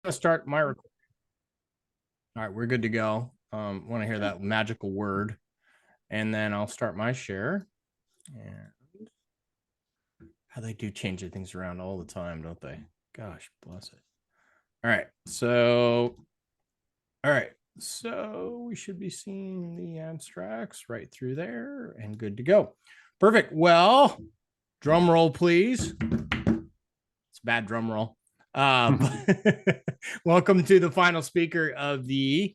to start my record. All right, we're good to go. Want to hear that magical word, and then I'll start my share. And how they do change things around all the time, don't they? Gosh, bless it. All right, so we should be seeing the abstracts right through there, and good to go. Perfect. Well, drum roll, please. It's a bad drum roll. Welcome to the final speaker of the,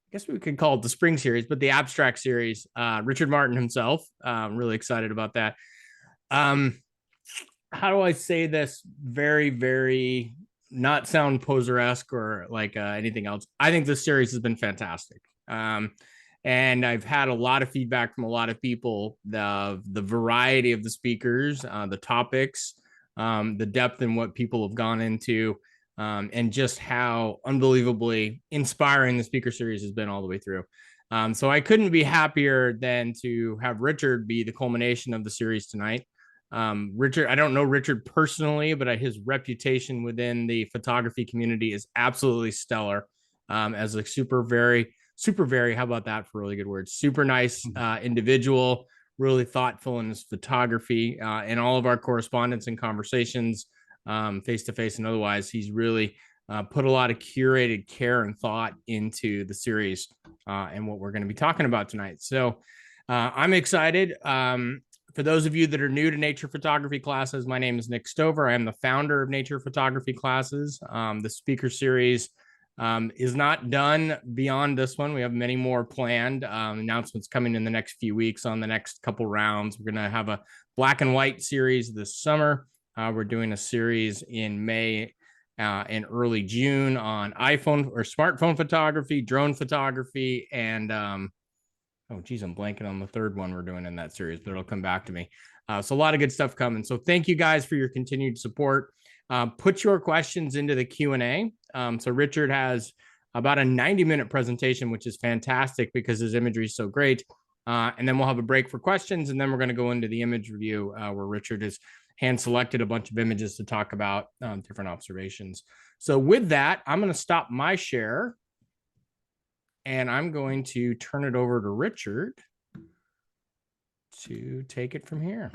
I guess we could call it the spring series, but the abstract series, Richard Martin himself. I'm really excited about that. How do I say this very, very not sound poser-esque or like anything else? I think this series has been fantastic. And I've had a lot of feedback from a lot of people, the variety of the speakers, the topics, the depth in what people have gone into, and just how unbelievably inspiring the speaker series has been all the way through. So I couldn't be happier than to have Richard be the culmination of the series tonight. Richard, I don't know Richard personally, but his reputation within the photography community is absolutely stellar. As a super very, how about that for really good words? Super nice individual, really thoughtful in his photography. In all of our correspondence and conversations, face to face and otherwise, he's really put a lot of curated care and thought into the series and what we're going to be talking about tonight. So I'm excited. For those of you that are new to nature photography classes, my name is Nick Stover. I am the founder of Nature Photography Classes. The speaker series is not done beyond this one. We have many more planned. Announcements coming in the next few weeks on the next couple rounds. We're going to have a black and white series this summer. We're doing a series in May and early June on iPhone or smartphone photography, drone photography, and oh, geez, I'm blanking on the third one we're doing in that series, but it'll come back to me. So a lot of good stuff coming. So thank you guys for your continued support. Put your questions into the Q&A. So Richard has about a 90-minute presentation, which is fantastic because his imagery is so great. And then we'll have a break for questions, and then we're going to go into the image review where Richard has hand-selected a bunch of images to talk about different observations. So with that, I'm going to stop my share. And I'm going to turn it over to Richard to take it from here.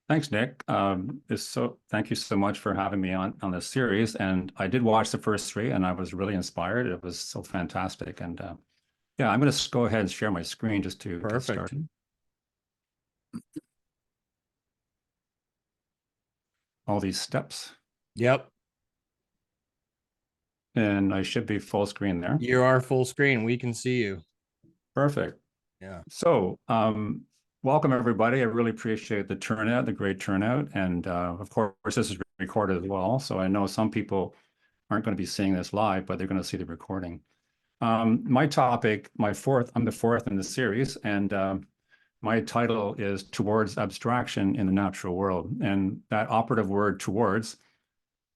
Thanks, Nick. Thank you so much for having me on this series. And I did watch the first three, and I was really inspired. It was so fantastic. And yeah, I'm going to go ahead and share my screen just to get started. All these steps. Yep. And I should be full screen there. You are full screen. We can see you. Perfect. Yeah. So welcome, everybody. I really appreciate the turnout, the great turnout. And of course, this is recorded as well. So I know some people aren't going to be seeing this live, but they're going to see the recording. My topic, I'm the fourth in the series. And my title is Towards Abstraction in the Natural World. And that operative word, towards,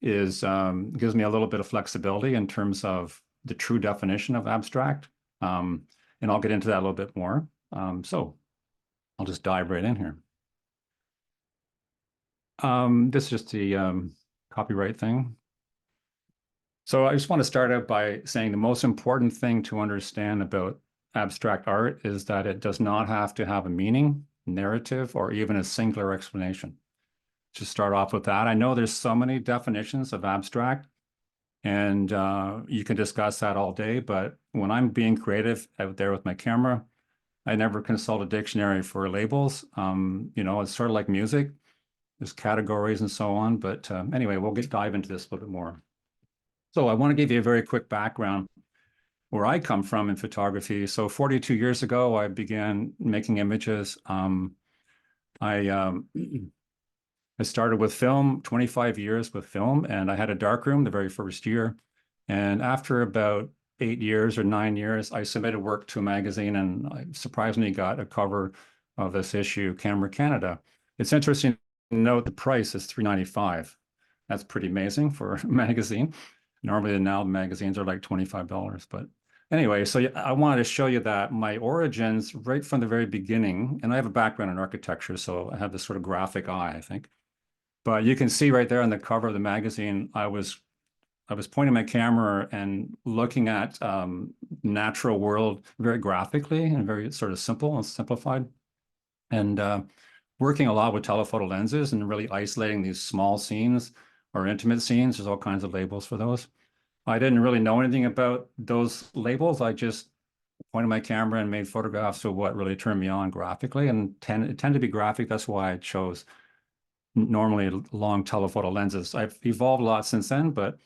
gives me a little bit of flexibility in terms of the true definition of abstract. And I'll get into that a little bit more. So I'll just dive right in here. This is just the copyright thing. So I just want to start out by saying the most important thing to understand about abstract art is that it does not have to have a meaning, narrative, or even a singular explanation. To start off with that, I know there's so many definitions of abstract, and you can discuss that all day, but when I'm being creative out there with my camera, I never consult a dictionary for labels. It's sort of like music. There's categories and so on, but anyway, we'll dive into this a little bit more. So I want to give you a very quick background where I come from in photography. So 42 years ago, I began making images. I started with film, 25 years with film, and I had a darkroom the very first year. And after about 8 years or 9 years, I submitted work to a magazine, and I surprisingly got a cover of this issue, Camera Canada. It's interesting to note the price is $3.95. That's pretty amazing for a magazine. Normally now the magazines are like $25, but anyway, so I wanted to show you that my origins right from the very beginning, and I have a background in architecture, so I have this sort of graphic eye, I think. But you can see right there on the cover of the magazine, I was I was pointing my camera and looking at natural world very graphically and very sort of simple and simplified, and working a lot with telephoto lenses and really isolating these small scenes or intimate scenes. There's all kinds of labels for those. I didn't really know anything about those labels. I just pointed my camera and made photographs of what really turned me on graphically, and it tended to be graphic. That's why I chose normally long telephoto lenses. I've evolved a lot since then, but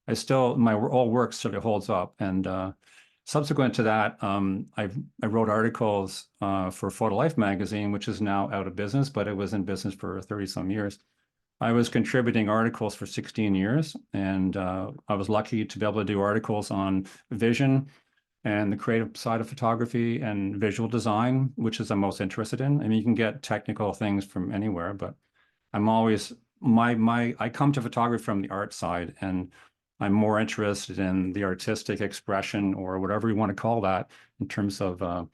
I still, my all work sort of holds up. And subsequent to that, I wrote articles for Photo Life magazine, which is now out of business, but it was in business for 30 some years. I was contributing articles for 16 years, and I was lucky to be able to do articles on vision and the creative side of photography and visual design, which is I'm most interested in. I mean, you can get technical things from anywhere, but I'm always, I come to photography from the art side, and I'm more interested in the artistic expression, or whatever you want to call that, in terms of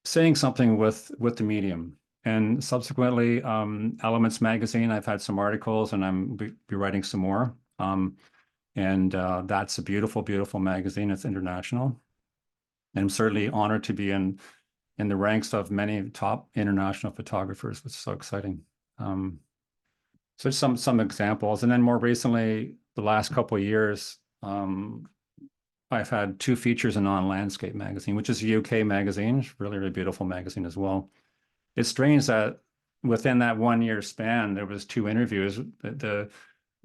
saying something with the medium. And subsequently, Elements Magazine, I've had some articles, and I'm be writing some more. And that's a beautiful, beautiful magazine. It's international. And I'm certainly honored to be in the ranks of many top international photographers, which is so exciting. So some examples. And then more recently, the last couple of years, I've had 2 features in On Landscape magazine, which is a UK magazine, really, really beautiful magazine as well. It's strange that within that 1 year span, there was 2 interviews. The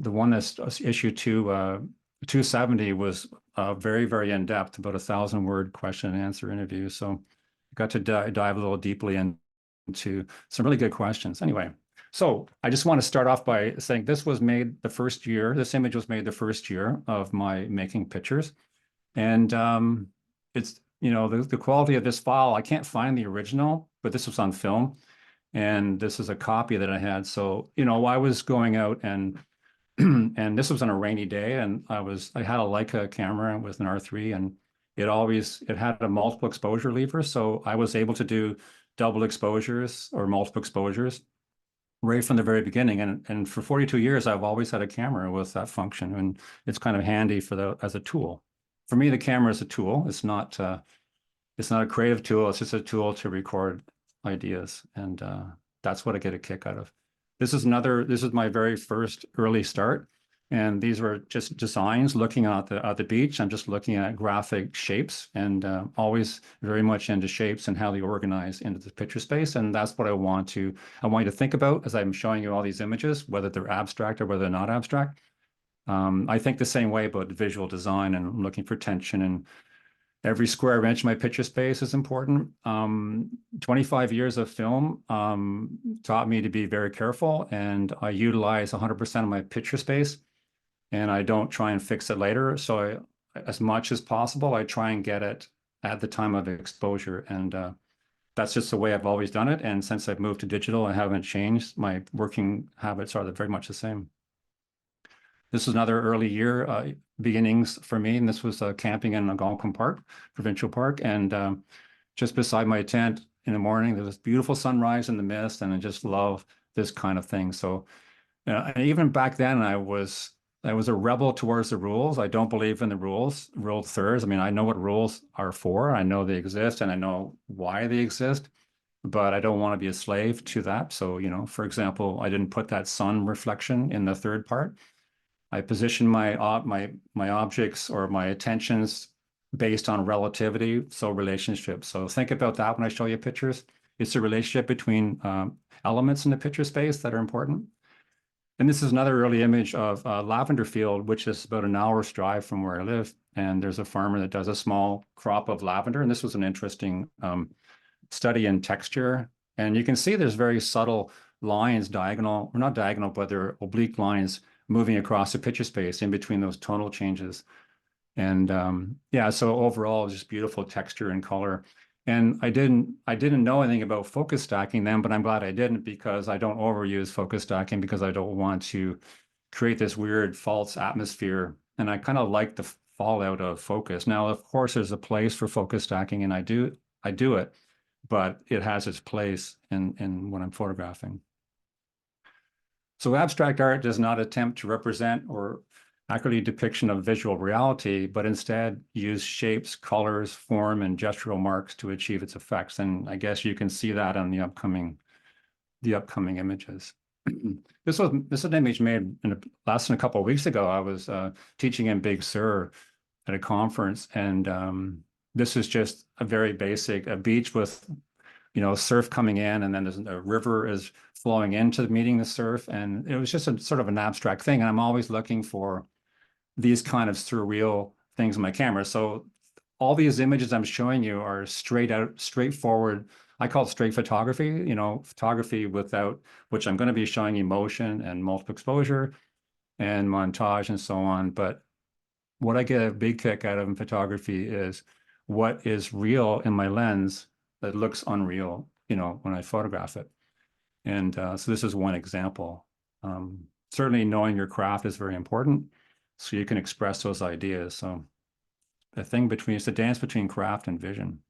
one that's issue 270 was very, very in-depth, about 1,000-word question and answer interview. So I got to dive a little deeply into some really good questions. Anyway, so I just want to start off by saying this was made the first year, this image was made the first year of my making pictures. And it's, you know, the quality of this file, I can't find the original, but this was on film. And this is a copy that I had. So, you know, I was going out and and this was on a rainy day, and I had a Leica camera with an R3, and it had a multiple exposure lever. So I was able to do double exposures or multiple exposures right from the very beginning. And for 42 years, I've always had a camera with that function, and it's kind of handy as a tool. For me, the camera is a tool. It's not a creative tool. It's just a tool to record ideas, and that's what I get a kick out of. This is my very first early start, and these were just designs looking at the beach. I'm just looking at graphic shapes, and always very much into shapes and how they organize into the picture space. And that's what I want you to think about as I'm showing you all these images, whether they're abstract or whether they're not abstract. I think the same way about visual design, and I'm looking for tension, and every square inch of my picture space is important. 25 years of film taught me to be very careful, and I utilize 100% of my picture space, and I don't try and fix it later. So as much as possible, I try and get it at the time of exposure. And that's just the way I've always done it. And since I've moved to digital, I haven't changed. My working habits are very much the same. This is another early year beginnings for me, and this was camping in Algonquin Park, provincial park, and just beside my tent in the morning, there was beautiful sunrise in the mist, and I just love this kind of thing. So and even back then, I was a rebel towards the rules. I don't believe in the rules, rule thirds. I mean, I know what rules are for. I know they exist, and I know why they exist, but I don't want to be a slave to that. So, you know, for example, I didn't put that sun reflection in the third part. I position my objects or my attentions based on relativity, so relationships. So think about that when I show you pictures. It's a relationship between elements in the picture space that are important. And this is another early image of a lavender field, which is about an hour's drive from where I live. And there's a farmer that does a small crop of lavender. And this was an interesting study in texture. And you can see there's very subtle lines, diagonal, or not diagonal, but they're oblique lines moving across the picture space in between those tonal changes. And yeah, so overall, just beautiful texture and color. And I didn't know anything about focus stacking then, but I'm glad I didn't, because I don't overuse focus stacking, because I don't want to create this weird false atmosphere. And I kind of like the fallout of focus. Now, of course, there's a place for focus stacking, and I do it, but it has its place in what I'm photographing. So abstract art does not attempt to represent or accurately depiction of visual reality, but instead use shapes, colors, form, and gestural marks to achieve its effects. And I guess you can see that on the upcoming images. This is an image made less than a couple of weeks ago. I was teaching in Big Sur at a conference, and this is just a very basic a beach with surf coming in, and then there's a river is flowing into meeting the surf, and it was just a sort of an abstract thing. And I'm always looking for these kind of surreal things in my camera. So all these images I'm showing you are straightforward. I call it straight photography, photography without which I'm going to be showing you motion and multiple exposure and montage and so on. But what I get a big kick out of in photography is what is real in my lens that looks unreal, when I photograph it. And so this is one example. Certainly knowing your craft is very important so you can express those ideas. So it's the dance between craft and vision.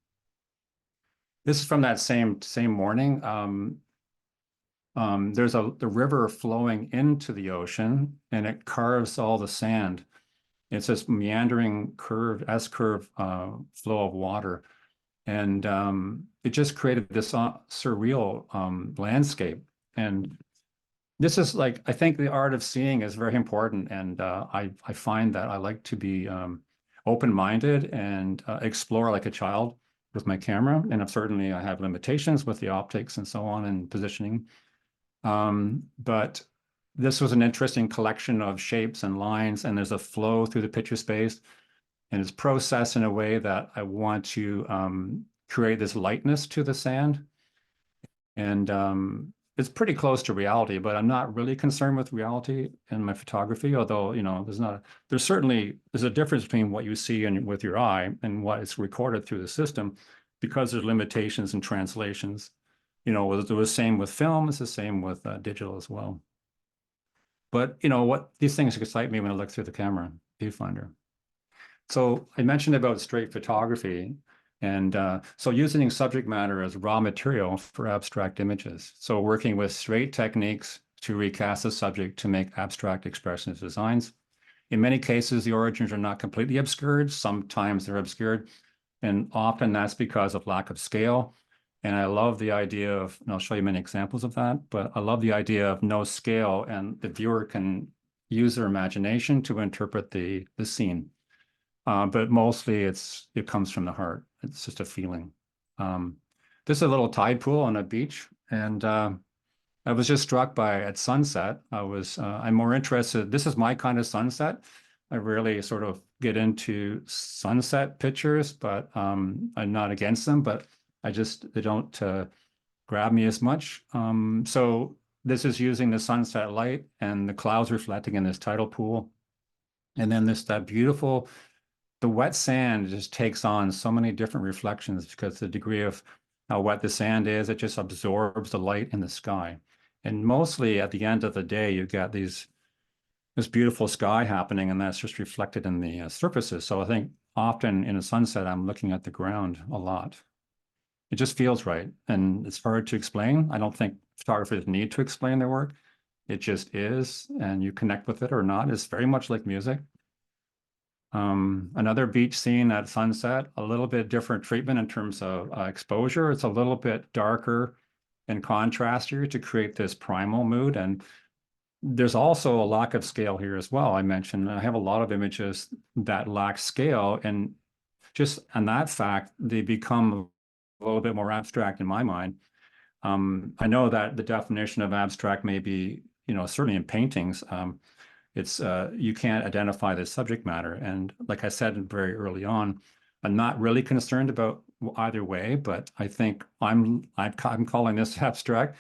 This is from that same morning. There's the river flowing into the ocean, and it carves all the sand. It's this meandering S-curve flow of water. And it just created this surreal landscape. And this is I think the art of seeing is very important. And I find that I like to be open-minded and explore like a child with my camera. And certainly I have limitations with the optics and so on and positioning. But this was an interesting collection of shapes and lines, and there's a flow through the picture space, and it's processed in a way that I want to create this lightness to the sand. And it's pretty close to reality, but I'm not really concerned with reality in my photography, although, there's a difference between what you see with your eye and what is recorded through the system, because there's limitations and translations. It was the same with film, it's the same with digital as well. But, what these things excite me when I look through the camera viewfinder. So I mentioned about straight photography, and so using subject matter as raw material for abstract images. So working with straight techniques to recast the subject to make abstract expressionist designs. In many cases, the origins are not completely obscured. Sometimes they're obscured, and often that's because of lack of scale. And I love the idea of, and I'll show you many examples of that, but I love the idea of no scale, and the viewer can use their imagination to interpret the scene. But mostly it comes from the heart. It's just a feeling. This is a little tide pool on a beach, and I was just struck by at sunset. I'm more interested. This is my kind of sunset. I rarely sort of get into sunset pictures, but I'm not against them, but they don't grab me as much. So this is using the sunset light and the clouds reflecting in this tidal pool. And then the wet sand just takes on so many different reflections because the degree of how wet the sand is, it just absorbs the light in the sky. And mostly at the end of the day, you get this beautiful sky happening, and that's just reflected in the surfaces. So I think often in a sunset, I'm looking at the ground a lot. It just feels right, and it's hard to explain. I don't think photographers need to explain their work. It just is, and you connect with it or not. It's very much like music. Another beach scene at sunset, a little bit different treatment in terms of exposure. It's a little bit darker and contrastier to create this primal mood. And there's also a lack of scale here as well. I mentioned I have a lot of images that lack scale, and just on that fact, they become a little bit more abstract in my mind. I know that the definition of abstract may be, certainly in paintings, it's you can't identify the subject matter. And like I said very early on, I'm not really concerned about either way, but I think I'm calling this abstract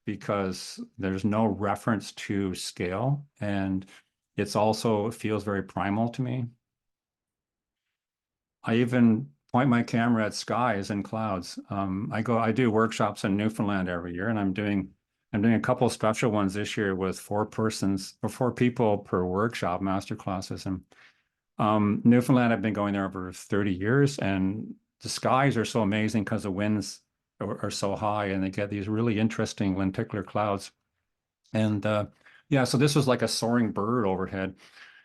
because there's no reference to scale, and it feels very primal to me. I even point my camera at skies and clouds. I do workshops in Newfoundland every year, and I'm doing a couple of special ones this year with 4 people per workshop, master classes. And Newfoundland, I've been going there over 30 years, and the skies are so amazing because the winds are so high, and they get these really interesting lenticular clouds. And yeah, so this was like a soaring bird overhead.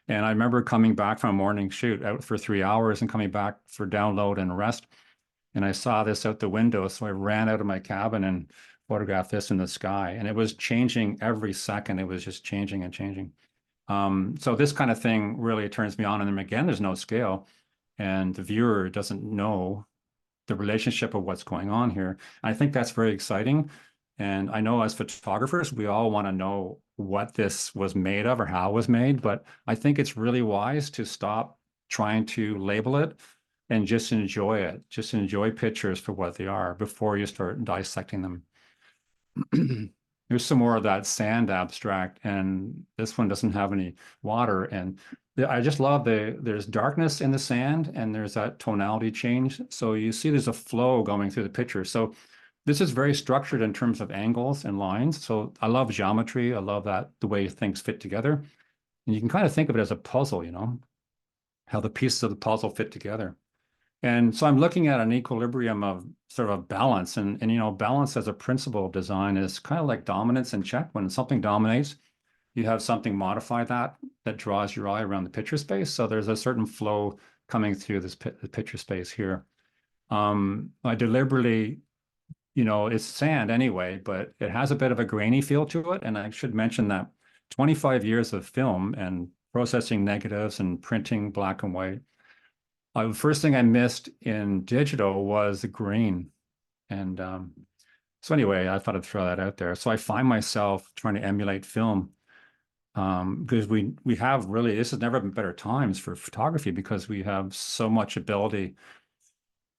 And I remember coming back from a morning shoot out for 3 hours and coming back for download and rest. And I saw this out the window. So I ran out of my cabin and photographed this in the sky. And it was changing every second. It was just changing and changing. So this kind of thing really turns me on. And then again, there's no scale. And the viewer doesn't know the relationship of what's going on here. I think that's very exciting. And I know as photographers, we all want to know what this was made of or how it was made, but I think it's really wise to stop trying to label it and just enjoy it. Just enjoy pictures for what they are before you start dissecting them. There's some more of that sand abstract, and this one doesn't have any water. And I just love there's darkness in the sand and there's that tonality change. So you see there's a flow going through the picture. So this is very structured in terms of angles and lines. So I love geometry. I love that the way things fit together. And you can kind of think of it as a puzzle, you know, how the pieces of the puzzle fit together. And so I'm looking at an equilibrium of sort of a balance. And you know, balance as a principle of design is kind of like dominance and check. When something dominates, you have something modify that draws your eye around the picture space. So there's a certain flow coming through this the picture space here. I deliberately, you know, it's sand anyway, but it has a bit of a grainy feel to it. And I should mention that 25 years of film and processing negatives and printing black and white. The first thing I missed in digital was the grain. And so anyway, I thought I'd throw that out there. So I find myself trying to emulate film because we have really, this has never been better times for photography because we have so much ability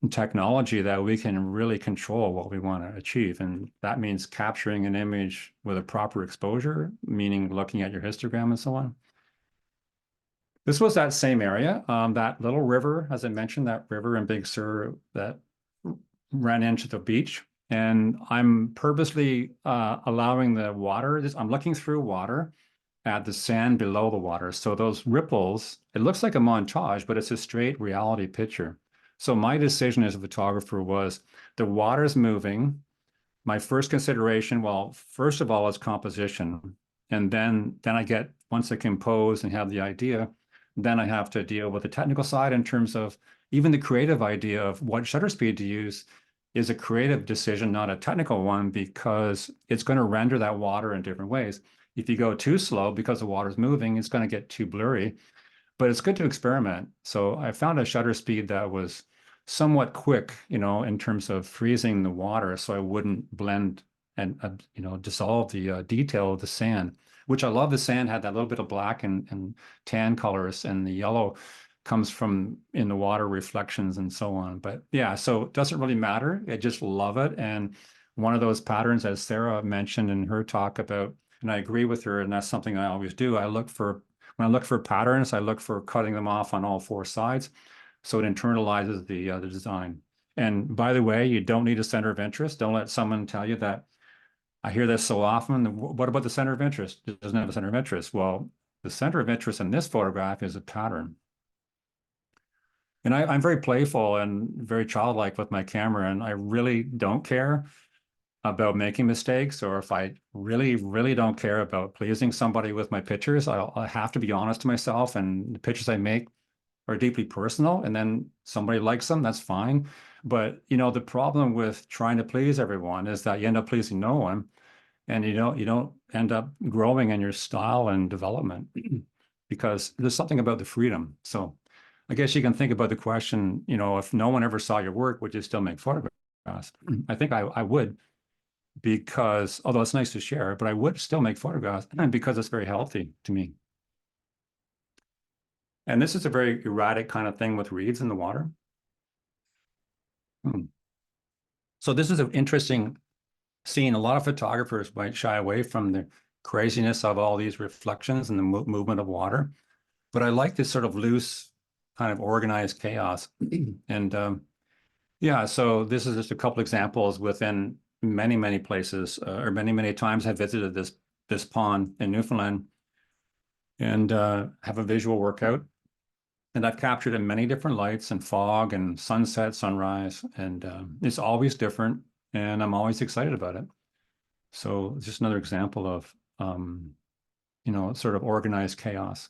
and technology that we can really control what we want to achieve. And that means capturing an image with a proper exposure, meaning looking at your histogram and so on. This was that same area, that little river, as I mentioned, that river in Big Sur that ran into the beach. And I'm purposely allowing the water, I'm looking through water at the sand below the water. So those ripples, it looks like a montage, but it's a straight reality picture. So my decision as a photographer was the water's moving. My first consideration, well, first of all, is composition. And then I get, once I compose and have the idea, then I have to deal with the technical side in terms of even the creative idea of what shutter speed to use is a creative decision, not a technical one, because it's going to render that water in different ways. If you go too slow because the water's moving, it's going to get too blurry, but it's good to experiment. So I found a shutter speed that was somewhat quick, you know, in terms of freezing the water so I wouldn't blend and, you know, dissolve the detail of the sand, which I love. The sand had that little bit of black and tan colors, and the yellow comes from in the water reflections and so on. But yeah, so it doesn't really matter. I just love it. And one of those patterns, as Sarah mentioned in her talk about, and I agree with her, and that's something I always do. When I look for patterns, I look for cutting them off on all four sides. So it internalizes the design. And by the way, you don't need a center of interest. Don't let someone tell you that. I hear this so often. What about the center of interest? It doesn't have a center of interest. Well, the center of interest in this photograph is a pattern. And I'm very playful and very childlike with my camera, and I really don't care about making mistakes, or if I really, really don't care about pleasing somebody with my pictures, I have to be honest to myself, and the pictures I make are deeply personal, and then somebody likes them, that's fine. But you know, the problem with trying to please everyone is that you end up pleasing no one, and you don't end up growing in your style and development because there's something about the freedom. So I guess you can think about the question, you know, if no one ever saw your work, would you still make photographs? I think I would, because although it's nice to share, but I would still make photographs because it's very healthy to me. And this is a very erratic kind of thing with reeds in the water. So this is an interesting scene. A lot of photographers might shy away from the craziness of all these reflections and the movement of water. But I like this sort of loose, kind of organized chaos. And yeah, so this is just a couple examples within many, many places, or many, many times I've visited this pond in Newfoundland and have a visual workout. And I've captured in many different lights and fog and sunset, sunrise, and it's always different, and I'm always excited about it. So just another example of, you know, sort of organized chaos.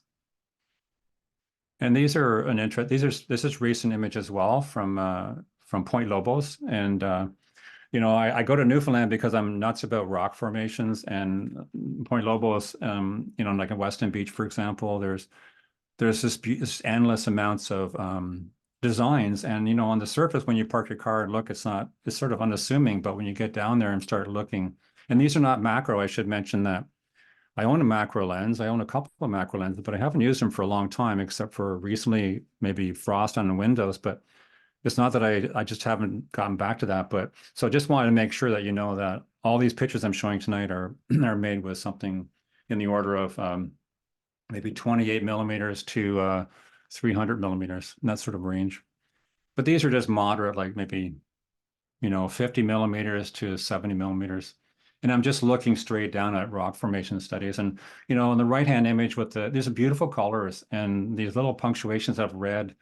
And these are an interest. This is recent image as well from Point Lobos, and I go to Newfoundland because I'm nuts about rock formations and Point Lobos. Like in Weston Beach, for example, there's this endless amounts of designs, and on the surface when you park your car and look, it's sort of unassuming, but when you get down there and start looking, and these are not macro. I should mention that I own a macro lens. I own a couple of macro lenses, but I haven't used them for a long time, except for recently, maybe frost on the windows. But it's not that I just haven't gotten back to that. But so I just wanted to make sure that you know that all these pictures I'm showing tonight are are made with something in the order of maybe 28 millimeters to 300 millimeters, in that sort of range. But these are just moderate, like maybe 50 millimeters to 70 millimeters. And I'm just looking straight down at rock formation studies. And, in the right-hand image these are beautiful colors, and these little punctuations of red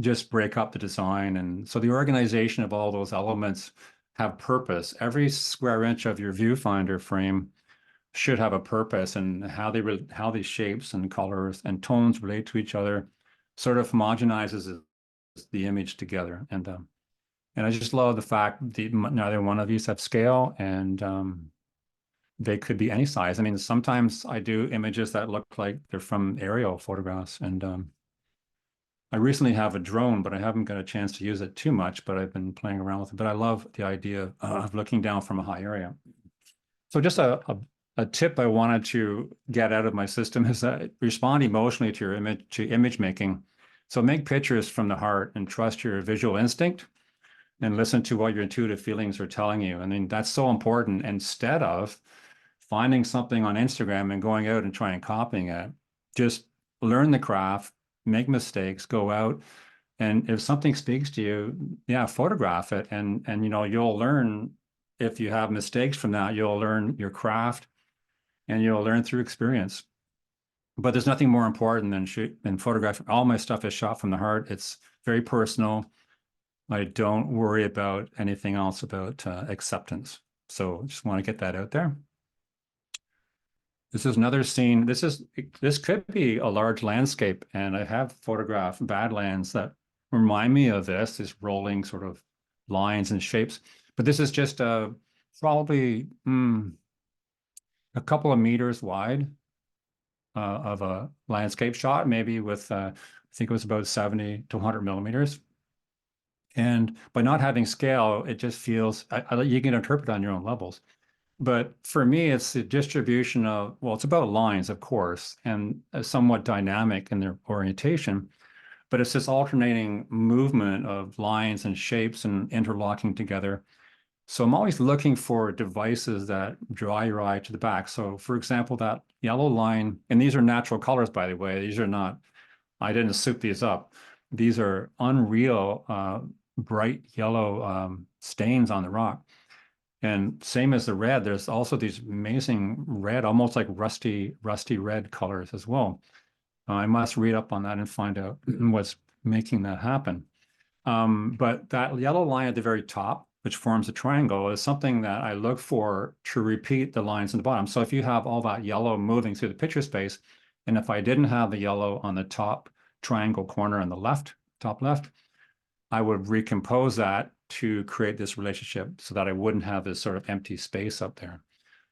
just break up the design. And so the organization of all those elements have purpose. Every square inch of your viewfinder frame should have a purpose, and how these shapes and colors and tones relate to each other sort of homogenizes the image together. And I just love the fact that neither one of these have scale, and they could be any size. I mean, sometimes I do images that look like they're from aerial photographs, and I recently have a drone, but I haven't got a chance to use it too much, but I've been playing around with it. But I love the idea of looking down from a high area. So just a tip I wanted to get out of my system is that respond emotionally to your image making. So make pictures from the heart and trust your visual instinct and listen to what your intuitive feelings are telling you. I mean, that's so important. Instead of finding something on Instagram and going out and trying and copying it, just learn the craft, make mistakes, go out. And if something speaks to you, yeah, photograph it. And you'll learn. If you have mistakes from that, you'll learn your craft, and you'll learn through experience. But there's nothing more important than photographing. All my stuff is shot from the heart. It's very personal. I don't worry about anything else about acceptance. So just want to get that out there. This is another scene. This could be a large landscape, and I have photographed badlands that remind me of these rolling sort of lines and shapes. But this is just probably a couple of meters wide of a landscape shot, maybe with I think it was about 70 to 100 millimeters. And by not having scale, it just feels you can interpret on your own levels. But for me, it's the distribution of, well, it's about lines, of course, and somewhat dynamic in their orientation. But it's this alternating movement of lines and shapes and interlocking together. So I'm always looking for devices that draw your eye to the back. So for example, that yellow line, and these are natural colors, by the way, these are not, I didn't soup these up. These are unreal, bright yellow stains on the rock. And same as the red, there's also these amazing red, almost like rusty red colors as well. I must read up on that and find out what's making that happen. But that yellow line at the very top, which forms a triangle, is something that I look for to repeat the lines in the bottom. So if you have all that yellow moving through the picture space, and if I didn't have the yellow on the top triangle corner on the left, top left, I would recompose that to create this relationship so that I wouldn't have this sort of empty space up there.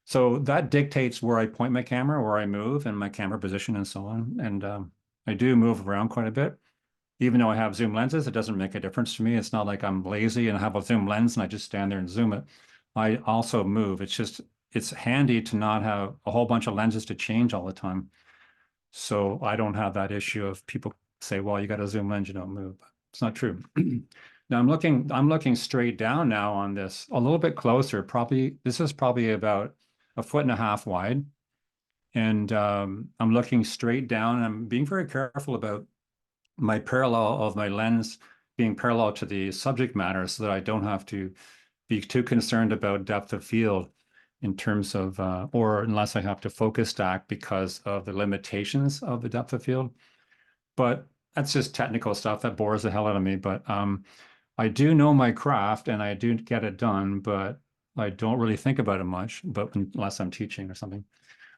So that dictates where I point my camera, where I move, and my camera position and so on. And I do move around quite a bit. Even though I have zoom lenses, it doesn't make a difference to me. It's not like I'm lazy and I have a zoom lens and I just stand there and zoom it. I also move. It's handy to not have a whole bunch of lenses to change all the time. So I don't have that issue of people say, well, you got a zoom lens, you don't move. It's not true. Now I'm looking straight down now on this, a little bit closer. This is probably about 1.5 feet wide. And I'm looking straight down, and I'm being very careful about my parallel of my lens being parallel to the subject matter so that I don't have to be too concerned about depth of field in terms of, or unless I have to focus stack because of the limitations of the depth of field. But that's just technical stuff that bores the hell out of me. But I do know my craft and I do get it done, but I don't really think about it much, but unless I'm teaching or something.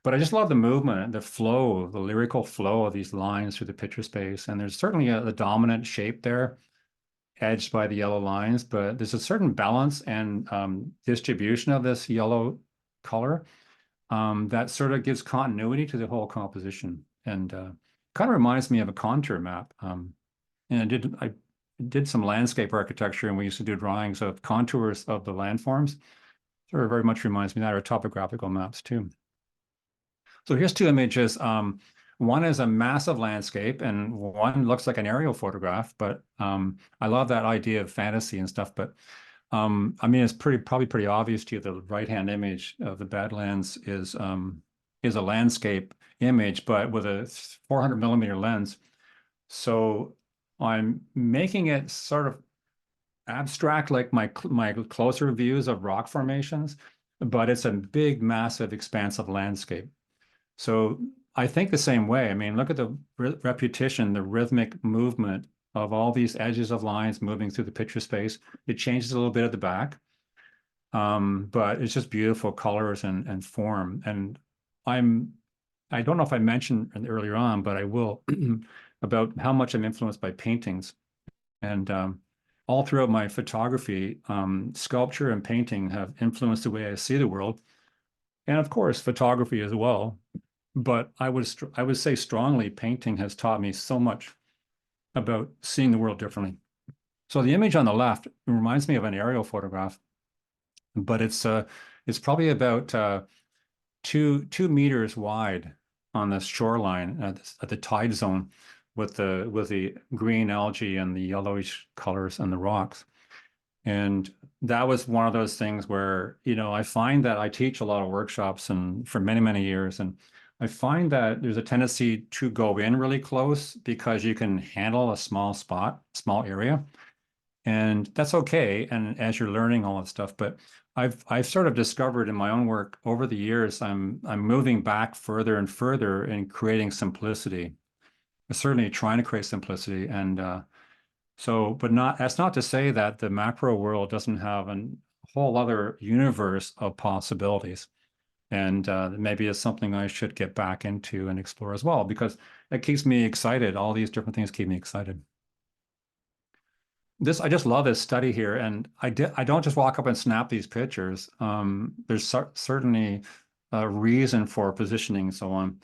But I just love the movement, the flow, the lyrical flow of these lines through the picture space. And there's certainly a dominant shape there, edged by the yellow lines, but there's a certain balance and distribution of this yellow color that sort of gives continuity to the whole composition, and kind of reminds me of a contour map. And I did some landscape architecture, and we used to do drawings of contours of the landforms. Sort of very much reminds me of that, or topographical maps too. So here's two images. One is a massive landscape, and one looks like an aerial photograph. But I love that idea of fantasy and stuff. But I mean, it's probably pretty obvious to you. The right-hand image of the Badlands is a landscape image, but with a 400 millimeter lens. So I'm making it sort of abstract, like my closer views of rock formations, but it's a big, massive, expansive landscape. So I think the same way. I mean, look at the repetition, the rhythmic movement of all these edges of lines moving through the picture space. It changes a little bit at the back, but it's just beautiful colors and form. And I don't know if I mentioned earlier on, but I will, about how much I'm influenced by paintings. And all throughout my photography, sculpture and painting have influenced the way I see the world. And of course, photography as well. But I would say strongly, painting has taught me so much about seeing the world differently. So the image on the left reminds me of an aerial photograph, but it's probably about 2 meters wide on the shoreline at the tide zone, with the green algae and the yellowish colors and the rocks. And that was one of those things where, I find that I teach a lot of workshops and for many, many years, and I find that there's a tendency to go in really close because you can handle a small spot, small area, and that's okay. And as you're learning all that stuff, but I've sort of discovered in my own work over the years, I'm moving back further and further in creating simplicity. I'm certainly trying to create simplicity, and but that's not to say that the macro world doesn't have a whole other universe of possibilities. And maybe it's something I should get back into and explore as well, because it keeps me excited. All these different things keep me excited. I just love this study here, and I don't just walk up and snap these pictures. There's certainly a reason for positioning and so on,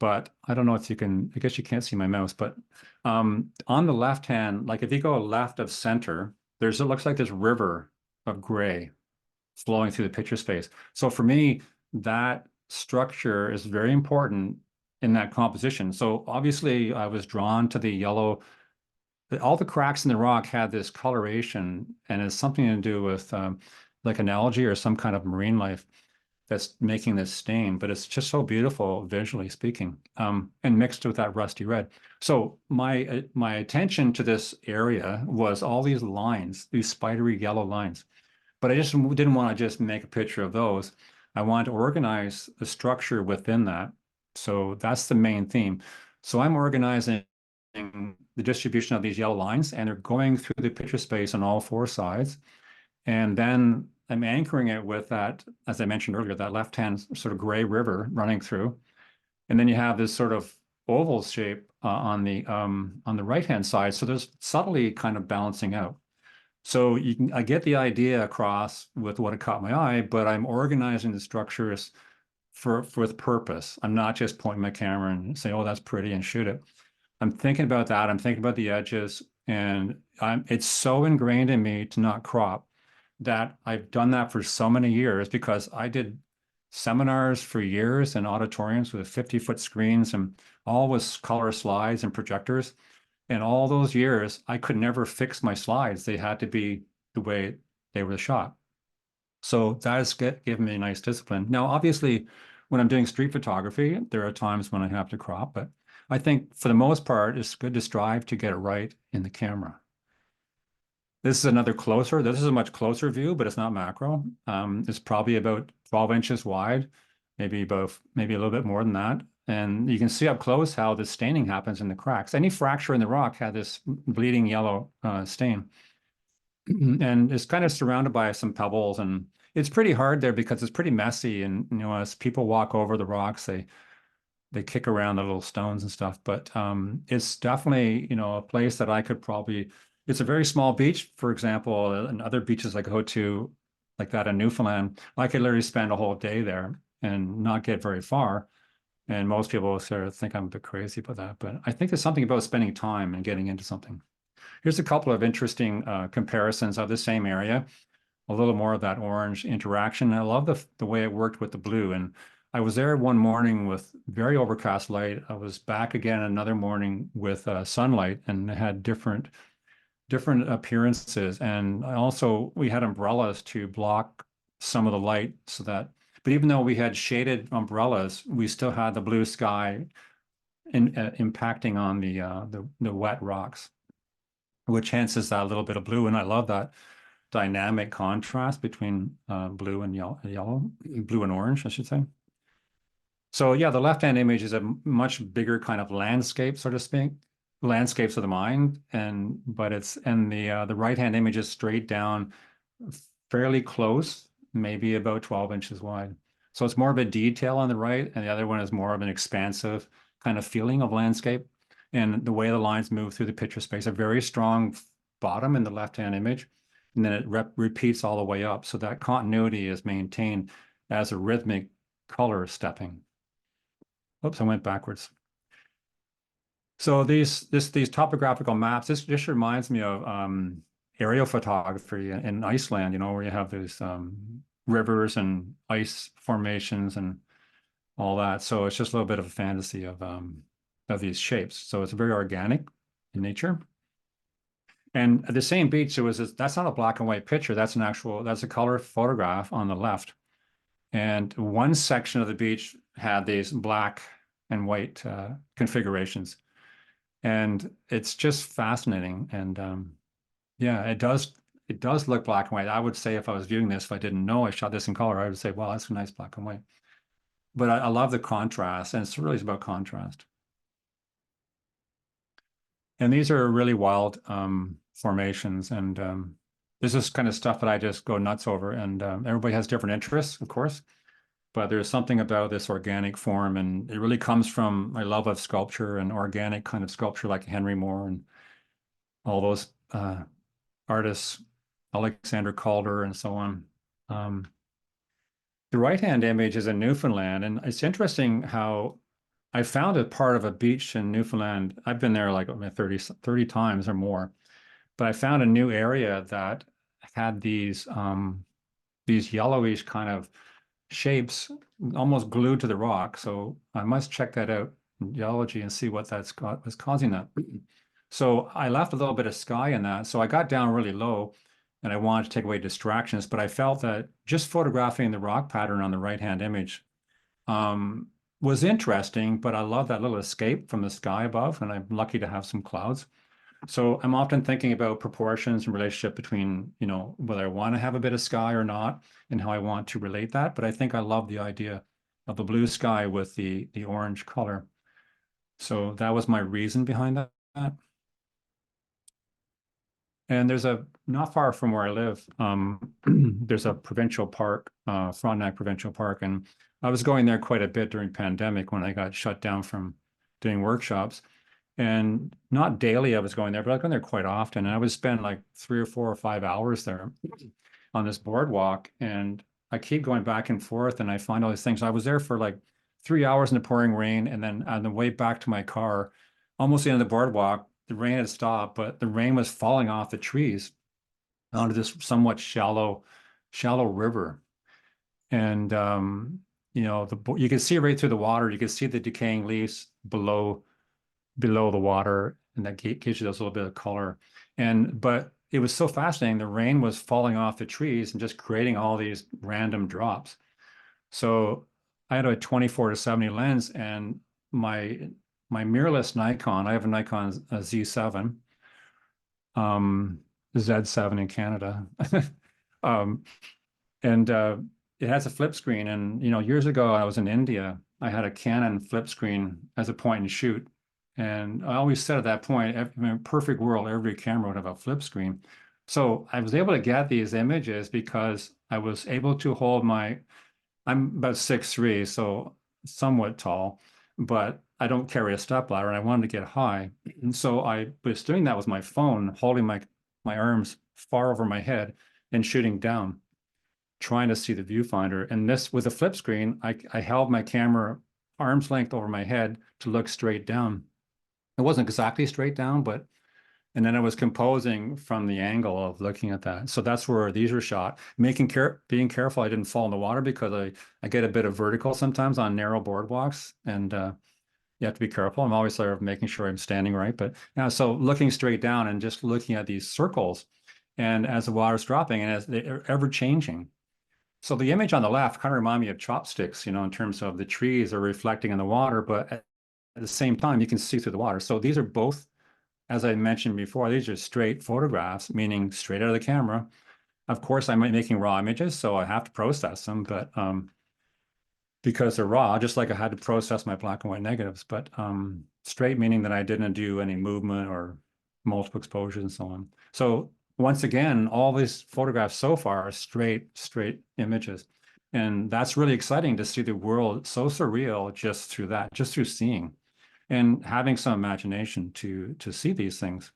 but I don't know if you can. I guess you can't see my mouse, but on the left hand, like if you go left of center, it looks like this river of gray flowing through the picture space. So for me, that structure is very important in that composition. So obviously I was drawn to the yellow. All the cracks in the rock had this coloration, and it's something to do with like an algae or some kind of marine life that's making this stain, but it's just so beautiful visually speaking, and mixed with that rusty red. So my attention to this area was all these lines, these spidery yellow lines. But I just didn't want to just make a picture of those. I wanted to organize the structure within that. So that's the main theme. So I'm organizing the distribution of these yellow lines, and they're going through the picture space on all four sides. And then I'm anchoring it with that, as I mentioned earlier, that left-hand sort of gray river running through. And then you have this sort of oval shape on the right-hand side. So there's subtly kind of balancing out. So I get the idea across with what it caught my eye, but I'm organizing the structures with purpose. I'm not just pointing my camera and saying, "Oh, that's pretty," and shoot it. I'm thinking about that. I'm thinking about the edges, and it's so ingrained in me to not crop that I've done that for so many years, because I did seminars for years in auditoriums with 50-foot screens and all with color slides and projectors. And all those years, I could never fix my slides. They had to be the way they were shot. So that has given me a nice discipline. Now, obviously, when I'm doing street photography, there are times when I have to crop, but I think for the most part, it's good to strive to get it right in the camera. This is a much closer view, but it's not macro. It's probably about 12 inches wide, maybe a little bit more than that. And you can see up close how the staining happens in the cracks. Any fracture in the rock had this bleeding yellow stain. And it's kind of surrounded by some pebbles, and it's pretty hard there because it's pretty messy, and as people walk over the rocks, they kick around the little stones and stuff. But it's definitely, a place that I could probably. It's a very small beach, for example, and other beaches I go to, like that in Newfoundland. I could literally spend a whole day there and not get very far. And most people sort of think I'm a bit crazy about that, but I think there's something about spending time and getting into something. Here's a couple of interesting comparisons of the same area, a little more of that orange interaction. I love the way it worked with the blue. And I was there one morning with very overcast light. I was back again another morning with sunlight, and it had different appearances. And we had umbrellas to block some of the light so that, but even though we had shaded umbrellas, we still had the blue sky impacting on the wet rocks, which hence is that little bit of blue. And I love that dynamic contrast between blue and yellow, blue and orange, I should say. So yeah, the left-hand image is a much bigger kind of landscape, so to speak, landscapes of the mind, but the right-hand image is straight down, fairly close, maybe about 12 inches wide. So it's more of a detail on the right, and the other one is more of an expansive kind of feeling of landscape. And the way the lines move through the picture space, a very strong bottom in the left-hand image, and then it repeats all the way up. So that continuity is maintained as a rhythmic color stepping. Oops, I went backwards. So these topographical maps, this reminds me of aerial photography in Iceland, where you have these rivers and ice formations and all that. So it's just a little bit of a fantasy of these shapes. So it's very organic in nature. And at the same beach, that's not a black and white picture. That's a color photograph on the left. And one section of the beach had these black and white configurations. And it's just fascinating. And yeah, it does look black and white. I would say if I was viewing this, if I didn't know I shot this in color, I would say, wow, that's a nice black and white. But I love the contrast, and it's really about contrast. And these are really wild formations. And this is kind of stuff that I just go nuts over. And everybody has different interests, of course. But there's something about this organic form, and it really comes from my love of sculpture and organic kind of sculpture like Henry Moore and all those artists, Alexander Calder and so on. The right-hand image is in Newfoundland, and it's interesting how I found a part of a beach in Newfoundland. I've been there like 30 times or more, but I found a new area that had these yellowish kind of shapes almost glued to the rock. So I must check that out in geology and see what was causing that. So I left a little bit of sky in that. So I got down really low and I wanted to take away distractions, but I felt that just photographing the rock pattern on the right-hand image was interesting, but I love that little escape from the sky above, and I'm lucky to have some clouds. So I'm often thinking about proportions and relationship between, whether I want to have a bit of sky or not and how I want to relate that. But I think I love the idea of the blue sky with the orange color. So that was my reason behind that. And there's not far from where I live, there's a provincial park, Frontenac Provincial Park. And I was going there quite a bit during pandemic when I got shut down from doing workshops. And not daily I was going there, but I was going there quite often. And I would spend like 3 or 4 or 5 hours there on this boardwalk. And I keep going back and forth and I find all these things. I was there for like 3 hours in the pouring rain. And then on the way back to my car, almost the end of the boardwalk, the rain had stopped, but the rain was falling off the trees onto this somewhat shallow river. And, you can see right through the water. You can see the decaying leaves below the water, and that gives you those little bit of color. But it was so fascinating. The rain was falling off the trees and just creating all these random drops. So I had a 24-70 lens, and my mirrorless Nikon, I have a Nikon Z7, Z7 in Canada. And it has a flip screen. And, years ago I was in India, I had a Canon flip screen as a point and shoot. And I always said at that point, in a perfect world, every camera would have a flip screen. So I was able to get these images because I was able to hold I'm about 6'3", so somewhat tall, but I don't carry a stepladder and I wanted to get high. And so I was doing that with my phone, holding my arms far over my head and shooting down, trying to see the viewfinder. And this, with a flip screen, I held my camera arm's length over my head to look straight down. It wasn't exactly straight down, but and then I was composing from the angle of looking at that. So that's where these were shot. Being careful I didn't fall in the water because I get a bit of vertical sometimes on narrow boardwalks, and you have to be careful. I'm always sort of making sure I'm standing right. But yeah, so looking straight down and just looking at these circles, and as the water's dropping and as they're ever changing. So the image on the left kind of remind me of chopsticks, in terms of the trees are reflecting in the water, but at the same time you can see through the water. So these are both, as I mentioned before, these are straight photographs, meaning straight out of the camera. Of course, I'm making raw images, so I have to process them, but because they're raw, just like I had to process my black and white negatives, but straight meaning that I didn't do any movement or multiple exposures and so on. So once again, all these photographs so far are straight images. And that's really exciting to see the world so surreal just through that, just through seeing and having some imagination to see these things.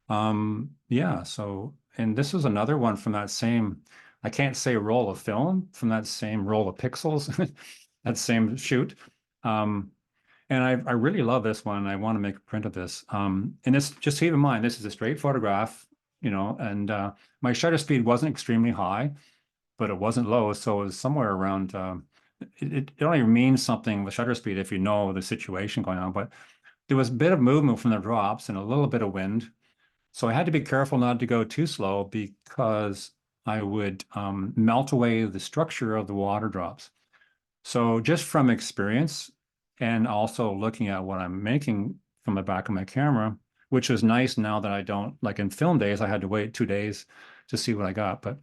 Yeah, so, and this is another one from that same, I can't say roll of film, from that same roll of pixels, that same shoot. And I really love this one. I want to make a print of this. And this, just keep in mind, this is a straight photograph, and my shutter speed wasn't extremely high, but it wasn't low. So it was somewhere around, it only means something with shutter speed if you know the situation going on. But there was a bit of movement from the drops and a little bit of wind. So I had to be careful not to go too slow because I would melt away the structure of the water drops. So just from experience and also looking at what I'm making from the back of my camera, which was nice now that I don't, like in film days, I had to wait 2 days to see what I got. But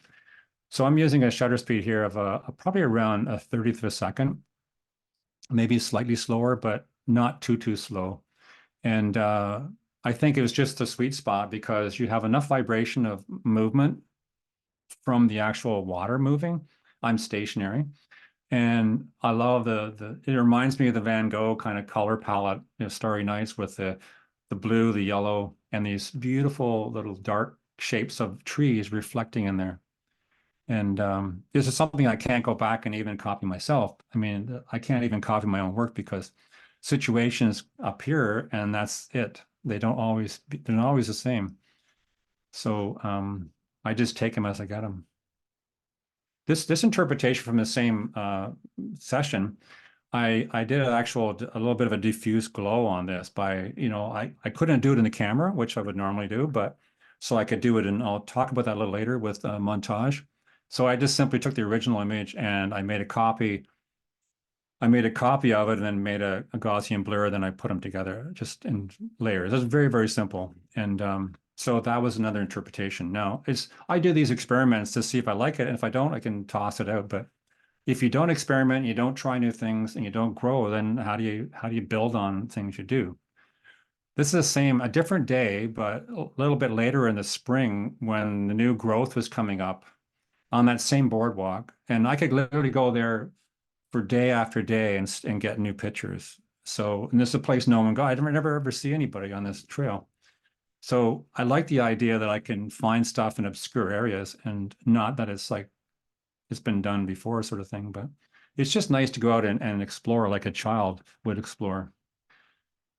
so I'm using a shutter speed here of probably around a 30th of a second, maybe slightly slower, but not too slow. And I think it was just a sweet spot because you have enough vibration of movement from the actual water moving. I'm stationary. And I love it reminds me of the Van Gogh kind of color palette, Starry Nights with the blue, the yellow, and these beautiful little dark shapes of trees reflecting in there. And this is something I can't go back and even copy myself. I mean, I can't even copy my own work because situations appear and that's it. They're not always the same. So I just take them as I get them. This interpretation from the same session, I did a little bit of a diffuse glow on this by, I couldn't do it in the camera, which I would normally do, but so I could do it, and I'll talk about that a little later with montage. So I just simply took the original image and I made a copy. I made a copy of it and then made a Gaussian blur. Then I put them together just in layers. It's very simple. And so that was another interpretation. Now I do these experiments to see if I like it. And if I don't, I can toss it out. But if you don't experiment, you don't try new things, and you don't grow, then how do you build on things you do? This is a different day, but a little bit later in the spring when the new growth was coming up on that same boardwalk. And I could literally go there for day after day and get new pictures. So, and this is a place no one goes. I never ever see anybody on this trail. So I like the idea that I can find stuff in obscure areas, and not that it's like it's been done before sort of thing, but it's just nice to go out and explore like a child would explore.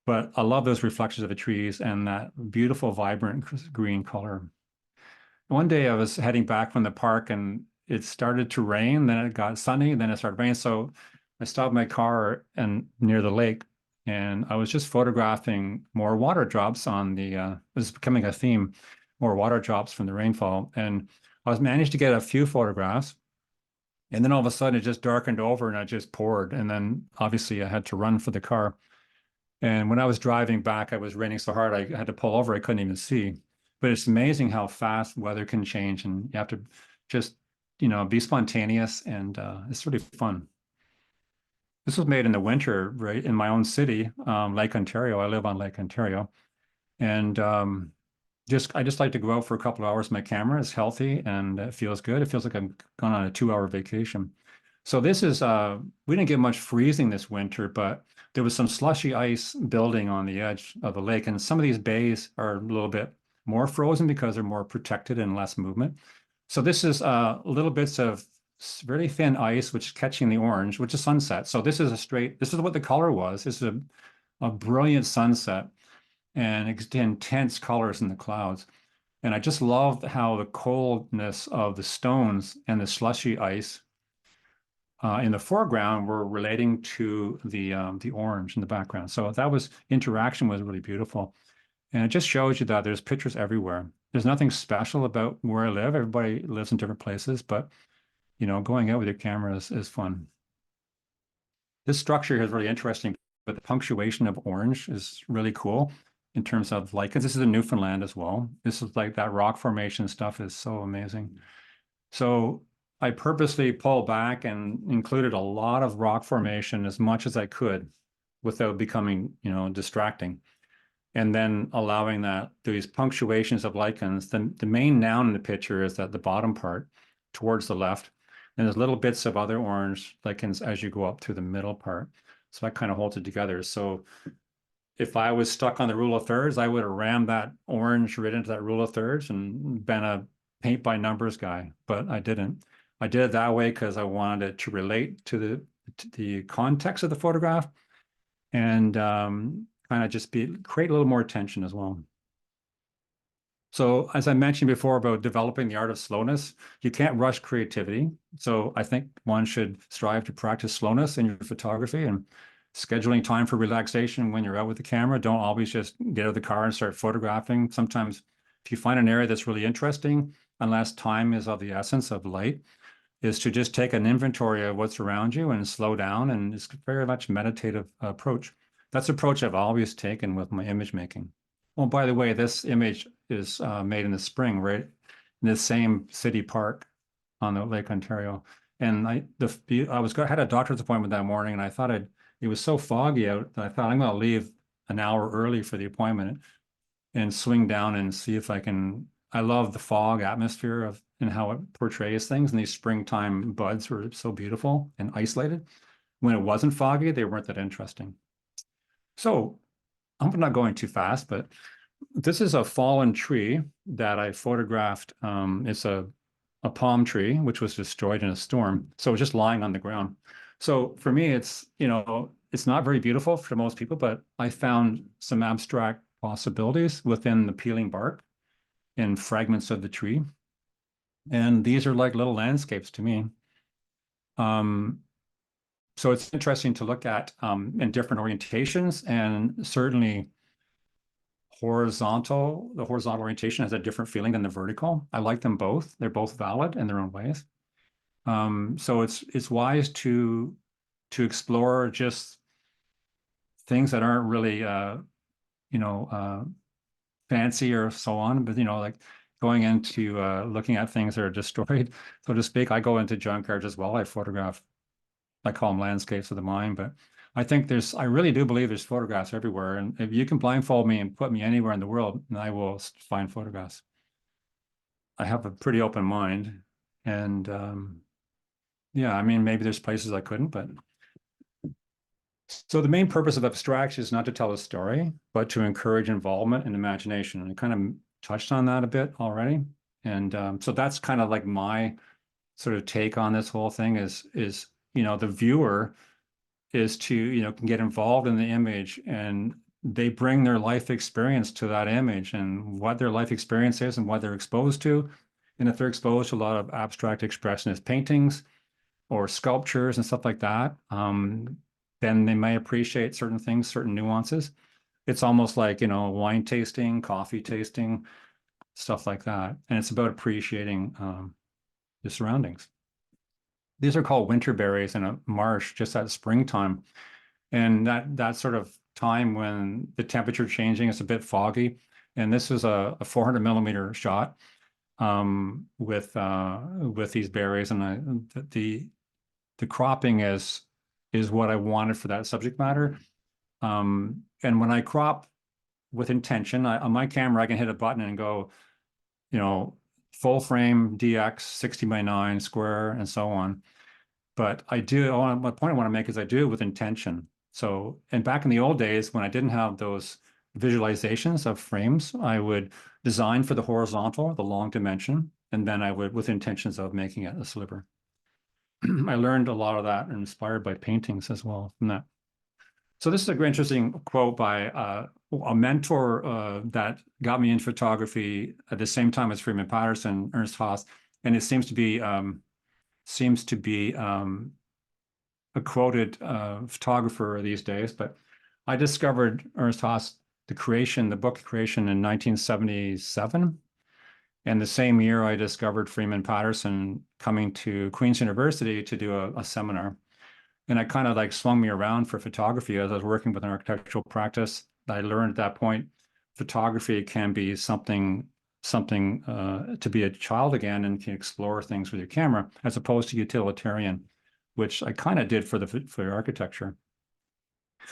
But I love those reflections of the trees and that beautiful, vibrant green color. One day I was heading back from the park and it started to rain, then it got sunny, then it started raining. So I stopped my car and near the lake, and I was just photographing more water drops on it was becoming a theme, more water drops from the rainfall. And I was managed to get a few photographs. And then all of a sudden it just darkened over and it just poured. And then obviously I had to run for the car. And when I was driving back, it was raining so hard I had to pull over. I couldn't even see. But it's amazing how fast weather can change, and you have to just, be spontaneous, and it's really fun. This was made in the winter, right, in my own city, Lake Ontario. I live on Lake Ontario. And I just like to go out for a couple of hours. My camera is healthy and it feels good. It feels like I'm gone on a 2-hour vacation. So this is we didn't get much freezing this winter, but there was some slushy ice building on the edge of the lake, and some of these bays are a little bit more frozen because they're more protected and less movement. So this is little bits of very thin ice, which is catching the orange, which is sunset. So this is this is what the color was. This is a brilliant sunset and intense colors in the clouds. And I just loved how the coldness of the stones and the slushy ice in the foreground were relating to the orange in the background. So that was interaction was really beautiful. And it just shows you that there's pictures everywhere. There's nothing special about where I live. Everybody lives in different places, but you know, going out with your camera is fun. This structure here is really interesting, but the punctuation of orange is really cool in terms of lichens. This is in Newfoundland as well. This is like that rock formation stuff is so amazing. So I purposely pulled back and included a lot of rock formation as much as I could without becoming, you know, distracting. And then allowing that these punctuations of lichens, the main noun in the picture is at the bottom part towards the left. And there's little bits of other orange lichens as you go up through the middle part. So that kind of holds it together. So if I was stuck on the rule of thirds, I would have rammed that orange right into that rule of thirds and been a paint by numbers guy, but I didn't. I did it that way because I wanted it to relate to the context of the photograph and kind of just create a little more tension as well. So as I mentioned before about developing the art of slowness, you can't rush creativity. So I think one should strive to practice slowness in your photography and scheduling time for relaxation when you're out with the camera. Don't always just get out of the car and start photographing. Sometimes if you find an area that's really interesting, unless time is of the essence of light, is to just take an inventory of what's around you and slow down. And it's very much meditative approach. That's the approach I've always taken with my image making. Well, by the way, this image is made in the spring, right? In the same city park on the Lake Ontario. And I had a doctor's appointment that morning, and I thought it was so foggy out that I thought I'm going to leave an hour early for the appointment and swing down and see if I can. I love the fog atmosphere of and how it portrays things. And these springtime buds were so beautiful and isolated. When it wasn't foggy, they weren't that interesting. So I'm not going too fast, but this is a fallen tree that I photographed. It's a palm tree, which was destroyed in a storm. So it's just lying on the ground. So for me, it's, you know, it's not very beautiful for most people, but I found some abstract possibilities within the peeling bark and fragments of the tree. And these are like little landscapes to me. So it's interesting to look at in different orientations, and certainly the horizontal orientation has a different feeling than the vertical. I like them both. They're both valid in their own ways. So it's wise to explore just things that aren't really fancy or so on, but like going into looking at things that are destroyed, so to speak. I go into junkyards as well. I call them landscapes of the mind, but I really do believe there's photographs everywhere. And if you can blindfold me and put me anywhere in the world, I will find photographs. I have a pretty open mind. And yeah, I mean, maybe there's places I couldn't, but. So the main purpose of abstraction is not to tell a story, but to encourage involvement and imagination. And I kind of touched on that a bit already. And so that's kind of like my sort of take on this whole thing is the viewer is to, can get involved in the image, and they bring their life experience to that image and what their life experience is and what they're exposed to. And if they're exposed to a lot of abstract expressionist paintings or sculptures and stuff like that, then they may appreciate certain things, certain nuances. It's almost like, wine tasting, coffee tasting, stuff like that. And it's about appreciating the surroundings. These are called winter berries in a marsh just at springtime. And that sort of time when the temperature changing, it's a bit foggy. And this is a 400 millimeter shot with these berries. And the cropping is what I wanted for that subject matter. And when I crop with intention. On my camera, I can hit a button and go, full frame DX 60x9 square and so on. But my point I want to make is I do it with intention. So, and back in the old days when I didn't have those visualizations of frames, I would design for the horizontal, the long dimension, and then I would, with intentions of making it a sliver. I learned a lot of that and inspired by paintings as well from that. So this is a very interesting quote by a mentor that got me into photography at the same time as Freeman Patterson, Ernst Haas, and it seems to be a quoted photographer these days. But I discovered Ernst Haas, the book Creation in 1977. And the same year I discovered Freeman Patterson coming to Queen's University to do a seminar. And I kind of like swung me around for photography as I was working with an architectural practice. I learned at that point, photography can be something to be a child again and can explore things with your camera, as opposed to utilitarian, which I kind of did for architecture.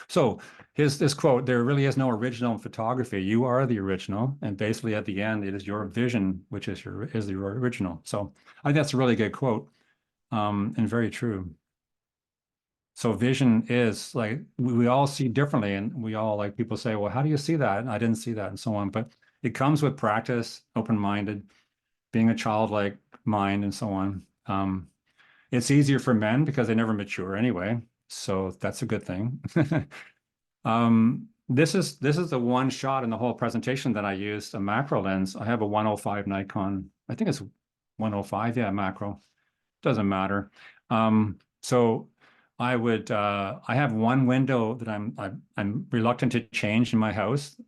So this quote, there really is no original in photography. You are the original. And basically at the end, it is your vision, which is your original. So I think that's a really good quote, and very true. So vision is like, we all see differently, and we all, like, people say, well, how do you see that? And I didn't see that, and so on. But it comes with practice, open-minded, being a childlike mind, and so on. It's easier for men because they never mature anyway. So that's a good thing. This is the one shot in the whole presentation that I used a macro lens. I have a 105 Nikon. I think it's 105, yeah, macro. Doesn't matter. So I have one window that I'm reluctant to change in my house,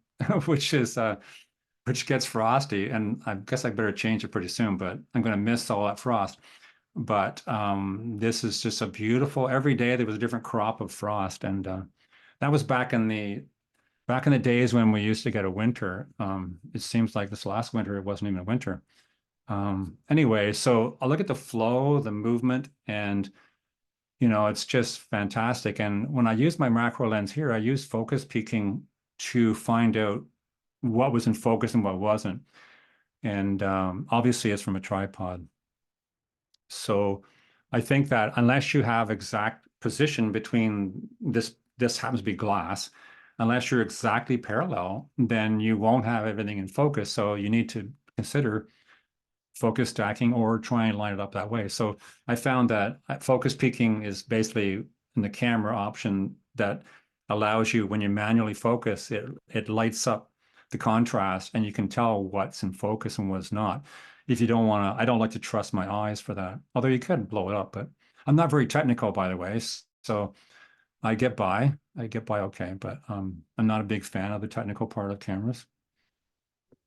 which gets frosty, and I guess I better change it pretty soon, but I'm going to miss all that frost. But this is just a beautiful, every day there was a different crop of frost. And that was back in the days when we used to get a winter. It seems like this last winter, it wasn't even a winter. Anyway, so I'll look at the flow, the movement, and it's just fantastic. And when I use my macro lens here, I use focus peaking to find out what was in focus and what wasn't. And obviously it's from a tripod. So I think that unless you have exact position between this happens to be glass, unless you're exactly parallel, then you won't have everything in focus. So you need to consider focus stacking or try and line it up that way. So I found that focus peaking is basically in the camera option that allows you, when you manually focus, it lights up the contrast and you can tell what's in focus and what's not. If you don't want to, I don't like to trust my eyes for that, although you could blow it up, but I'm not very technical, by the way. So I get by okay, but I'm not a big fan of the technical part of cameras.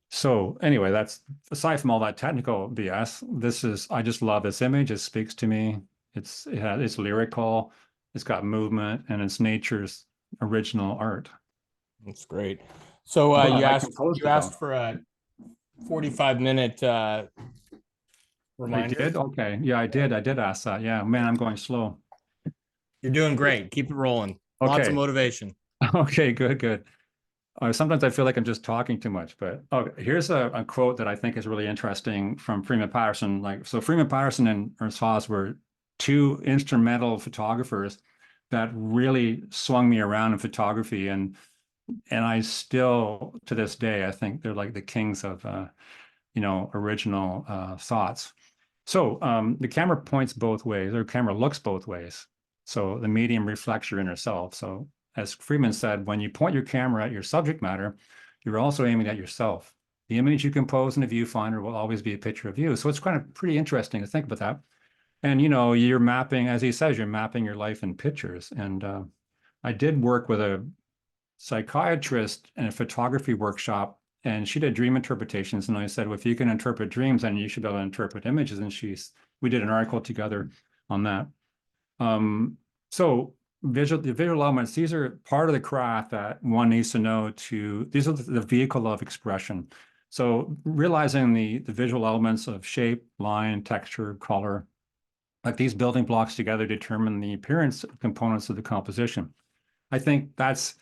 So anyway, that's aside from all that technical BS, I just love this image. It speaks to me. It's lyrical, it's got movement, and it's nature's original art. That's great. So you asked for a 45-minute reminder. You did? Okay. Yeah, I did ask that. Yeah, man, I'm going slow. You're doing great. Keep it rolling. Okay. Lots of motivation. Okay, good. Sometimes I feel like I'm just talking too much, but here's a quote that I think is really interesting from Freeman Patterson. So Freeman Patterson and Ernst Haas were two instrumental photographers that really swung me around in photography, and I still, to this day, I think they're like the kings of original thoughts. So the camera points both ways, or camera looks both ways. So the medium reflects your inner self. So as Freeman said, when you point your camera at your subject matter, you're also aiming at yourself. The image you compose in a viewfinder will always be a picture of you. So it's kind of pretty interesting to think about that. And, you're mapping, as he says, you're mapping your life in pictures. And I did work with a psychiatrist in a photography workshop, and she did dream interpretations. And I said, well, if you can interpret dreams, then you should be able to interpret images. And we did an article together on that. So the visual elements, these are part of the craft that one needs to know these are the vehicle of expression. So realizing the visual elements of shape, line, texture, color, like these building blocks together determine the appearance components of the composition. I think that's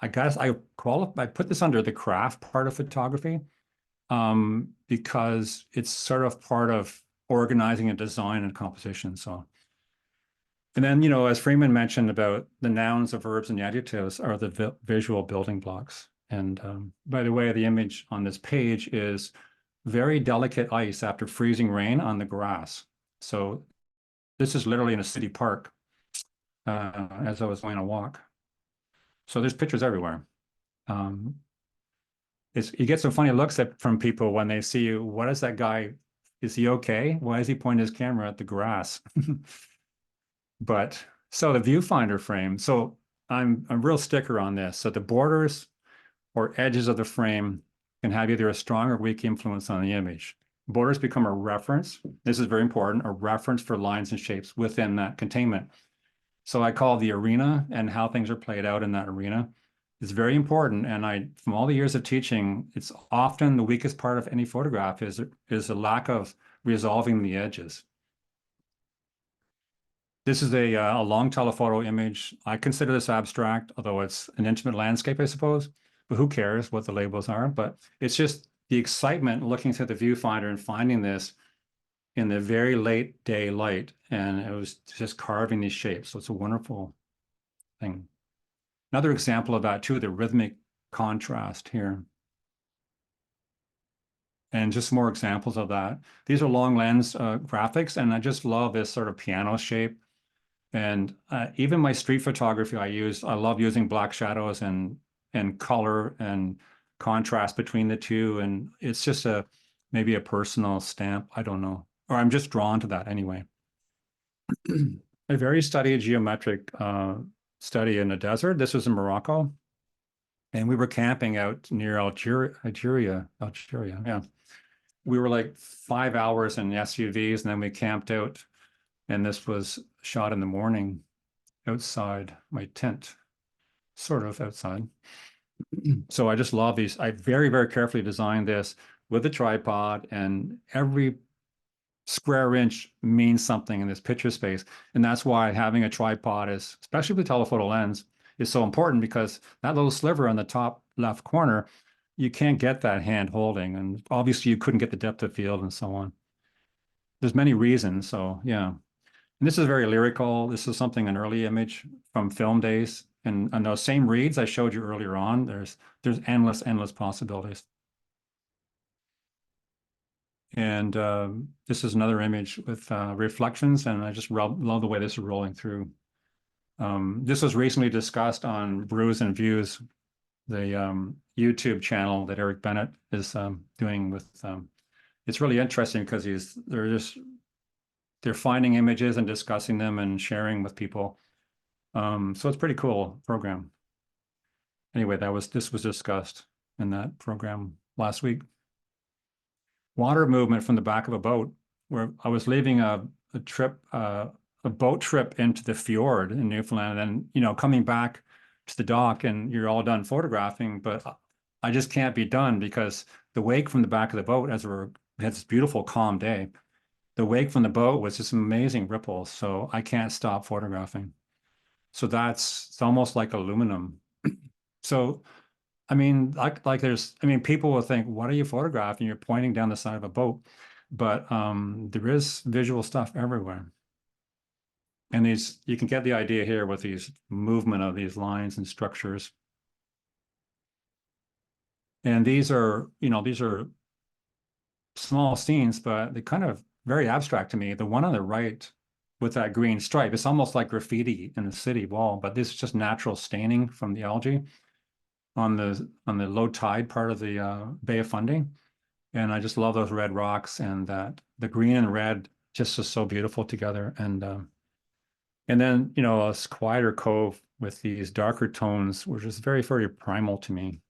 I guess I put this under the craft part of photography, because it's sort of part of organizing a design and composition. So, and then, as Freeman mentioned about the nouns, the verbs, and the adjectives are the visual building blocks. And by the way, the image on this page is very delicate ice after freezing rain on the grass. So this is literally in a city park as I was going on a walk. So there's pictures everywhere. You get some funny looks from people when they see you. What is that guy? Is he okay? Why is he pointing his camera at the grass? But so the viewfinder frame. So I'm a real sticker on this. So the borders or edges of the frame can have either a strong or weak influence on the image. Borders become a reference. This is very important, a reference for lines and shapes within that containment. So I call the arena and how things are played out in that arena. It's very important. And from all the years of teaching, it's often the weakest part of any photograph is a lack of resolving the edges. This is a long telephoto image. I consider this abstract, although it's an intimate landscape, I suppose. But who cares what the labels are? But it's just the excitement looking through the viewfinder and finding this in the very late day light. And it was just carving these shapes. So it's a wonderful thing. Another example of that too, the rhythmic contrast here. And just more examples of that. These are long lens graphics, and I just love this sort of piano shape. And even my street photography I love using black shadows and color and contrast between the two. And it's just maybe a personal stamp. I don't know. Or I'm just drawn to that anyway. A very studied geometric study in the desert. This was in Morocco. And we were camping out near Algeria. Yeah. We were like 5 hours in SUVs, and then we camped out. And this was shot in the morning outside my tent, sort of outside. So I just love these. I very, very carefully designed this with a tripod, and every square inch means something in this picture space. And that's why having a tripod is, especially with telephoto lens, is so important, because that little sliver on the top left corner, you can't get that hand holding. And obviously you couldn't get the depth of field and so on. There's many reasons. So yeah. And this is very lyrical. This is something, an early image from film days. And on those same reeds I showed you earlier on, there's endless possibilities. And this is another image with reflections, and I just love the way this is rolling through. This was recently discussed on Brews and Views, the YouTube channel that Eric Bennett is doing with. It's really interesting because they're finding images and discussing them and sharing with people. So it's a pretty cool program. Anyway, this was discussed in that program last week. Water movement from the back of a boat, where I was leaving a boat trip into the fjord in Newfoundland, and coming back to the dock, and you're all done photographing, but I just can't be done because the wake from the back of the boat, we had this beautiful calm day, the wake from the boat was just amazing ripples, so I can't stop photographing. So it's almost like aluminum. So I mean, people will think, what are you photographing? You're pointing down the side of a boat, but there is visual stuff everywhere. And you can get the idea here with these movement of these lines and structures. And these are small scenes, but they're kind of very abstract to me. The one on the right with that green stripe, it's almost like graffiti in the city wall, but this is just natural staining from the algae on the low tide part of the Bay of Fundy. And I just love those red rocks, and that the green and red just is so beautiful together. And then, a quieter cove with these darker tones, which is very, very primal to me.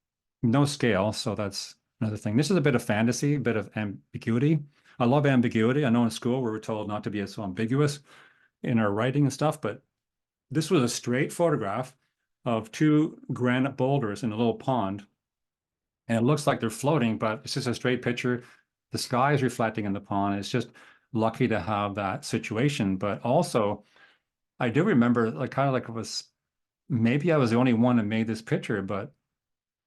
No scale, so that's another thing. This is a bit of fantasy, a bit of ambiguity. I love ambiguity. I know in school we were told not to be so ambiguous in our writing and stuff, but this was a straight photograph of two granite boulders in a little pond. And it looks like they're floating, but it's just a straight picture. The sky is reflecting in the pond. It's just lucky to have that situation. But also, I do remember, kind of like it was maybe I was the only one that made this picture, but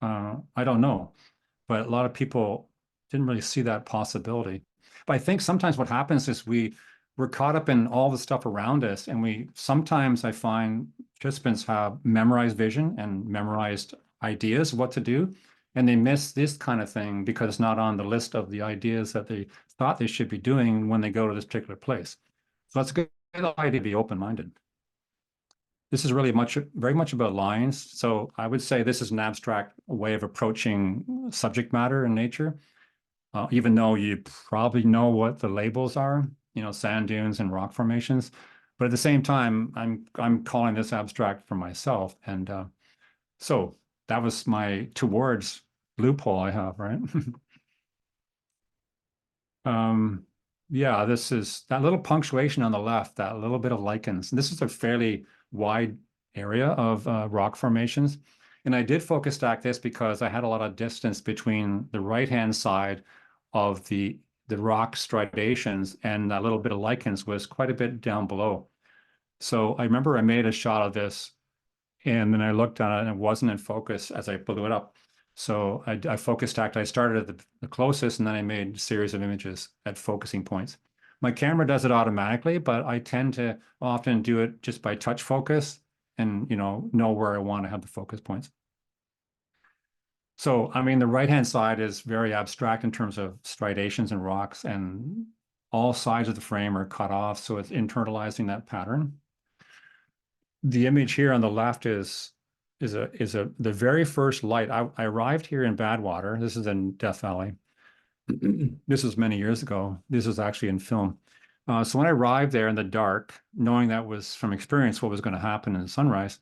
I don't know. But a lot of people didn't really see that possibility. But I think sometimes what happens is we're caught up in all the stuff around us, and we sometimes I find participants have memorized vision and memorized ideas of what to do, and they miss this kind of thing because it's not on the list of the ideas that they thought they should be doing when they go to this particular place. So that's a good idea to be open-minded. This is really very much about lines. So I would say this is an abstract way of approaching subject matter in nature, even though you probably know what the labels are, sand dunes and rock formations. But at the same time, I'm calling this abstract for myself. And so that was my towards loophole I have, right? Yeah, this is that little punctuation on the left, that little bit of lichens. This is a fairly wide area of rock formations. And I did focus stack this because I had a lot of distance between the right-hand side of the rock striations, and that little bit of lichens was quite a bit down below. So I remember I made a shot of this, and then I looked at it and it wasn't in focus as I blew it up. So I focus stacked. I started at the closest, and then I made a series of images at focusing points. My camera does it automatically, but I tend to often do it just by touch focus and know where I want to have the focus points. So, I mean, the right-hand side is very abstract in terms of striations and rocks, and all sides of the frame are cut off, so it's internalizing that pattern. The image here on the left is the very first light. I arrived here in Badwater. This is in Death Valley. This was many years ago. This was actually in film. So when I arrived there in the dark, knowing that was from experience what was going to happen in the sunrise,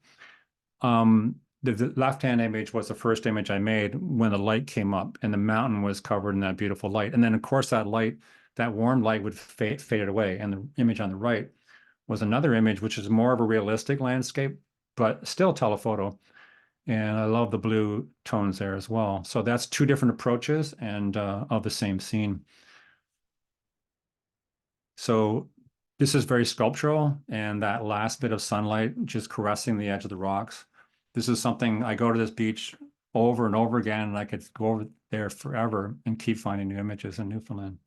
the left-hand image was the first image I made when the light came up and the mountain was covered in that beautiful light. And then, of course, that light, that warm light would fade away. And the image on the right was another image, which is more of a realistic landscape, but still telephoto. And I love the blue tones there as well. So that's two different approaches and of the same scene. So this is very sculptural, and that last bit of sunlight just caressing the edge of the rocks. This is something I go to this beach over and over again, and I could go over there forever and keep finding new images in Newfoundland.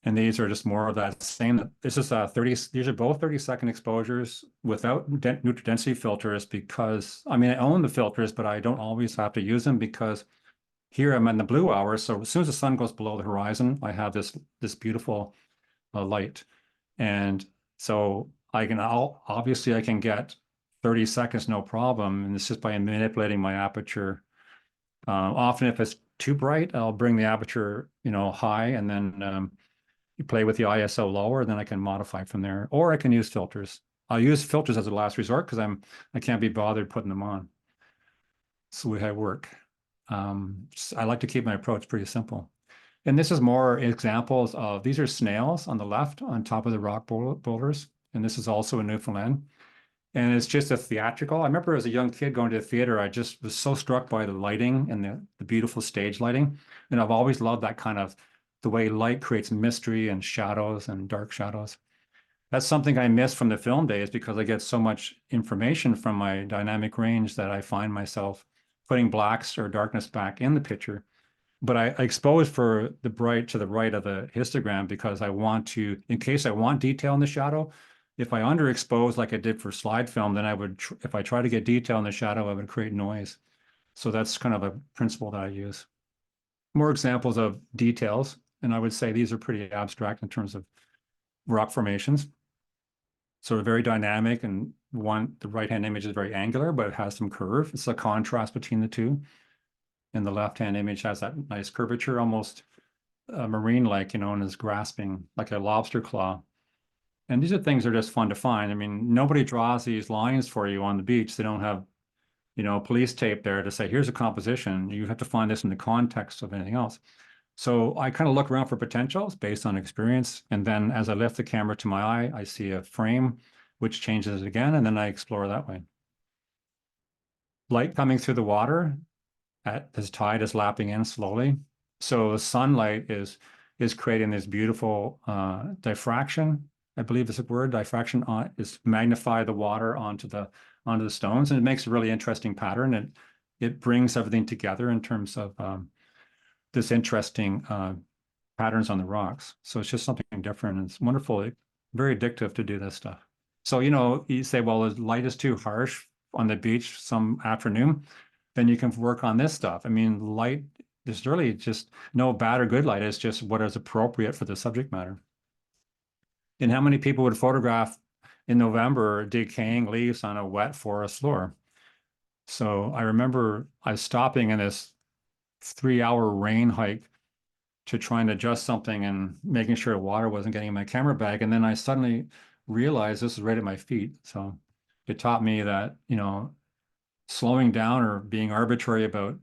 And these are just more of that same. This is 30. These are both 30-second exposures without neutral density filters, because I mean I own the filters, but I don't always have to use them because here I'm in the blue hour. So as soon as the sun goes below the horizon, I have this beautiful light, and so obviously I can get 30 seconds no problem, and it's just by manipulating my aperture. Often if it's too bright, I'll bring the aperture high, and then you play with the ISO lower, then I can modify from there, or I can use filters. I'll use filters as a last resort because I can't be bothered putting them on. So we have work. I like to keep my approach pretty simple. And this is more examples of, these are snails on the left on top of the rock boulders. And this is also in Newfoundland. And it's just a theatrical. I remember as a young kid going to the theater, I just was so struck by the lighting and the beautiful stage lighting. And I've always loved that kind of, the way light creates mystery and shadows and dark shadows. That's something I miss from the film days because I get so much information from my dynamic range that I find myself putting blacks or darkness back in the picture. But I expose for the bright to the right of the histogram because I want to, in case I want detail in the shadow, if I underexpose like I did for slide film, then I would, if I try to get detail in the shadow, I would create noise. So that's kind of a principle that I use. More examples of details, and I would say these are pretty abstract in terms of rock formations. So they're very dynamic, and the right-hand image is very angular, but it has some curve. It's a contrast between the two. And the left-hand image has that nice curvature, almost marine-like, and is grasping like a lobster claw. And these are things that are just fun to find. I mean, nobody draws these lines for you on the beach. They don't have, police tape there to say, here's a composition. You have to find this in the context of anything else. So I kind of look around for potentials based on experience. And then as I lift the camera to my eye, I see a frame, which changes it again. And then I explore that way. Light coming through the water as tide is lapping in slowly. So the sunlight is creating this beautiful diffraction I believe is a word, diffraction on is magnify the water onto the stones, and it makes a really interesting pattern. And it brings everything together in terms of this interesting patterns on the rocks. So it's just something different. And it's wonderful, very addictive to do this stuff. So, you say, well, the light is too harsh on the beach some afternoon, then you can work on this stuff. I mean, light, there's really just no bad or good light. It's just what is appropriate for the subject matter. And how many people would photograph in November decaying leaves on a wet forest floor? So I remember I was stopping in this 3-hour rain hike to try and adjust something and making sure water wasn't getting in my camera bag. And then I suddenly realized this is right at my feet. So it taught me that, slowing down or being arbitrary about,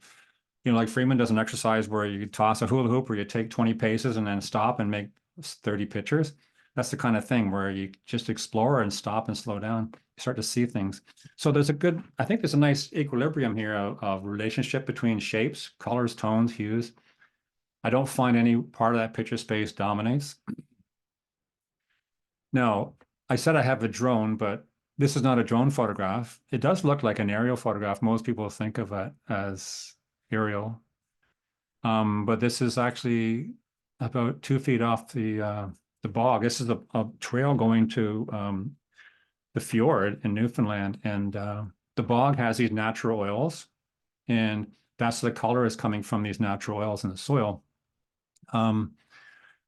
like Freeman does an exercise where you toss a hula hoop where you take 20 paces and then stop and make 30 pictures. That's the kind of thing where you just explore and stop and slow down. You start to see things. So I think there's a nice equilibrium here of relationship between shapes, colors, tones, hues. I don't find any part of that picture space dominates. Now, I said I have a drone, but this is not a drone photograph. It does look like an aerial photograph. Most people think of it as aerial. But this is actually about 2 feet off the bog. This is a trail going to the fjord in Newfoundland. And the bog has these natural oils, and that's the color is coming from these natural oils in the soil.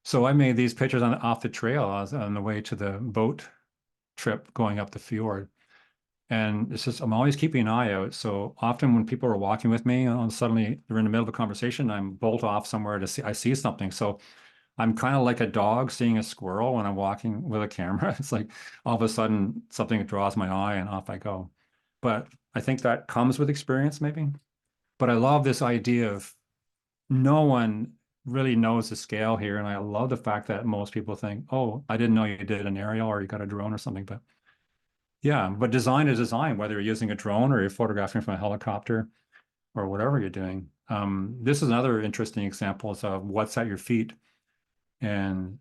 So I made these pictures off the trail on the way to the boat trip going up the fjord. And it's just, I'm always keeping an eye out. So often when people are walking with me, suddenly they're in the middle of a conversation, I'm bolt off somewhere I see something. So I'm kind of like a dog seeing a squirrel when I'm walking with a camera. It's like all of a sudden something draws my eye and off I go. But I think that comes with experience maybe. But I love this idea of no one really knows the scale here. And I love the fact that most people think, oh, I didn't know you did an aerial or you got a drone or something. But yeah, but design is design, whether you're using a drone or you're photographing from a helicopter or whatever you're doing. This is another interesting examples of what's at your feet. And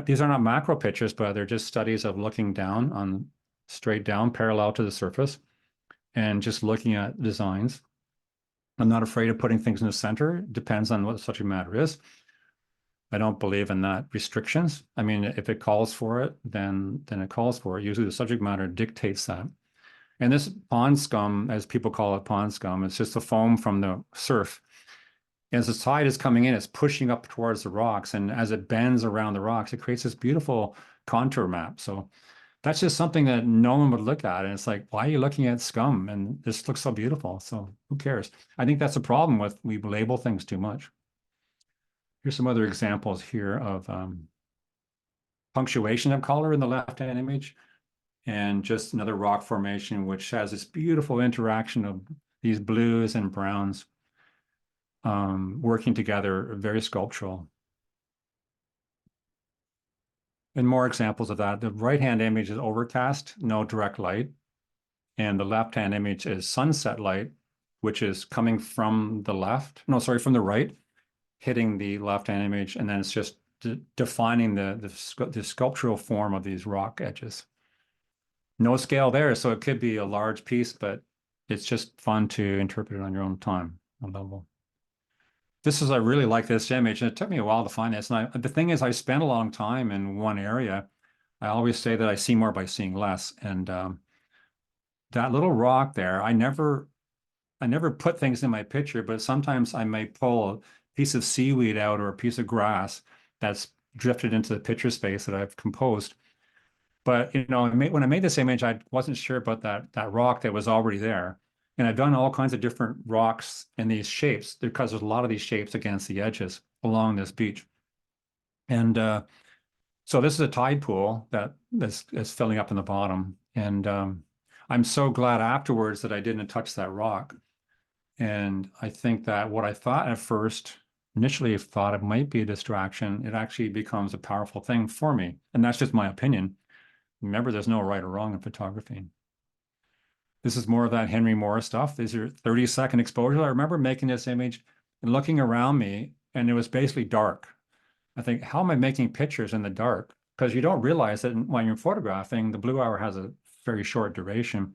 these are not macro pictures, but they're just studies of looking down straight down parallel to the surface and just looking at designs. I'm not afraid of putting things in the center. It depends on what the subject matter is. I don't believe in that restrictions. I mean, if it calls for it, then it calls for it. Usually the subject matter dictates that. And this pond scum, as people call it pond scum, it's just the foam from the surf. As the tide is coming in, it's pushing up towards the rocks. And as it bends around the rocks, it creates this beautiful contour map. So that's just something that no one would look at. And it's like, why are you looking at scum? And this looks so beautiful. So who cares? I think that's a problem with we label things too much. Here's some other examples here of punctuation of color in the left-hand image. And just another rock formation, which has this beautiful interaction of these blues and browns working together, very sculptural. And more examples of that. The right-hand image is overcast, no direct light. And the left-hand image is sunset light, which is coming from the right, hitting the left-hand image. And then it's just defining the sculptural form of these rock edges. No scale there, so it could be a large piece, but it's just fun to interpret it on your own time. I really like this image, and it took me a while to find this. And the thing is, I spent a long time in one area. I always say that I see more by seeing less. And that little rock there, I never put things in my picture, but sometimes I may pull a piece of seaweed out or a piece of grass that's drifted into the picture space that I've composed. But when I made this image, I wasn't sure about that rock that was already there. And I've done all kinds of different rocks in these shapes because there's a lot of these shapes against the edges along this beach. And so this is a tide pool that is filling up in the bottom. And I'm so glad afterwards that I didn't touch that rock. And I think that what I thought at first, initially thought it might be a distraction, it actually becomes a powerful thing for me. And that's just my opinion. Remember, there's no right or wrong in photography. This is more of that Henry Moore stuff. These are 30-second exposures. I remember making this image and looking around me, and it was basically dark. I think, how am I making pictures in the dark? because you don't realize that when you're photographing, the blue hour has a very short duration.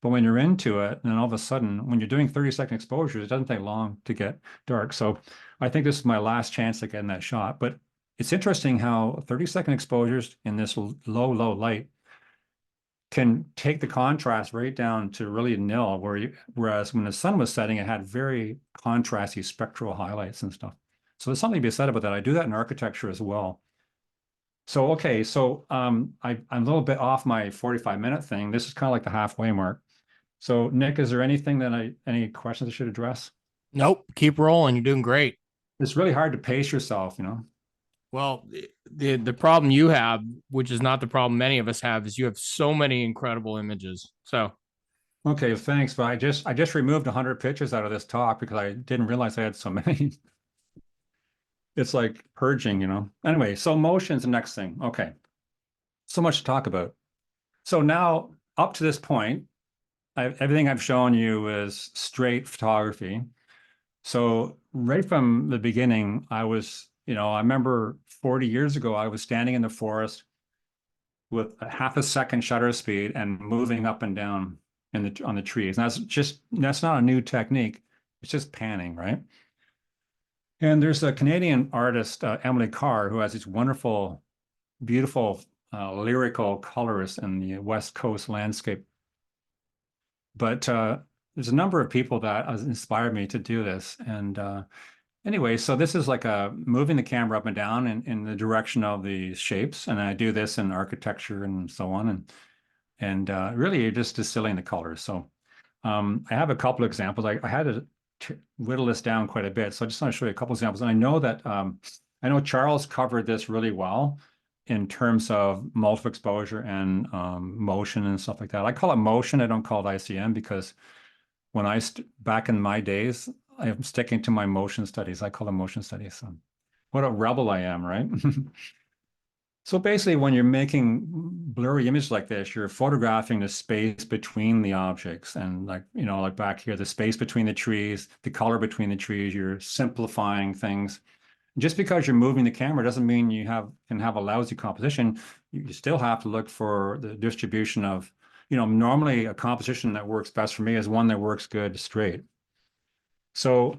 But when you're into it, and then all of a sudden, when you're doing 30-second exposures, it doesn't take long to get dark. So I think this is my last chance at getting that shot. But it's interesting how 30-second exposures in this low light can take the contrast right down to really nil, whereas when the sun was setting, it had very contrasty spectral highlights and stuff. So there's something to be said about that. I do that in architecture as well. So, okay, so I'm a little bit off my 45-minute thing. This is kind of like the halfway mark. So, Nick, is there anything that any questions I should address? Nope. Keep rolling. You're doing great. It's really hard to pace yourself, you know? Well, the problem you have, which is not the problem many of us have, is you have so many incredible images. So Okay, thanks. But I just removed 100 pictures out of this talk because I didn't realize I had so many. It's like purging, you know? Anyway, so motion's the next thing. Okay. So much to talk about. So now, up to this point, everything I've shown you is straight photography. So right from the beginning, I remember 40 years ago, I was standing in the forest with a half a second shutter speed and moving up and down on the trees. And that's not a new technique. It's just panning, right? And there's a Canadian artist, Emily Carr, who has these wonderful, beautiful, lyrical colors in the West Coast landscape. But there's a number of people that has inspired me to do this. And anyway, so this is like moving the camera up and down in the direction of the shapes. And I do this in architecture and so on. And really you're just distilling the colors. So I have a couple of examples. I had to whittle this down quite a bit. So I just want to show you a couple of examples. And I know that I know Charles covered this really well in terms of multiple exposure and motion and stuff like that. I call it motion. I don't call it ICM because when back in my days, I'm sticking to my motion studies. I call them motion studies. So what a rebel I am, right? So basically, when you're making blurry images like this, you're photographing the space between the objects. And like back here, the space between the trees, the color between the trees, you're simplifying things. Just because you're moving the camera doesn't mean you can have a lousy composition. You still have to look for the distribution of, normally a composition that works best for me is one that works good straight. So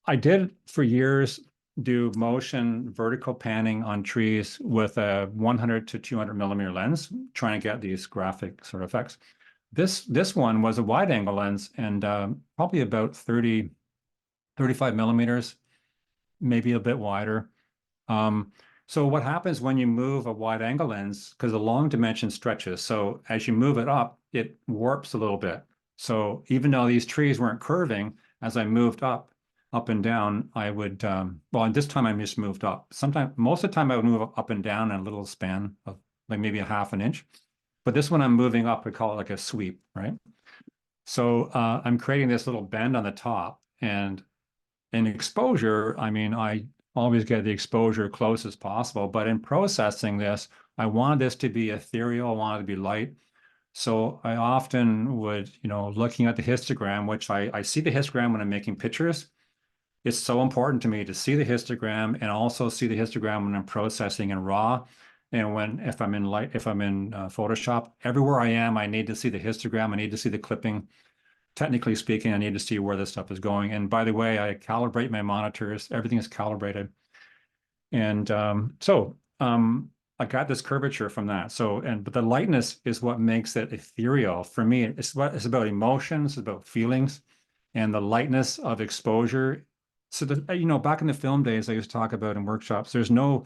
I did for years do motion vertical panning on trees with a 100 to 200 millimeter lens, trying to get these graphic sort of effects. This one was a wide angle lens and probably about 35 millimeters, maybe a bit wider. So what happens when you move a wide angle lens, because the long dimension stretches, so as you move it up, it warps a little bit. So even though these trees weren't curving, as I moved up and down, I would, and this time I just moved up. Most of the time I would move up and down in a little span of like maybe a half an inch. But this one I'm moving up, we call it like a sweep, right? So I'm creating this little bend on the top. And in exposure, I mean, I always get the exposure close as possible. But in processing this, I wanted this to be ethereal, I wanted it to be light. So I often would, looking at the histogram, which I see the histogram when I'm making pictures. It's so important to me to see the histogram and also see the histogram when I'm processing in RAW. And if I'm in Photoshop, everywhere I am, I need to see the histogram. I need to see the clipping. Technically speaking, I need to see where this stuff is going. And by the way, I calibrate my monitors. Everything is calibrated. And I got this curvature from that. But the lightness is what makes it ethereal. For me, it's about emotions, it's about feelings, and the lightness of exposure. So back in the film days, I used to talk about in workshops, there's no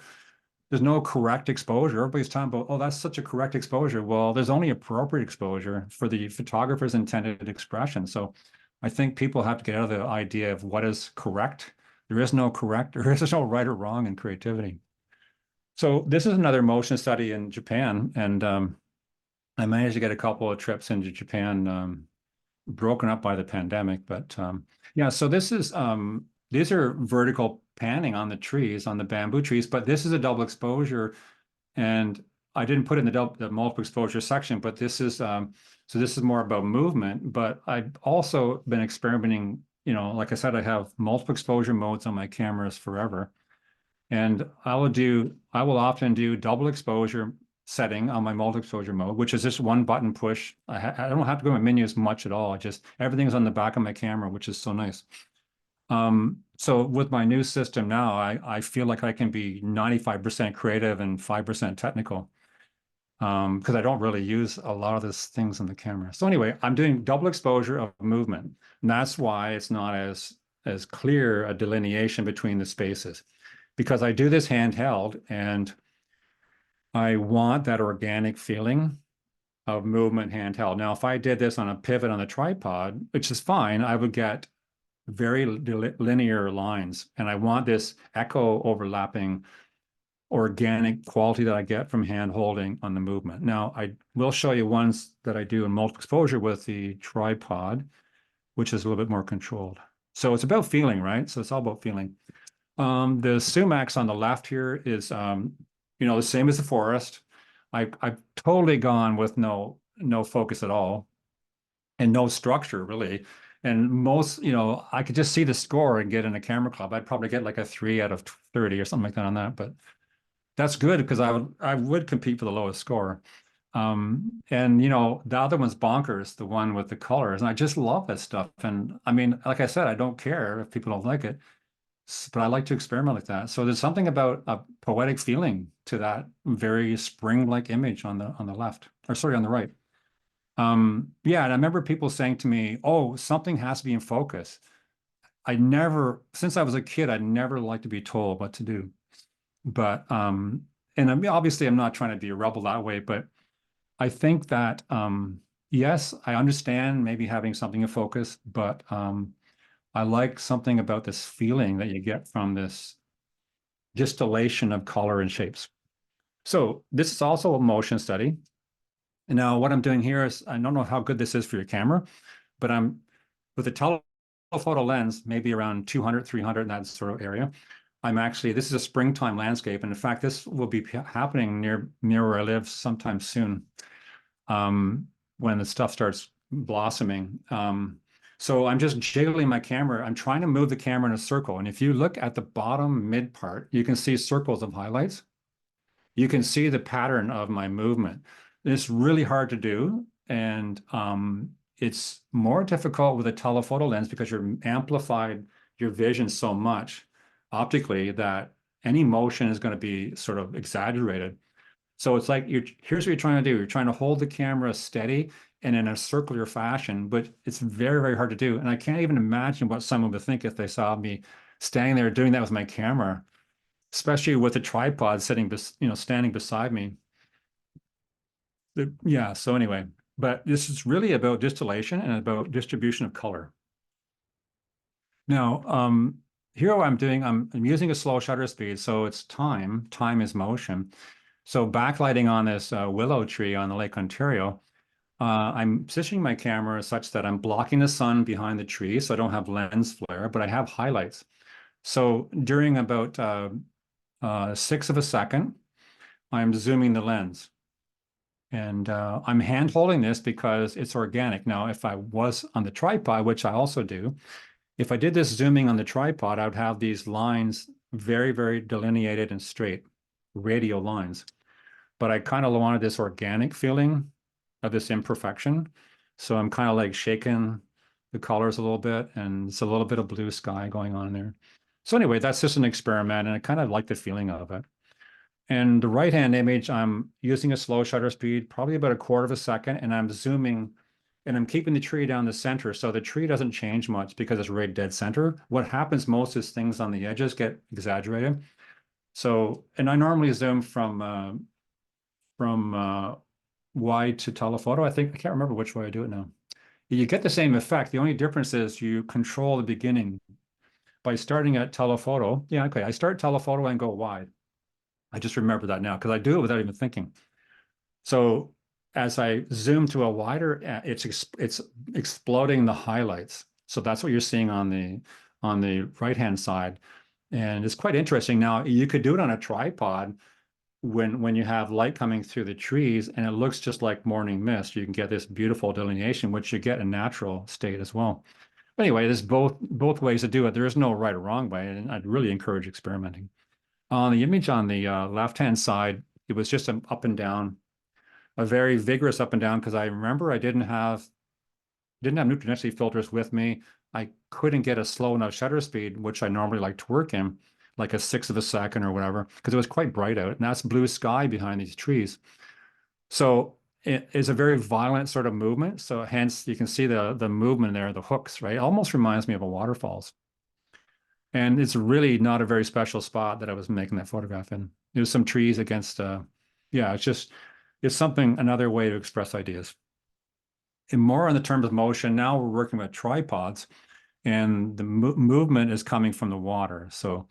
correct exposure. Everybody's talking about, oh, that's such a correct exposure. Well, there's only appropriate exposure for the photographer's intended expression. So I think people have to get out of the idea of what is correct. There is no correct, there is no right or wrong in creativity. So this is another motion study in Japan. And I managed to get a couple of trips into Japan, broken up by the pandemic. But yeah, so these are vertical panning on the trees, on the bamboo trees, but this is a double exposure. And I didn't put it in the multiple exposure section, but this is, so this is more about movement, but I've also been experimenting, like I said, I have multiple exposure modes on my cameras forever. And I will often do double exposure setting on my multi-exposure mode, which is just one button push. I don't have to go in my menus much at all. Just everything's on the back of my camera, which is so nice. So with my new system now, I feel like I can be 95% creative and 5% technical, because I don't really use a lot of these things in the camera. So anyway, I'm doing double exposure of movement, and that's why it's not as clear a delineation between the spaces, because I do this handheld and I want that organic feeling of movement handheld. Now, if I did this on a pivot on a tripod, which is fine, I would get very linear lines. And I want this echo overlapping organic quality that I get from hand holding on the movement. Now, I will show you ones that I do in multiple exposure with the tripod, which is a little bit more controlled. So it's about feeling, right? So it's all about feeling. The sumacs on the left here is, the same as the forest. I've totally gone with no focus at all and no structure really. And most, I could just see the score and get in a camera club. I'd probably get like a 3 out of 30 or something like that on that. But that's good because I would compete for the lowest score. And the other one's bonkers, the one with the colors. And I just love that stuff. And I mean, like I said, I don't care if people don't like it, but I like to experiment like that. So there's something about a poetic feeling to that very spring-like image on the left, or sorry, on the right. Yeah, and I remember people saying to me, "Oh, something has to be in focus." Since I was a kid, I never liked to be told what to do. But and I mean, obviously, I'm not trying to be a rebel that way, but I think that yes, I understand maybe having something in focus, but I like something about this feeling that you get from this distillation of color and shapes. So this is also a motion study. And now what I'm doing here is, I don't know how good this is for your camera, but I'm with a telephoto lens, maybe around 200, 300 in that sort of area. This is a springtime landscape. And in fact, this will be happening near where I live sometime soon, when the stuff starts blossoming. So I'm just jiggling my camera. I'm trying to move the camera in a circle. And if you look at the bottom mid part, you can see circles of highlights. You can see the pattern of my movement. It's really hard to do. And it's more difficult with a telephoto lens because you're amplified your vision so much optically that any motion is going to be sort of exaggerated. So it's like, here's what you're trying to do. You're trying to hold the camera steady and in a circular fashion, but it's very, very hard to do. And I can't even imagine what someone would think if they saw me standing there doing that with my camera, especially with a tripod standing beside me. Yeah, so anyway, but this is really about distillation and about distribution of color. Now, here what I'm doing, I'm using a slow shutter speed, so it's time is motion. So backlighting on this willow tree on the Lake Ontario, I'm positioning my camera such that I'm blocking the sun behind the tree, so I don't have lens flare, but I have highlights. So during about 1/6 of a second, I'm zooming the lens. And I'm hand holding this because it's organic. Now, if I was on the tripod, which I also do, if I did this zooming on the tripod, I would have these lines very, very delineated and straight, radial lines. But I kind of wanted this organic feeling of this imperfection. So I'm kind of like shaking the colors a little bit, and it's a little bit of blue sky going on there. So anyway, that's just an experiment, and I kind of like the feeling of it. And the right-hand image, I'm using a slow shutter speed, probably about 1/4 of a second, and I'm zooming, and I'm keeping the tree down the center. So the tree doesn't change much because it's right dead center. What happens most is things on the edges get exaggerated. So, and I normally zoom from wide to telephoto. I can't remember which way I do it now. You get the same effect. The only difference is you control the beginning by starting at telephoto. Yeah, okay. I start telephoto and go wide. I just remember that now because I do it without even thinking. So as I zoom to a wider, it's exploding the highlights. So that's what you're seeing on the right-hand side. And it's quite interesting. Now, you could do it on a tripod when you have light coming through the trees and it looks just like morning mist. You can get this beautiful delineation, which you get in natural state as well. But anyway, there's both ways to do it. There is no right or wrong way, and I'd really encourage experimenting. On the image on the left-hand side, it was just an up and down, a very vigorous up and down, because I remember I didn't have neutral density filters with me. I couldn't get a slow enough shutter speed, which I normally like to work in, like a 1/6 or whatever, because it was quite bright out. And that's blue sky behind these trees. So it is a very violent sort of movement. So hence you can see the movement there, the hooks, right? It almost reminds me of a waterfalls. And it's really not a very special spot that I was making that photograph in. There's some trees against, yeah, it's something, another way to express ideas. And more on the terms of motion, now we're working with tripods, and the movement is coming from the water. So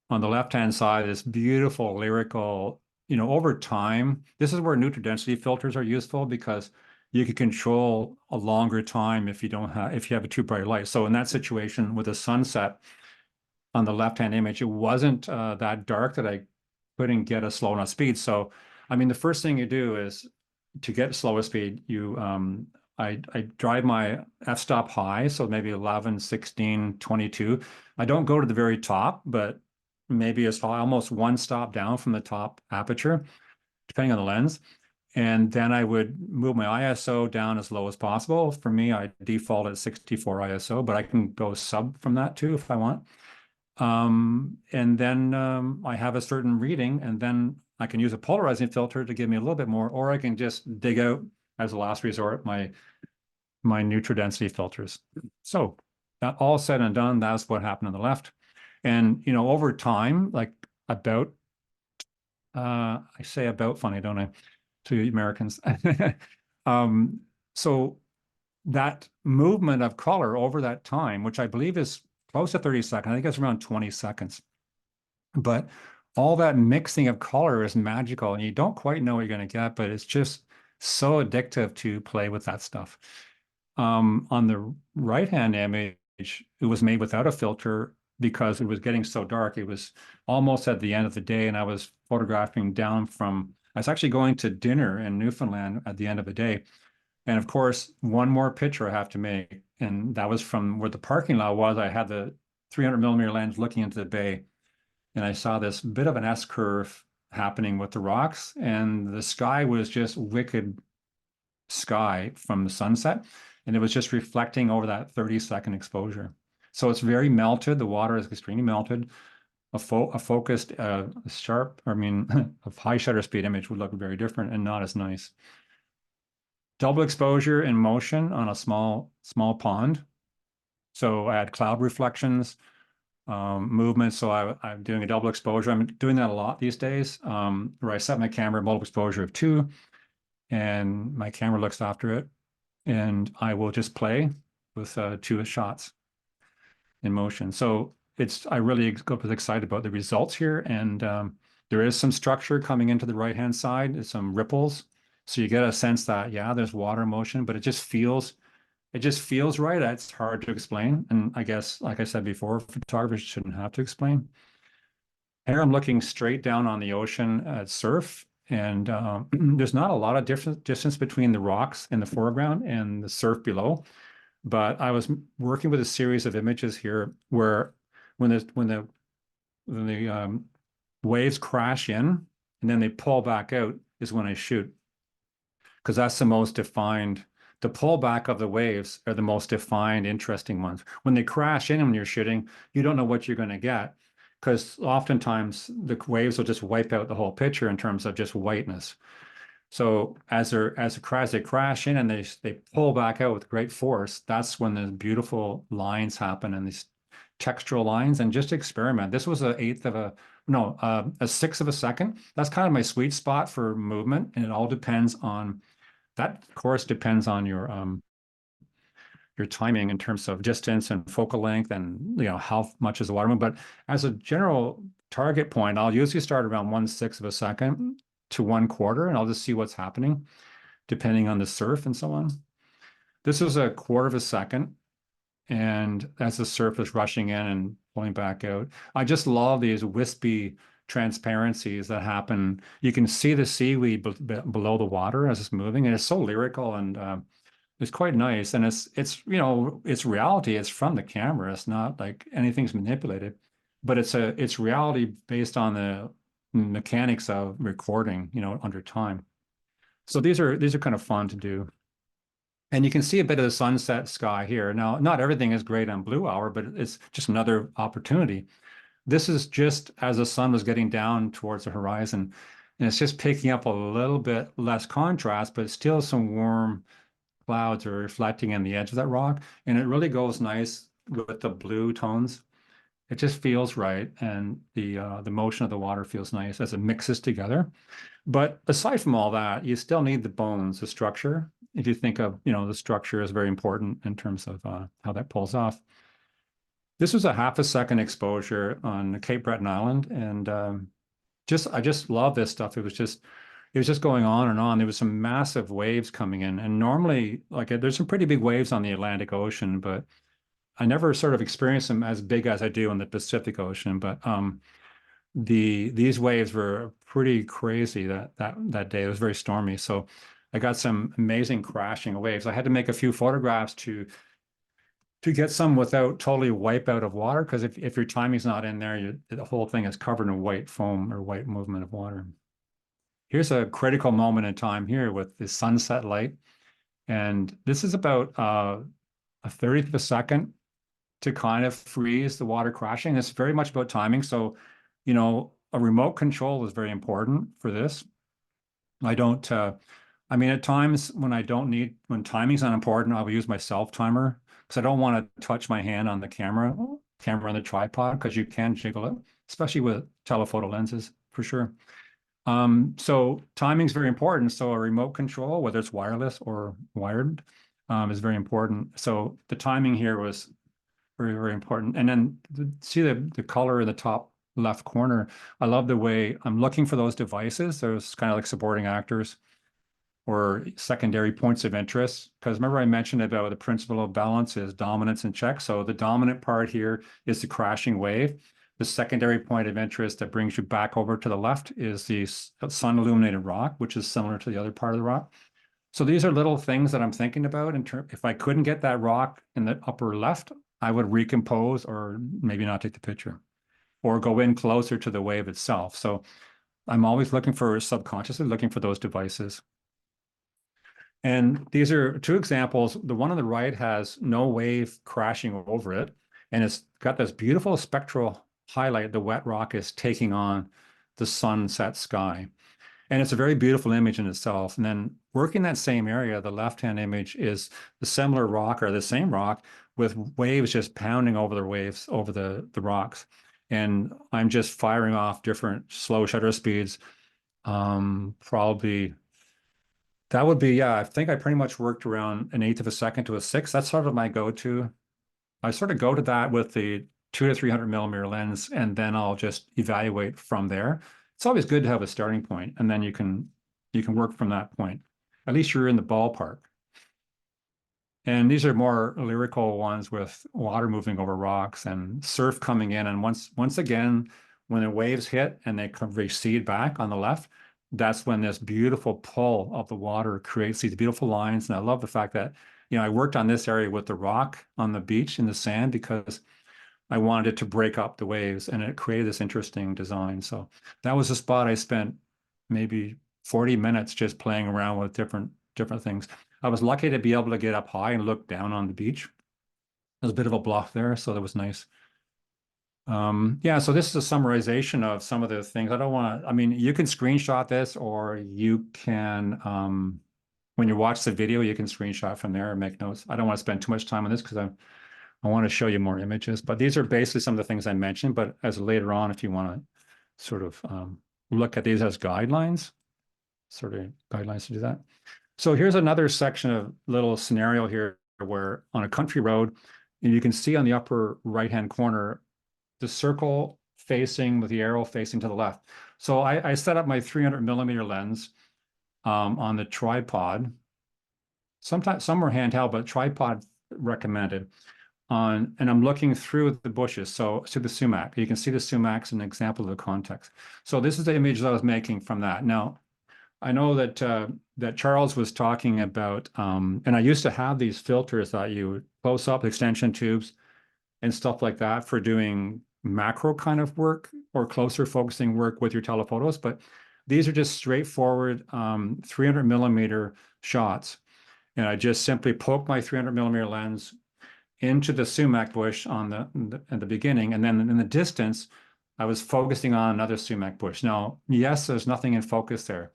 on the left-hand side, this beautiful lyrical, over time, this is where neutral density filters are useful, because you can control a longer time if you have a too bright light. So in that situation with a sunset on the left-hand image, it wasn't that dark that I couldn't get a slow enough speed. So, I mean, the first thing you do is to get slower speed, I drive my f-stop high, so maybe 11, 16, 22. I don't go to the very top, but maybe as high, almost one stop down from the top aperture, depending on the lens. And then I would move my ISO down as low as possible. For me, I default at 64 ISO, but I can go sub from that too if I want. And then I have a certain reading, and then I can use a polarizing filter to give me a little bit more, or I can just dig out as a last resort my neutral density filters. So that all said and done, that's what happened on the left. And over time, like about I say about funny, don't I, to Americans. So that movement of color over that time, which I believe is close to 30 seconds, I think it's around 20 seconds. But all that mixing of color is magical, and you don't quite know what you're going to get, but it's just so addictive to play with that stuff. On the right-hand image, it was made without a filter because it was getting so dark. It was almost at the end of the day, and I was photographing down from, I was actually going to dinner in Newfoundland at the end of the day. And of course, one more picture I have to make, and that was from where the parking lot was. I had the 300mm lens looking into the bay, and I saw this bit of an S curve happening with the rocks, and the sky was just wicked sky from the sunset, and it was just reflecting over that 30-second exposure. So it's very melted. The water is extremely melted. A focused, sharp, I mean, a high shutter speed image would look very different and not as nice. Double exposure in motion on a small pond. So I had cloud reflections, movement. So I'm doing a double exposure. I'm doing that a lot these days, where I set my camera multiple exposure of 2, and my camera looks after it, and I will just play with 2 shots in motion. So I really was excited about the results here, and there is some structure coming into the right-hand side. There's some ripples. So you get a sense that, yeah, there's water motion, but it just feels right. It's hard to explain. And I guess, like I said before, photographers shouldn't have to explain. Here I'm looking straight down on the ocean at surf, and there's not a lot of distance between the rocks in the foreground and the surf below. But I was working with a series of images here where when the waves crash in and then they pull back out is when I shoot, because that's the most defined. The pullback of the waves are the most defined, interesting ones. When they crash in when you're shooting, you don't know what you're going to get, because oftentimes the waves will just wipe out the whole picture in terms of just whiteness. So as they crash in and they pull back out with great force, that's when the beautiful lines happen and these textural lines. And just experiment. This was a 1/6 of a second. That's kind of my sweet spot for movement, and it all depends on that. Of course, depends on your timing in terms of distance and focal length, and how much is the water movement. But as a general target point, I'll usually start around 1/6 of a second to 1/4, and I'll just see what's happening depending on the surf and so on. This is a 1/4 of a second, and as the surf is rushing in and pulling back out, I just love these wispy transparencies that happen. You can see the seaweed below the water as it's moving, and it's so lyrical, and it's quite nice. And it's reality. It's from the camera. It's not like anything's manipulated. but it's reality based on the mechanics of recording, you know, under time. So these are kind of fun to do. And you can see a bit of the sunset sky here. Now, not everything is great on blue hour, but it's just another opportunity. This is just as the sun was getting down towards the horizon, and it's just picking up a little bit less contrast, but still some warm clouds are reflecting in the edge of that rock. And it really goes nice with the blue tones. It just feels right, and the motion of the water feels nice as it mixes together. But aside from all that, you still need the bones, the structure. If you think of, you know, the structure is very important in terms of how that pulls off. This was a half a second exposure on Cape Breton Island, and I just love this stuff. It was just going on and on. There was some massive waves coming in, and normally, like, there's some pretty big waves on the Atlantic Ocean, but I never sort of experienced them as big as I do in the Pacific Ocean. But these waves were pretty crazy that day. It was very stormy, so I got some amazing crashing waves. I had to make a few photographs to get some without totally wipe out of water, because if your timing's not in there, the whole thing is covered in white foam or white movement of water. Here's a critical moment in time here with the sunset light, and this is about a 30th of a second to kind of freeze the water crashing. It's very much about timing. So, you know, a remote control is very important for this. I don't, I mean, at times when when timing's not important, I'll use my self timer because I don't want to touch my hand on the camera on the tripod, because you can jiggle it, especially with telephoto lenses for sure. So timing is very important. So a remote control, whether it's wireless or wired, is very important. So the timing here was very, very important. And then see the color in the top left corner. I love the way I'm looking for those devices. Those kind of like supporting actors or secondary points of interest. Because remember I mentioned about the principle of balance is dominance and check. So the dominant part here is the crashing wave. The secondary point of interest that brings you back over to the left is the sun illuminated rock, which is similar to the other part of the rock. So these are little things that I'm thinking about if I couldn't get that rock in the upper left, I would recompose or maybe not take the picture or go in closer to the wave itself. So I'm always subconsciously looking for those devices. And these are two examples. The one on the right has no wave crashing over it, and it's got this beautiful spectral highlight. The wet rock is taking on the sunset sky. And it's a very beautiful image in itself. And then working that same area, the left-hand image is the similar rock or the same rock with waves just pounding over the waves, over the rocks. And I'm just firing off different slow shutter speeds. Probably that would be, yeah, I think I pretty much worked around an 1/8 of a second to a sixth. That's sort of my go-to. I sort of go to that with the 200 to 300 millimeter lens, and then I'll just evaluate from there. It's always good to have a starting point, and then you can work from that point. At least you're in the ballpark. And these are more lyrical ones with water moving over rocks and surf coming in. And once again, when the waves hit and they recede back on the left, that's when this beautiful pull of the water creates these beautiful lines. And I love the fact that, you know, I worked on this area with the rock on the beach in the sand because I wanted it to break up the waves, and it created this interesting design. So that was a spot I spent maybe 40 minutes just playing around with different things. I was lucky to be able to get up high and look down on the beach. There's a bit of a bluff there, so that was nice. Yeah, so this is a summarization of some of the things. I mean, you can screenshot this, or you can, when you watch the video, you can screenshot from there and make notes. I don't want to spend too much time on this because I want to show you more images, but these are basically some of the things I mentioned. But as later on, if you want to sort of look at these as guidelines, sort of guidelines to do that. So here's another section of little scenario here where on a country road, and you can see on the upper right-hand corner, the circle facing with the arrow facing to the left. So I set up my 300 millimeter lens on the tripod. Sometimes some are handheld, but tripod recommended. And I'm looking through the bushes, so to the sumac. You can see the sumacs, an example of the context. So this is the image that I was making from that. Now, I know that Charles was talking about, and I used to have these filters that you close up extension tubes and stuff like that for doing macro kind of work or closer focusing work with your telephotos, but these are just straightforward 300 millimeter shots. And I just simply poke my 300 millimeter lens into the sumac bush at the beginning, and then in the distance, I was focusing on another sumac bush. Now, yes, there's nothing in focus there,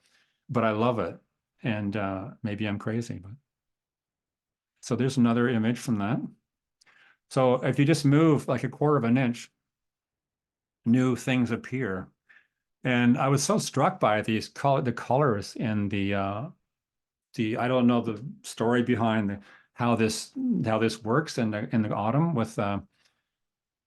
but I love it, and maybe I'm crazy. But so there's another image from that. So if you just move like a quarter of an inch, new things appear. And I was so struck by the colors in the I don't know the story behind how this works in the autumn with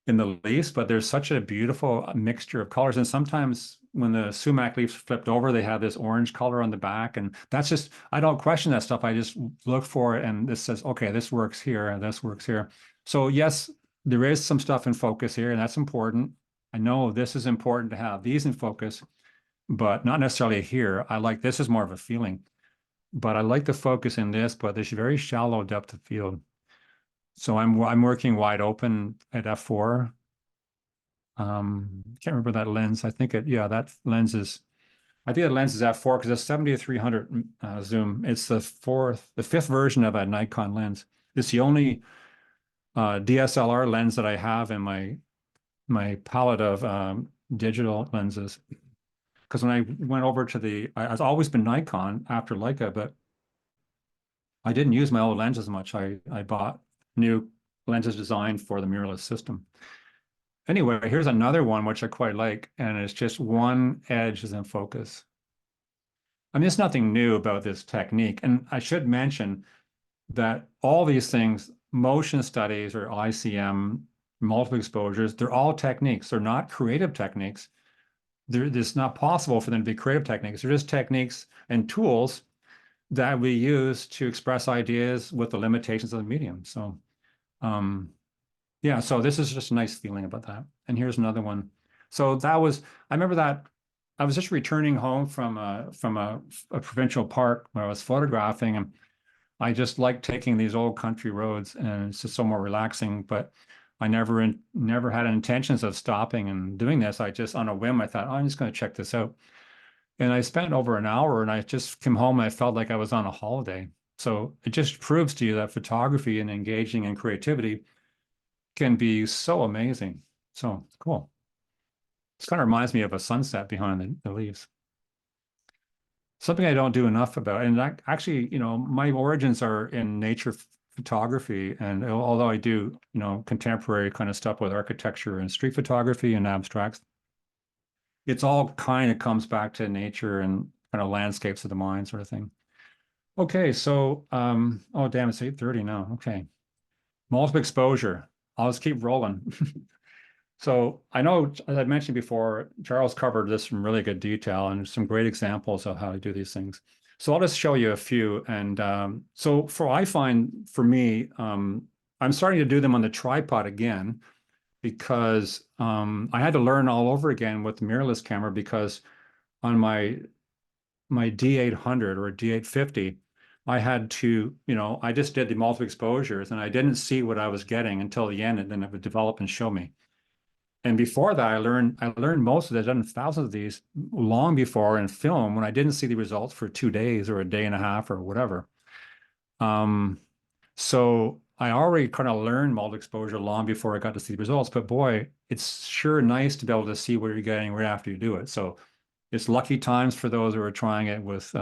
in the leaves, but there's such a beautiful mixture of colors. And sometimes when the sumac leaves flipped over, they have this orange color on the back. And that's just, I don't question that stuff. I just look for it and this says, okay, this works here and this works here. So yes, there is some stuff in focus here, and that's important. I know this is important to have these in focus, but not necessarily here. I like, this is more of a feeling, but I like the focus in this, but there's very shallow depth of field. So I'm working wide open at f4. Can't remember that lens. I think that lens is, I think the lens is f4 because it's 70 to 300 zoom. It's the fifth version of a Nikon lens. It's the only DSLR lens that I have in my palette of digital lenses. Because when I went over to I've always been Nikon after Leica, but I didn't use my old lenses much. I bought new lenses designed for the mirrorless system. Anyway, here's another one which I quite like, and it's just one edge is in focus. I mean, there's nothing new about this technique. And I should mention that all these things, motion studies or ICM, multiple exposures, they're all techniques. They're not creative techniques. It's not possible for them to be creative techniques. They're just techniques and tools that we use to express ideas with the limitations of the medium. So, yeah, so this is just a nice feeling about that. And here's another one. So I remember that I was just returning home from a provincial park where I was photographing, and I just like taking these old country roads, and it's just so more relaxing. But I never had intentions of stopping and doing this. I just, on a whim, I thought, oh, I'm just going to check this out. And I spent over an hour, and I just came home and I felt like I was on a holiday. So it just proves to you that photography and engaging in creativity can be so amazing. So cool. This kind of reminds me of a sunset behind the leaves. Something I don't do enough about, and actually, my origins are in nature photography, and although I do, contemporary kind of stuff with architecture and street photography and abstracts, it's all kind of comes back to nature and kind of landscapes of the mind sort of thing. Okay, so, oh, damn, it's 8:30 now. Okay. Multiple exposure. I'll just keep rolling. So I know, as I mentioned before, Charles covered this in really good detail and some great examples of how to do these things. So I'll just show you a few. And I find for me, I'm starting to do them on the tripod again because I had to learn all over again with the mirrorless camera because on my D800 or D850, I had to, I just did the multiple exposures and I didn't see what I was getting until the end, and then it would develop and show me. And before that, I learned most of it. I've done thousands of these long before in film when I didn't see the results for 2 days or a day and a half or whatever. So I already kind of learned multiple exposure long before I got to see the results. But boy, it's sure nice to be able to see what you're getting right after you do it. So it's lucky times for those who are trying it with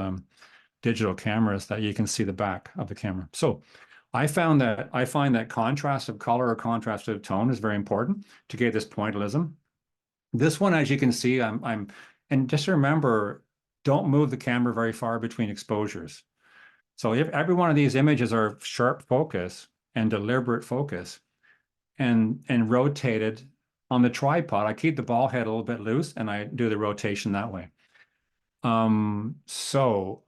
digital cameras that you can see the back of the camera. So I find that contrast of color or contrast of tone is very important to get this pointillism. This one, as you can see, and just remember, don't move the camera very far between exposures. So if every one of these images are sharp focus and deliberate focus and rotated on the tripod, I keep the ball head a little bit loose and I do the rotation that way. So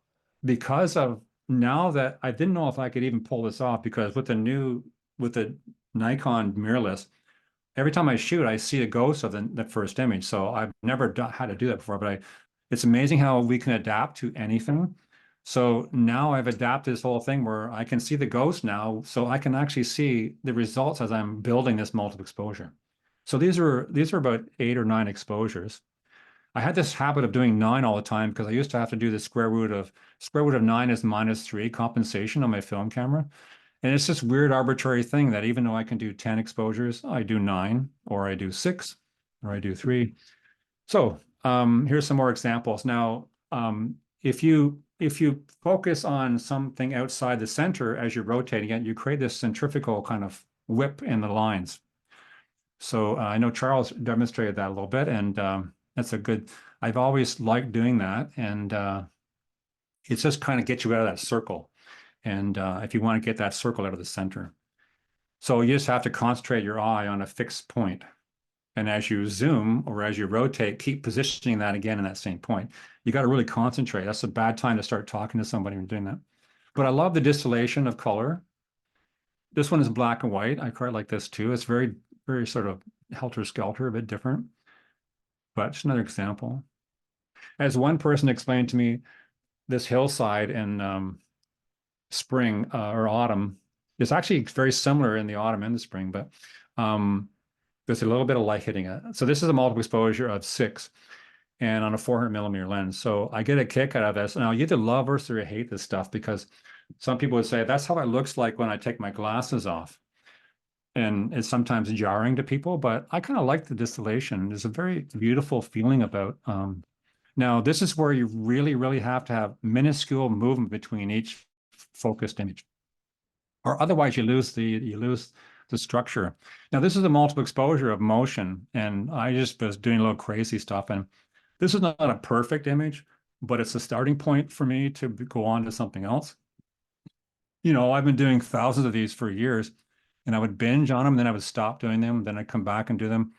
because of now that I didn't know if I could even pull this off, because with the Nikon mirrorless, every time I shoot, I see a ghost of the first image. So I've never had to do that before, but it's amazing how we can adapt to anything. So now I've adapted this whole thing where I can see the ghost now, so I can actually see the results as I'm building this multiple exposure. So these are about 8 or 9 exposures. I had this habit of doing 9 all the time because I used to have to do the square root of 9 is -3 compensation on my film camera. And it's this weird arbitrary thing that even though I can do 10 exposures, I do 9 or I do 6 or I do 3. So here's some more examples. Now, if you focus on something outside the center as you're rotating it, you create this centrifugal kind of whip in the lines. So I know Charles demonstrated that a little bit, and that's a good. I've always liked doing that, and it's just kind of gets you out of that circle. And if you want to get that circle out of the center, so you just have to concentrate your eye on a fixed point. And as you zoom or as you rotate, keep positioning that again in that same point. You got to really concentrate. That's a bad time to start talking to somebody when doing that. But I love the distillation of color. This one is black and white. I quite like this too. It's very, very sort of helter-skelter, a bit different. But just another example. As one person explained to me, this hillside in spring or autumn is actually very similar in the autumn and the spring, but there's a little bit of light hitting it. So this is a multiple exposure of 6 and on a 400mm lens. So I get a kick out of this. Now you either love or you hate this stuff because some people would say that's how it looks like when I take my glasses off. And it's sometimes jarring to people, but I kind of like the distillation. There's a very beautiful feeling about. Now this is where you really, really have to have minuscule movement between each focused image, or otherwise you lose the structure. Now this is a multiple exposure of motion, and I just was doing a little crazy stuff. And this is not a perfect image, but it's a starting point for me to go on to something else. You know, I've been doing thousands of these for years, and I would binge on them, then I would stop doing them, then I'd come back and do them.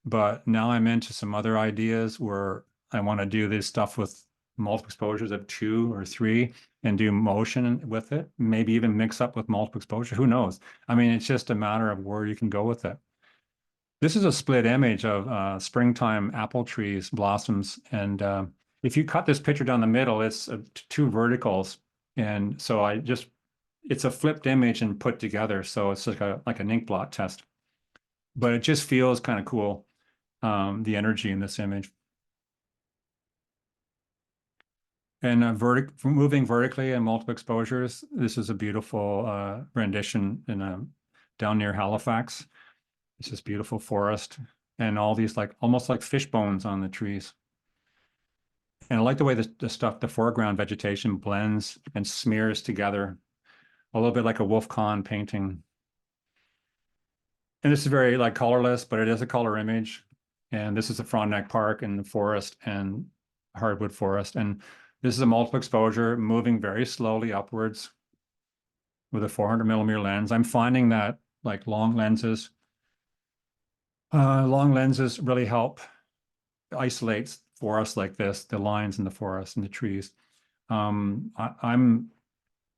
But now I'm into some other ideas where I want to do this stuff with multiple exposures of 2 or 3 and do motion with it, maybe even mix up with multiple exposure. Who knows? I mean, it's just a matter of where you can go with it. This is a split image of springtime apple trees, blossoms. And if you cut this picture down the middle, it's 2 verticals. And so it's a flipped image and put together. So it's like an ink blot test. But it just feels kind of cool, the energy in this image. And moving vertically and multiple exposures, this is a beautiful rendition down near Halifax. It's this beautiful forest and all these almost like fish bones on the trees. And I like the way the foreground vegetation blends and smears together, a little bit like a Wolf Kahn painting. And this is very colorless, but it is a color image. And this is the Frontenac Park and the forest and hardwood forest. And this is a multiple exposure moving very slowly upwards with a 400mm lens. I'm finding that long lenses really help isolate forests like this, the lines in the forest and the trees. I'm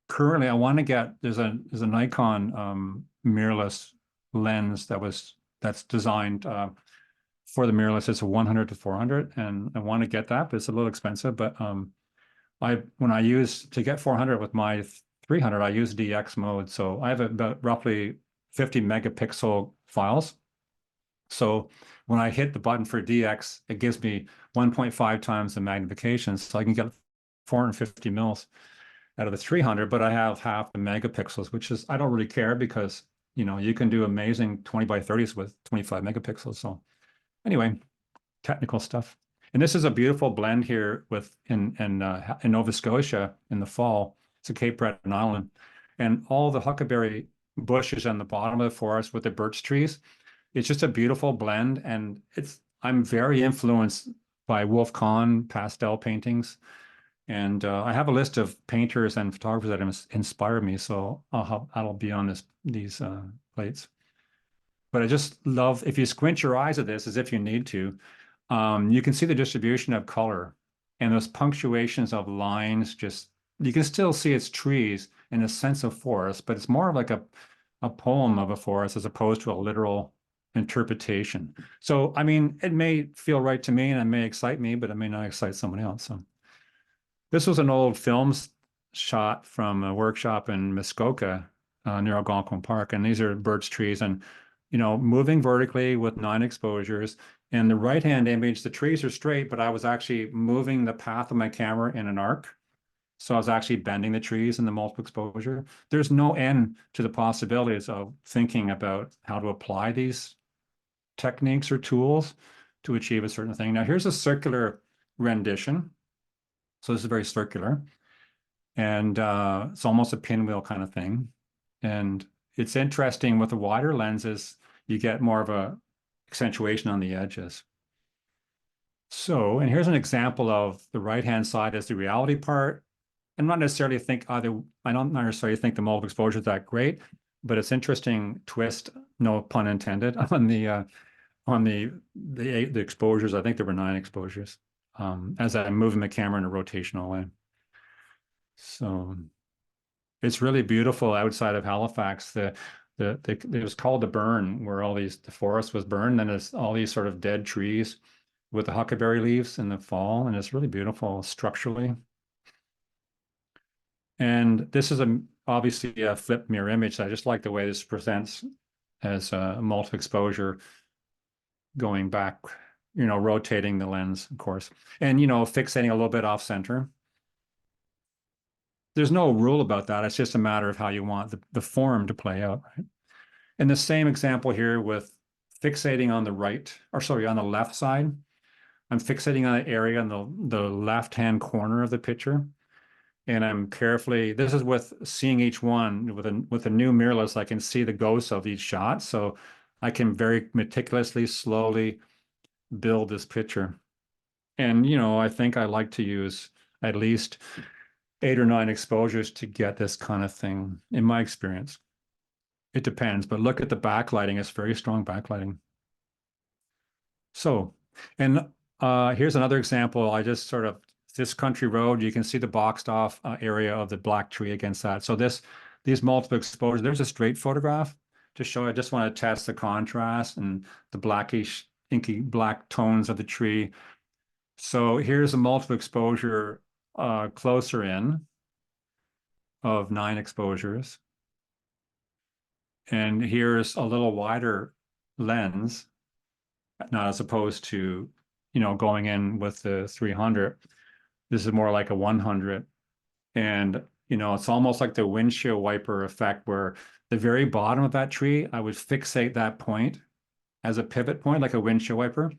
currently, I want to get, there's a Nikon mirrorless lens that's designed for the mirrorless. It's a 100 to 400, and I want to get that, but it's a little expensive. But when I use to get 400 with my 300, I use DX mode. So I have about roughly 50 megapixel files. So when I hit the button for DX, it gives me 1.5 times the magnification. So I can get 450 mils out of the 300, but I have half the megapixels, which is, I don't really care because, you can do amazing 20 by 30s with 25 megapixels. So anyway, technical stuff. And this is a beautiful blend here in Nova Scotia in the fall. It's a Cape Breton island. And all the huckleberry bushes on the bottom of the forest with the birch trees. It's just a beautiful blend. And I'm very influenced by Wolf Kahn pastel paintings. And I have a list of painters and photographers that inspire me. So that'll be on these plates. But I just love, if you squint your eyes at this as if you need to, you can see the distribution of color and those punctuations of lines. You can still see it's trees in a sense of forest, but it's more like a poem of a forest as opposed to a literal interpretation. So, I mean, it may feel right to me and it may excite me, but it may not excite someone else. So this was an old films shot from a workshop in Muskoka near Algonquin Park. And these are birch trees. And moving vertically with 9 exposures. And the right-hand image, the trees are straight, but I was actually moving the path of my camera in an arc. So I was actually bending the trees in the multiple exposure. There's no end to the possibilities of thinking about how to apply these techniques or tools to achieve a certain thing. Now, here's a circular rendition. So this is very circular. And it's almost a pinwheel kind of thing. And it's interesting with the wider lenses, you get more of a accentuation on the edges. So, and here's an example of the right-hand side as the reality part. I'm not necessarily think either, I don't necessarily think the multiple exposure is that great, but it's interesting twist, no pun intended, on the exposures. I think there were 9 exposures as I'm moving the camera in a rotational way. So it's really beautiful outside of Halifax. It was called the burn, where the forest was burned, and it's all these sort of dead trees with the huckleberry leaves in the fall, and it's really beautiful structurally. And this is obviously a flip mirror image. I just like the way this presents as a multiple exposure going back, rotating the lens, of course, and, fixating a little bit off center. There's no rule about that. It's just a matter of how you want the form to play out. Right? And the same example here with fixating on the on the left side. I'm fixating on an area in the left-hand corner of the picture. And I'm this is with seeing each one with a new mirrorless, I can see the ghosts of each shot. So I can very meticulously, slowly build this picture. And, I think I like to use at least 8 or 9 exposures to get this kind of thing, in my experience. It depends, but look at the backlighting. It's very strong backlighting. So, and here's another example. I just sort of, this country road, you can see the boxed off area of the black tree against that. So these multiple exposures, there's a straight photograph to show. I just want to test the contrast and the blackish, inky black tones of the tree. So here's a multiple exposure closer in of 9 exposures. And here's a little wider lens, not as opposed to, going in with the 300. This is more like a 100. And, it's almost like the windshield wiper effect, where the very bottom of that tree, I would fixate that point as a pivot point, like a windshield wiper.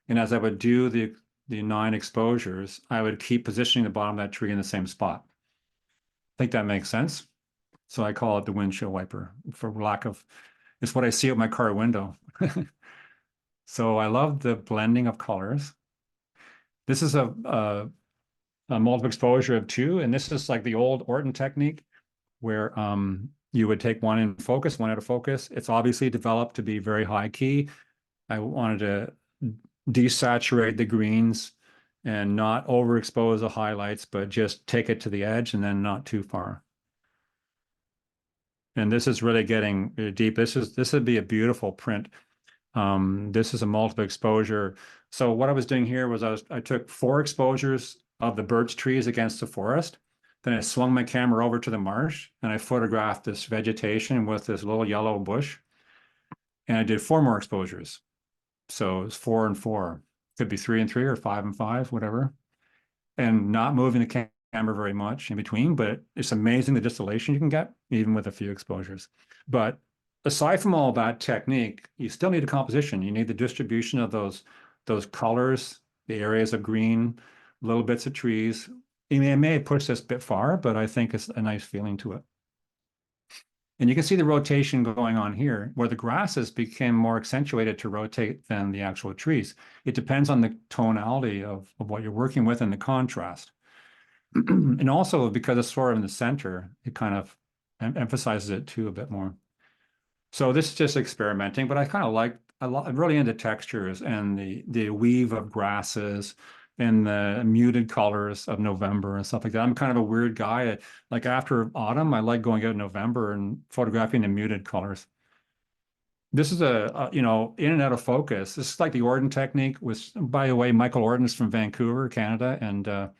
And as I would do the 9 exposures, I would keep positioning the bottom of that tree in the same spot. I think that makes sense. So I call it the windshield wiper it's what I see out my car window. So I love the blending of colors. This is a multiple exposure of 2, and this is like the old Orton technique, where you would take one in focus, one out of focus. It's obviously developed to be very high key. I wanted to desaturate the greens and not overexpose the highlights, but just take it to the edge and then not too far. And this is really getting deep. This would be a beautiful print. This is a multiple exposure. So what I was doing here was I took 4 exposures of the birch trees against the forest. Then I swung my camera over to the marsh and I photographed this vegetation with this little yellow bush. And I did 4 more exposures. So it's 4 and 4. Could be 3 and 3 or 5 and 5, whatever. And not moving the camera very much in between, but it's amazing the distillation you can get even with a few exposures. But aside from all that technique, you still need a composition. You need the distribution of those colors, the areas of green, little bits of trees. It may push this a bit far, but I think it's a nice feeling to it. And you can see the rotation going on here, where the grasses became more accentuated to rotate than the actual trees. It depends on the tonality of what you're working with and the contrast. And also because it's sort of in the center, it kind of emphasizes it too a bit more. So this is just experimenting, but I kind of I'm really into textures and the weave of grasses and the muted colors of November and stuff like that. I'm kind of a weird guy. Like after autumn, I like going out in November and photographing the muted colors. This is in and out of focus. This is like the Orton technique. By the way, Michael Orton's from Vancouver, Canada, and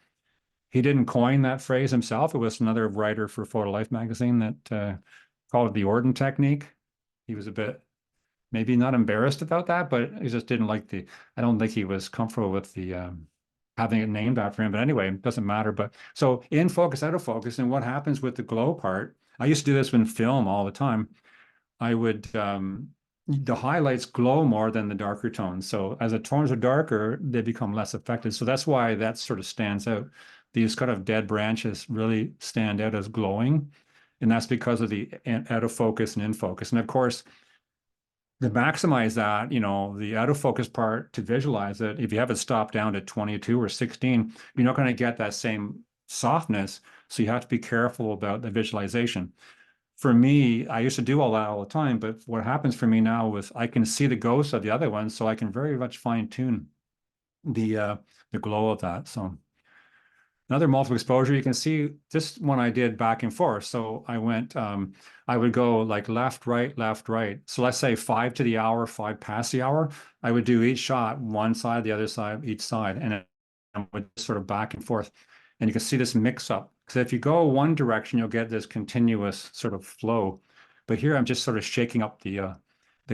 he didn't coin that phrase himself. It was another writer for Photo Life magazine that called it the Orton technique. He was a bit maybe not embarrassed about that, but he just didn't like I don't think he was comfortable with the having it named after him. But anyway, it doesn't matter. But so in focus, out of focus, and what happens with the glow part, I used to do this in film all the time. I would, the highlights glow more than the darker tones. So as the tones are darker, they become less affected. So that's why that sort of stands out. These kind of dead branches really stand out as glowing. And that's because of the out of focus and in focus. And of course, to maximize that, the out of focus part to visualize it, if you have it stopped down to 22 or 16, you're not going to get that same softness. So you have to be careful about the visualization. For me, I used to do all that all the time, but what happens for me now is I can see the ghosts of the other ones, so I can very much fine tune the glow of that. So another multiple exposure, you can see this one I did back and forth. So I went, I would go like left, right, left, right. So let's say 5 to the hour, 5 past the hour. I would do each shot, one side, the other side, each side, and it would sort of back and forth. And you can see this mix up. Because if you go one direction, you'll get this continuous sort of flow. But here I'm just sort of shaking up the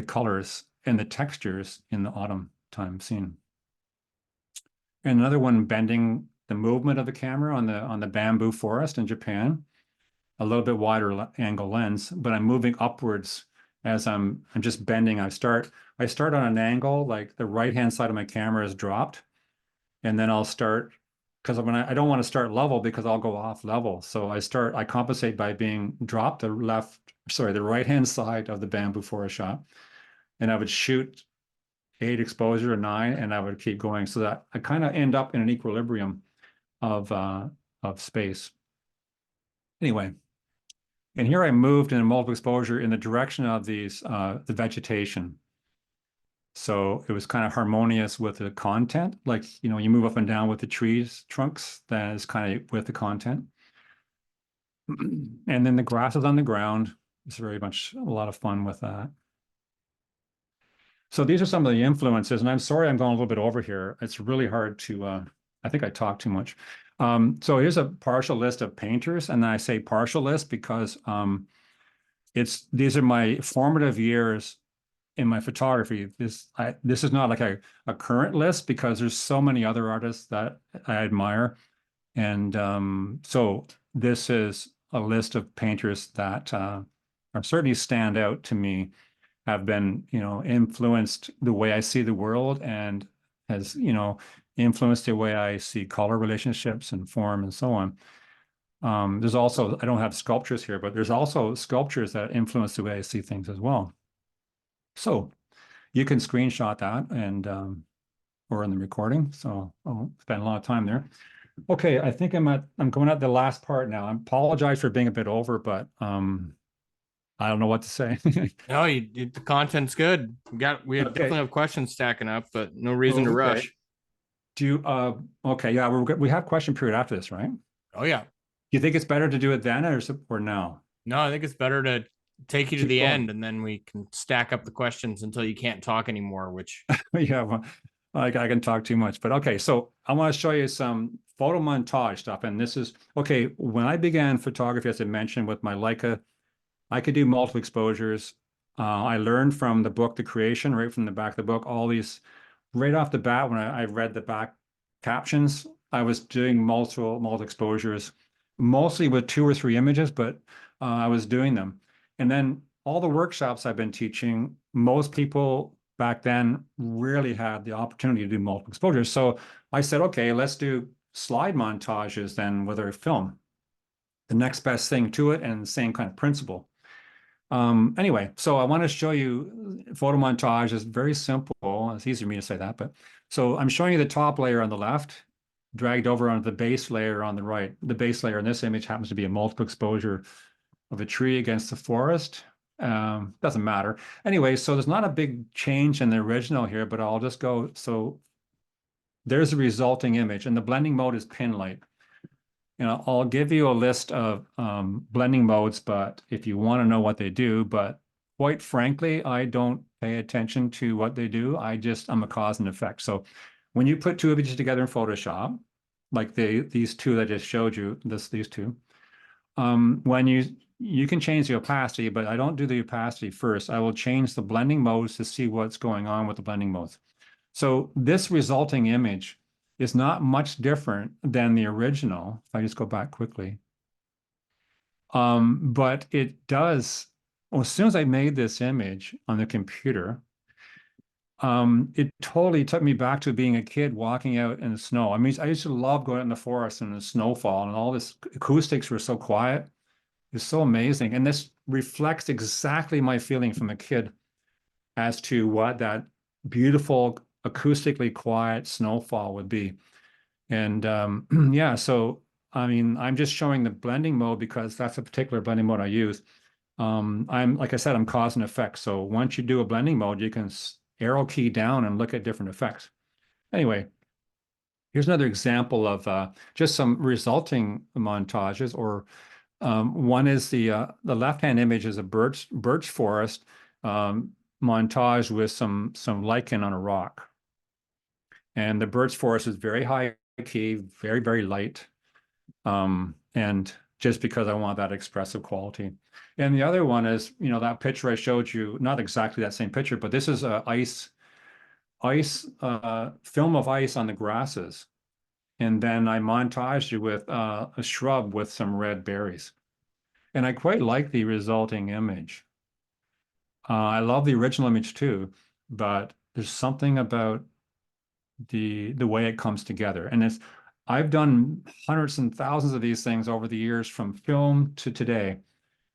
colors and the textures in the autumn time scene. And another one, bending the movement of the camera on the bamboo forest in Japan, a little bit wider angle lens, but I'm moving upwards as I'm just bending. I start on an angle, like the right-hand side of my camera is dropped, and then I'll start, because I don't want to start level because I'll go off level. So I compensate by being dropped the right-hand side of the bamboo forest shot, and I would shoot 8 exposure or 9, and I would keep going so that I kind of end up in an equilibrium of space. Anyway, and here I moved in a multiple exposure in the direction of the vegetation. So it was kind of harmonious with the content. Like, you move up and down with the trees trunks, that is kind of with the content. And then the grass is on the ground. It's very much a lot of fun with that. So these are some of the influences, and I'm sorry I'm going a little bit over here. It's really hard to, I think I talk too much. So here's a partial list of painters, and I say partial list because these are my formative years in my photography. This is not like a current list because there's so many other artists that I admire. And so this is a list of painters that are certainly stand out to me, have been, influenced the way I see the world, and has, influenced the way I see color relationships and form and so on. There's also, I don't have sculptures here, but there's also sculptures that influence the way I see things as well. So you can screenshot that and or in the recording. So I'll spend a lot of time there. Okay, I think I'm going at the last part now. I apologize for being a bit over, but I don't know what to say. No, the content's good. We Okay. definitely have questions stacking up, but no reason to rush. Do you, okay, yeah, we have question period after this, right? Oh yeah. Do you think it's better to do it then or now? No, I think it's better to take you to the going. end, and then we can stack up the questions until you can't talk anymore, which Yeah, well, I can talk too much, but okay. So I want to show you some photo montage stuff. And this is, okay, when I began photography, as I mentioned, with my Leica, I could do multiple exposures. I learned from the book, The Creation, right from the back of the book, all these, right off the bat, when I read the back captions, I was doing multiple exposures, mostly with 2 or 3 images, but I was doing them. And then all the workshops I've been teaching, most people back then rarely had the opportunity to do multiple exposures. So I said, okay, let's do slide montages then with our film. The next best thing to it, and the same kind of principle. Anyway, so I want to show you photo montage is very simple. It's easy for me to say that, but so I'm showing you the top layer on the left, dragged over onto the base layer on the right. The base layer in this image happens to be a multiple exposure of a tree against the forest. Doesn't matter. Anyway, so there's not a big change in the original here, but I'll just go. So there's a resulting image, and the blending mode is pin light. I'll give you a list of blending modes, but if you want to know what they do, but quite frankly, I don't pay attention to what they do. I'm a cause and effect. So when you put 2 images together in Photoshop, like these 2 that I just showed you, these 2, when you you can change the opacity, but I don't do the opacity first. I will change the blending modes to see what's going on with the blending modes. So this resulting image is not much different than the original. If I just go back quickly. But it does, well, as soon as I made this image on the computer, it totally took me back to being a kid walking out in the snow. I mean, I used to love going out in the forest and the snowfall, and all this acoustics were so quiet. It's so amazing. And this reflects exactly my feeling from a kid as to what that beautiful, acoustically quiet snowfall would be. And yeah, so I mean, I'm just showing the blending mode because that's a particular blending mode I use. I'm, like I said, I'm cause and effect. So once you do a blending mode, you can arrow key down and look at different effects. Anyway, here's another example of just some resulting montages. Or one is the left-hand image is a birch forest montage with some lichen on a rock. And the birch forest is very high key, very, very light. And just because I want that expressive quality. And the other one is, you know, that picture I showed you, not exactly that same picture, but this is a film of ice on the grasses. And then I montaged it with a shrub with some red berries. And I quite like the resulting image. I love the original image too, but there's something about the way it comes together. And I've done hundreds and thousands of these things over the years from film to today.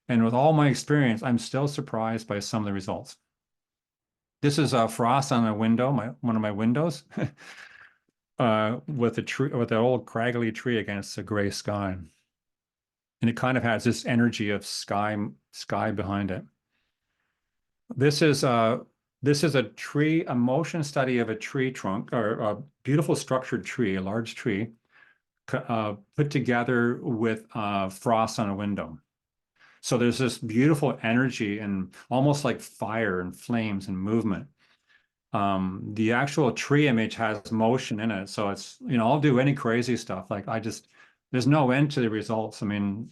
And with all my experience, I'm still surprised by some of the results. This is a frost on a window, one of my windows, with a tree, with an old craggly tree against a gray sky. And it kind of has this energy of sky behind it. This is a tree, a motion study of a tree trunk, or a beautiful structured tree, a large tree, put together with frost on a window. So there's this beautiful energy and almost like fire and flames and movement. The actual tree image has motion in it. So it's, you know, I'll do any crazy stuff. Like there's no end to the results. I mean,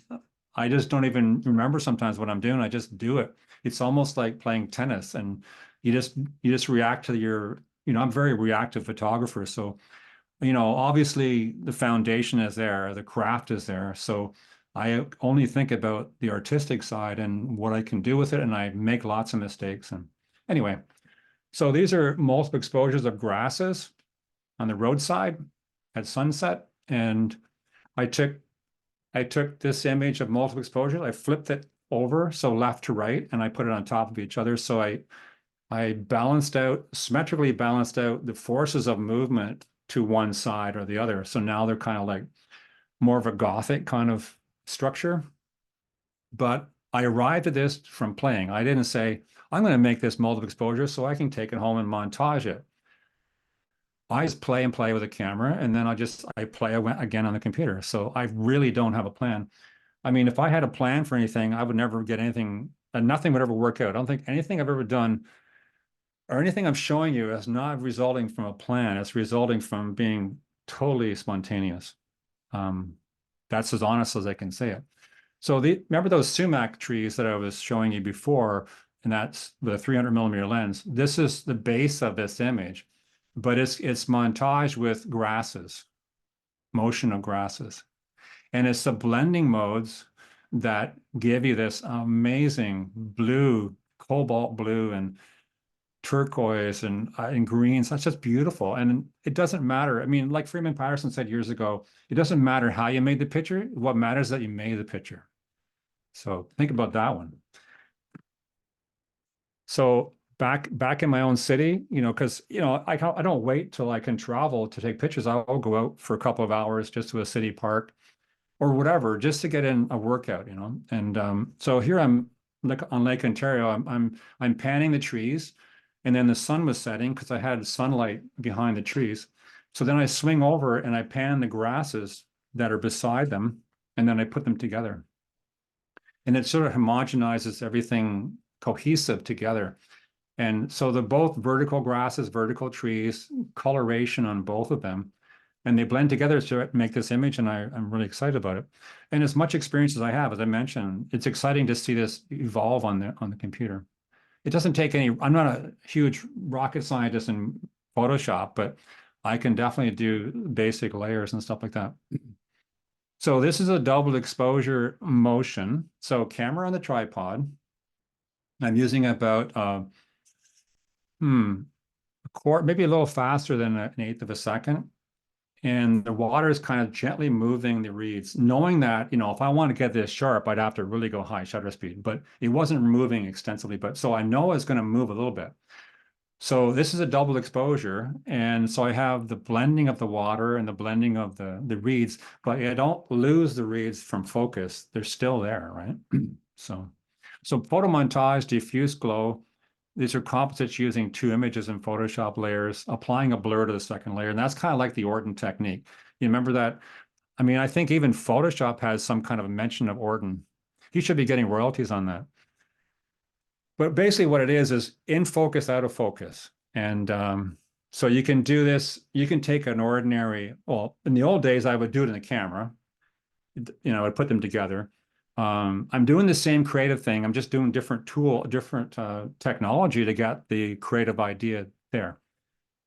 I just don't even remember sometimes what I'm doing. I just do it. It's almost like playing tennis, and you just react to your, you know, I'm a very reactive photographer. So, you know, obviously the foundation is there, the craft is there. So I only think about the artistic side and what I can do with it, and I make lots of mistakes. And anyway, so these are multiple exposures of grasses on the roadside at sunset. And I took this image of multiple exposures, I flipped it over, so left to right, and I put it on top of each other. So I symmetrically balanced out the forces of movement to one side or the other. So now they're kind of like more of a Gothic kind of structure. But I arrived at this from playing. I didn't say, I'm going to make this multiple exposure so I can take it home and montage it. I just play and play with a camera, and then I play again on the computer. So I really don't have a plan. I mean, if I had a plan for anything, I would never get anything, and nothing would ever work out. I don't think anything I've ever done or anything I'm showing you is not resulting from a plan. It's resulting from being totally spontaneous. That's as honest as I can say it. So remember those sumac trees that I was showing you before, and that's the 300 millimeter lens. This is the base of this image, but it's montaged with grasses, motion of grasses. And it's the blending modes that give you this amazing blue, cobalt blue, and turquoise and greens. That's just beautiful. And it doesn't matter. I mean, like Freeman Patterson said years ago, it doesn't matter how you made the picture. What matters is that you made the picture. So think about that one. So back in my own city, you know, because, you know, I don't wait till I can travel to take pictures. I'll go out for a couple of hours just to a city park or whatever, just to get in a workout, you know. And so here I'm on Lake Ontario. I'm panning the trees, and then the sun was setting because I had sunlight behind the trees. So then I swing over and I pan the grasses that are beside them, and then I put them together. And it sort of homogenizes everything cohesive together. And so they're both vertical grasses, vertical trees, coloration on both of them. and they blend together to make this image, and I'm really excited about it. And as much experience as I have, as I mentioned, it's exciting to see this evolve on the computer. It doesn't take any, I'm not a huge rocket scientist in Photoshop, but I can definitely do basic layers and stuff like that. So this is a double exposure motion. So camera on the tripod. I'm using about a quarter, maybe a little faster than an eighth of a second. And the water is kind of gently moving the reeds, knowing that, if I want to get this sharp, I'd have to really go high shutter speed, but it wasn't moving extensively. But so I know it's going to move a little bit. So this is a double exposure. And so I have the blending of the water and the blending of the reeds, but I don't lose the reeds from focus. They're still there, right? So photomontage, diffuse glow. These are composites using two images in Photoshop layers, applying a blur to the second layer. And that's kind of like the Orton technique. You remember that? I mean, I think even Photoshop has some kind of mention of Orton. He should be getting royalties on that. But basically what it is in focus, out of focus. And so you can do this, you can take an ordinary, well, in the old days, I would do it in the camera. I'd put them together. I'm doing the same creative thing. I'm just doing different technology to get the creative idea there.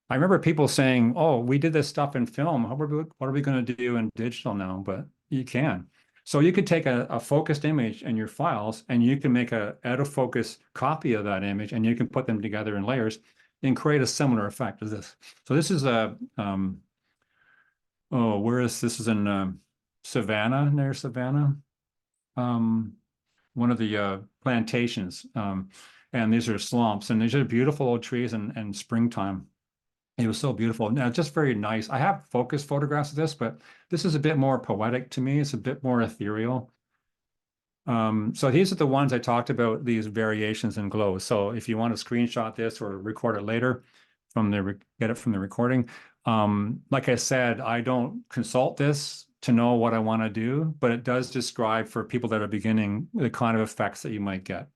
I remember people saying, "Oh, we did this stuff in film. What are we going to do in digital now?" But you can. So you could take a focused image in your files, and you can make a out of focus copy of that image, and you can put them together in layers and create a similar effect as this. So this is a this is in Savannah, near Savannah. One of the plantations, and these are swamps, and these are beautiful old trees and springtime. It was so beautiful. Now, just very nice. I have focus photographs of this, but this is a bit more poetic to me. It's a bit more ethereal. So these are the ones I talked about, these variations in glow. So if you want to screenshot this or record it later get it from the recording. Like I said, I don't consult this to know what I want to do, but it does describe for people that are beginning the kind of effects that you might get.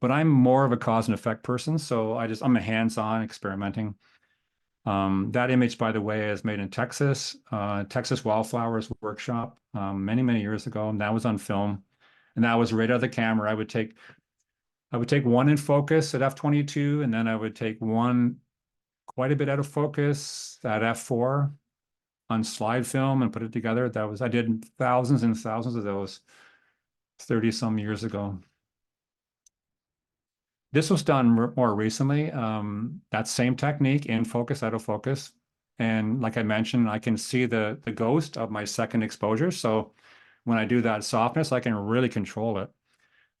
But I'm more of a cause and effect person, so I'm a hands-on experimenting. That image, by the way, is made in Texas, Texas Wildflowers Workshop, many, many years ago. And that was on film. And that was right out of the camera. I would take one in focus at f/22, and then I would take one quite a bit out of focus at f/4 on slide film and put it together. I did thousands and thousands of those 30 some years ago. This was done more recently. That same technique, in focus, out of focus. And like I mentioned, I can see the ghost of my second exposure. So when I do that softness, I can really control it.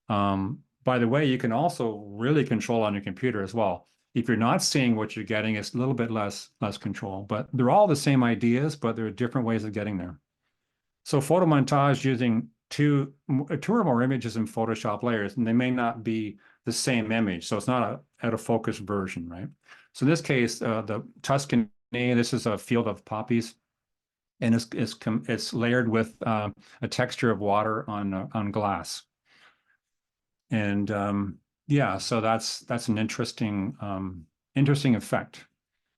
By the way, you can also really control on your computer as well. If you're not seeing what you're getting, it's a little bit less control. But they're all the same ideas, but there are different ways of getting there. So photomontage using two or more images in Photoshop layers, and they may not be the same image. So it's not a out of focus version, right? So in this case, the Tuscany, this is a field of poppies, and it's layered with a texture of water on glass. And yeah, so that's an interesting effect.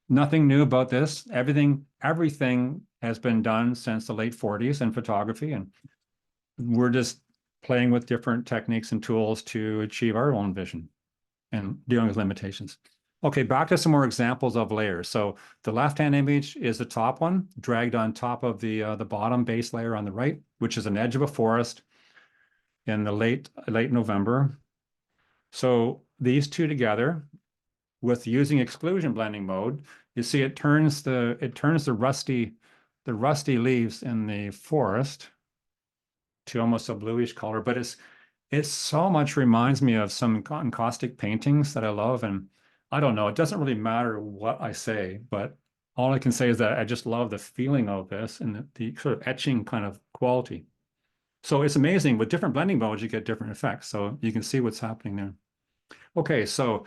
Nothing new about this. Everything has been done since the late 40s in photography, and we're just playing with different techniques and tools to achieve our own vision and dealing with limitations. Okay, back to some more examples of layers. So the left-hand image is the top one, dragged on top of the bottom base layer on the right, which is an edge of a forest in the late November. So these two together, with using exclusion blending mode, you see it turns the rusty leaves in the forest to almost a bluish color, but it so much reminds me of some encaustic paintings that I love. And I don't know, it doesn't really matter what I say, but all I can say is that I just love the feeling of this and the sort of etching kind of quality. So it's amazing. With different blending modes, you get different effects. So you can see what's happening there. Okay, so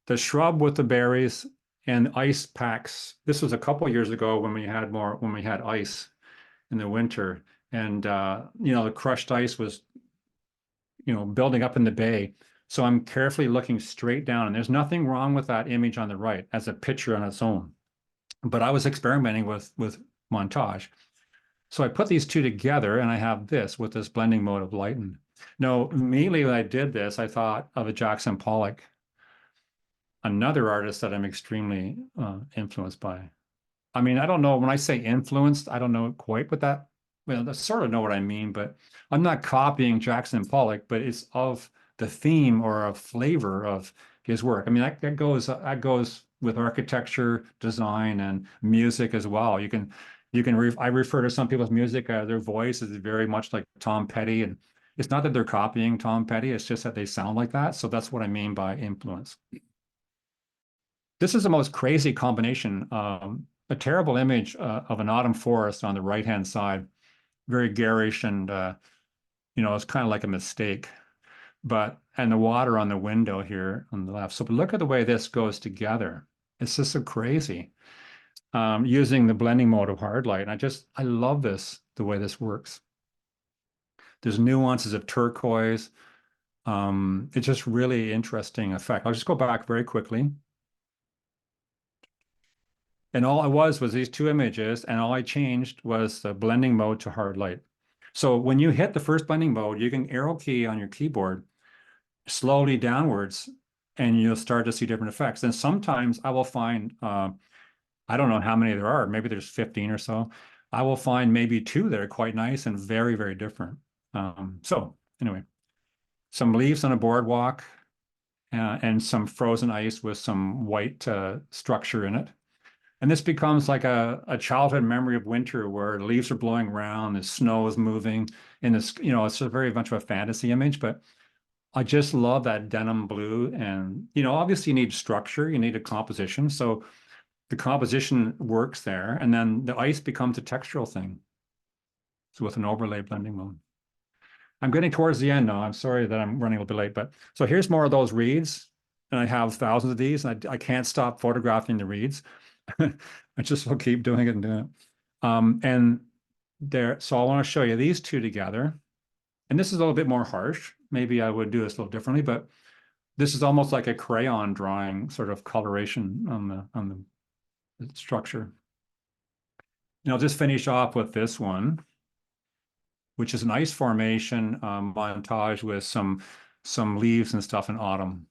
the shrub with the berries and ice packs. This was a couple of years ago when we had ice in the winter, and the crushed ice was building up in the bay. So I'm carefully looking straight down, and there's nothing wrong with that image on the right as a picture on its own. But I was experimenting with montage. So I put these two together and I have this with this blending mode of lighten. Now, immediately when I did this, I thought of a Jackson Pollock, another artist that I'm extremely influenced by. I mean, I don't know, when I say influenced, I don't know quite what that, well, I sort of know what I mean, but I'm not copying Jackson Pollock, but it's of the theme or a flavor of his work. I mean, that goes with architecture, design, and music as well. I refer to some people's music, their voice is very much like Tom Petty, and it's not that they're copying Tom Petty, it's just that they sound like that. So that's what I mean by influence. This is the most crazy combination. A terrible image of an autumn forest on the right-hand side, very garish, and it's kind of like a mistake. And the water on the window here on the left. So but look at the way this goes together. It's just so crazy. Using the blending mode of hard light. And I love this, the way this works. There's nuances of turquoise. It's just really interesting effect. I'll just go back very quickly. And all it was these two images, and all I changed was the blending mode to hard light. So when you hit the first blending mode, you can arrow key on your keyboard slowly downwards, and you'll start to see different effects. And sometimes I will find, I don't know how many there are, maybe there's 15 or so. I will find maybe two that are quite nice and very, very different. So anyway, some leaves on a boardwalk and some frozen ice with some white structure in it. And this becomes like a childhood memory of winter where the leaves are blowing around, the snow is moving, and it's a very much of a fantasy image, but I just love that denim blue. And, obviously you need structure, you need a composition. So the composition works there, and then the ice becomes a textural thing. So with an overlay blending mode. I'm getting towards the end now. I'm sorry that I'm running a little bit late, but so here's more of those reeds. And I have thousands of these, and I can't stop photographing the reeds. I just will keep doing it and doing it. So I want to show you these two together. And this is a little bit more harsh. Maybe I would do this a little differently, but this is almost like a crayon drawing sort of coloration on the structure. And I'll just finish off with this one, which is an ice formation montage with some leaves and stuff in autumn.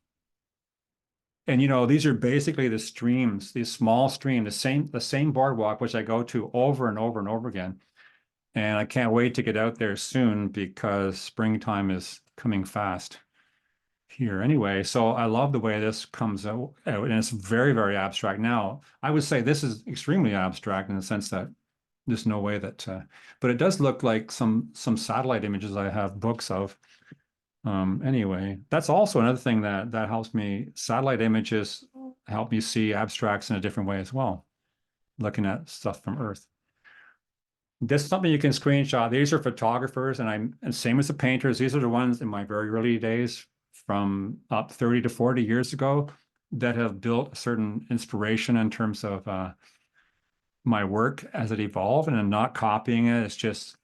And these are basically the streams, these small streams, the same boardwalk which I go to over and over and over again. And I can't wait to get out there soon because springtime is coming fast here. Anyway, so I love the way this comes out, and it's very, very abstract. Now, I would say this is extremely abstract in the sense that there's no way that, but it does look like some satellite images I have books of. Anyway, that's also another thing that helps me. Satellite images help me see abstracts in a different way as well, looking at stuff from Earth. This is something you can screenshot. These are photographers, and same as the painters. These are the ones in my very early days from up 30 to 40 years ago that have built a certain inspiration in terms of my work as it evolved, and I'm not copying it. It's just,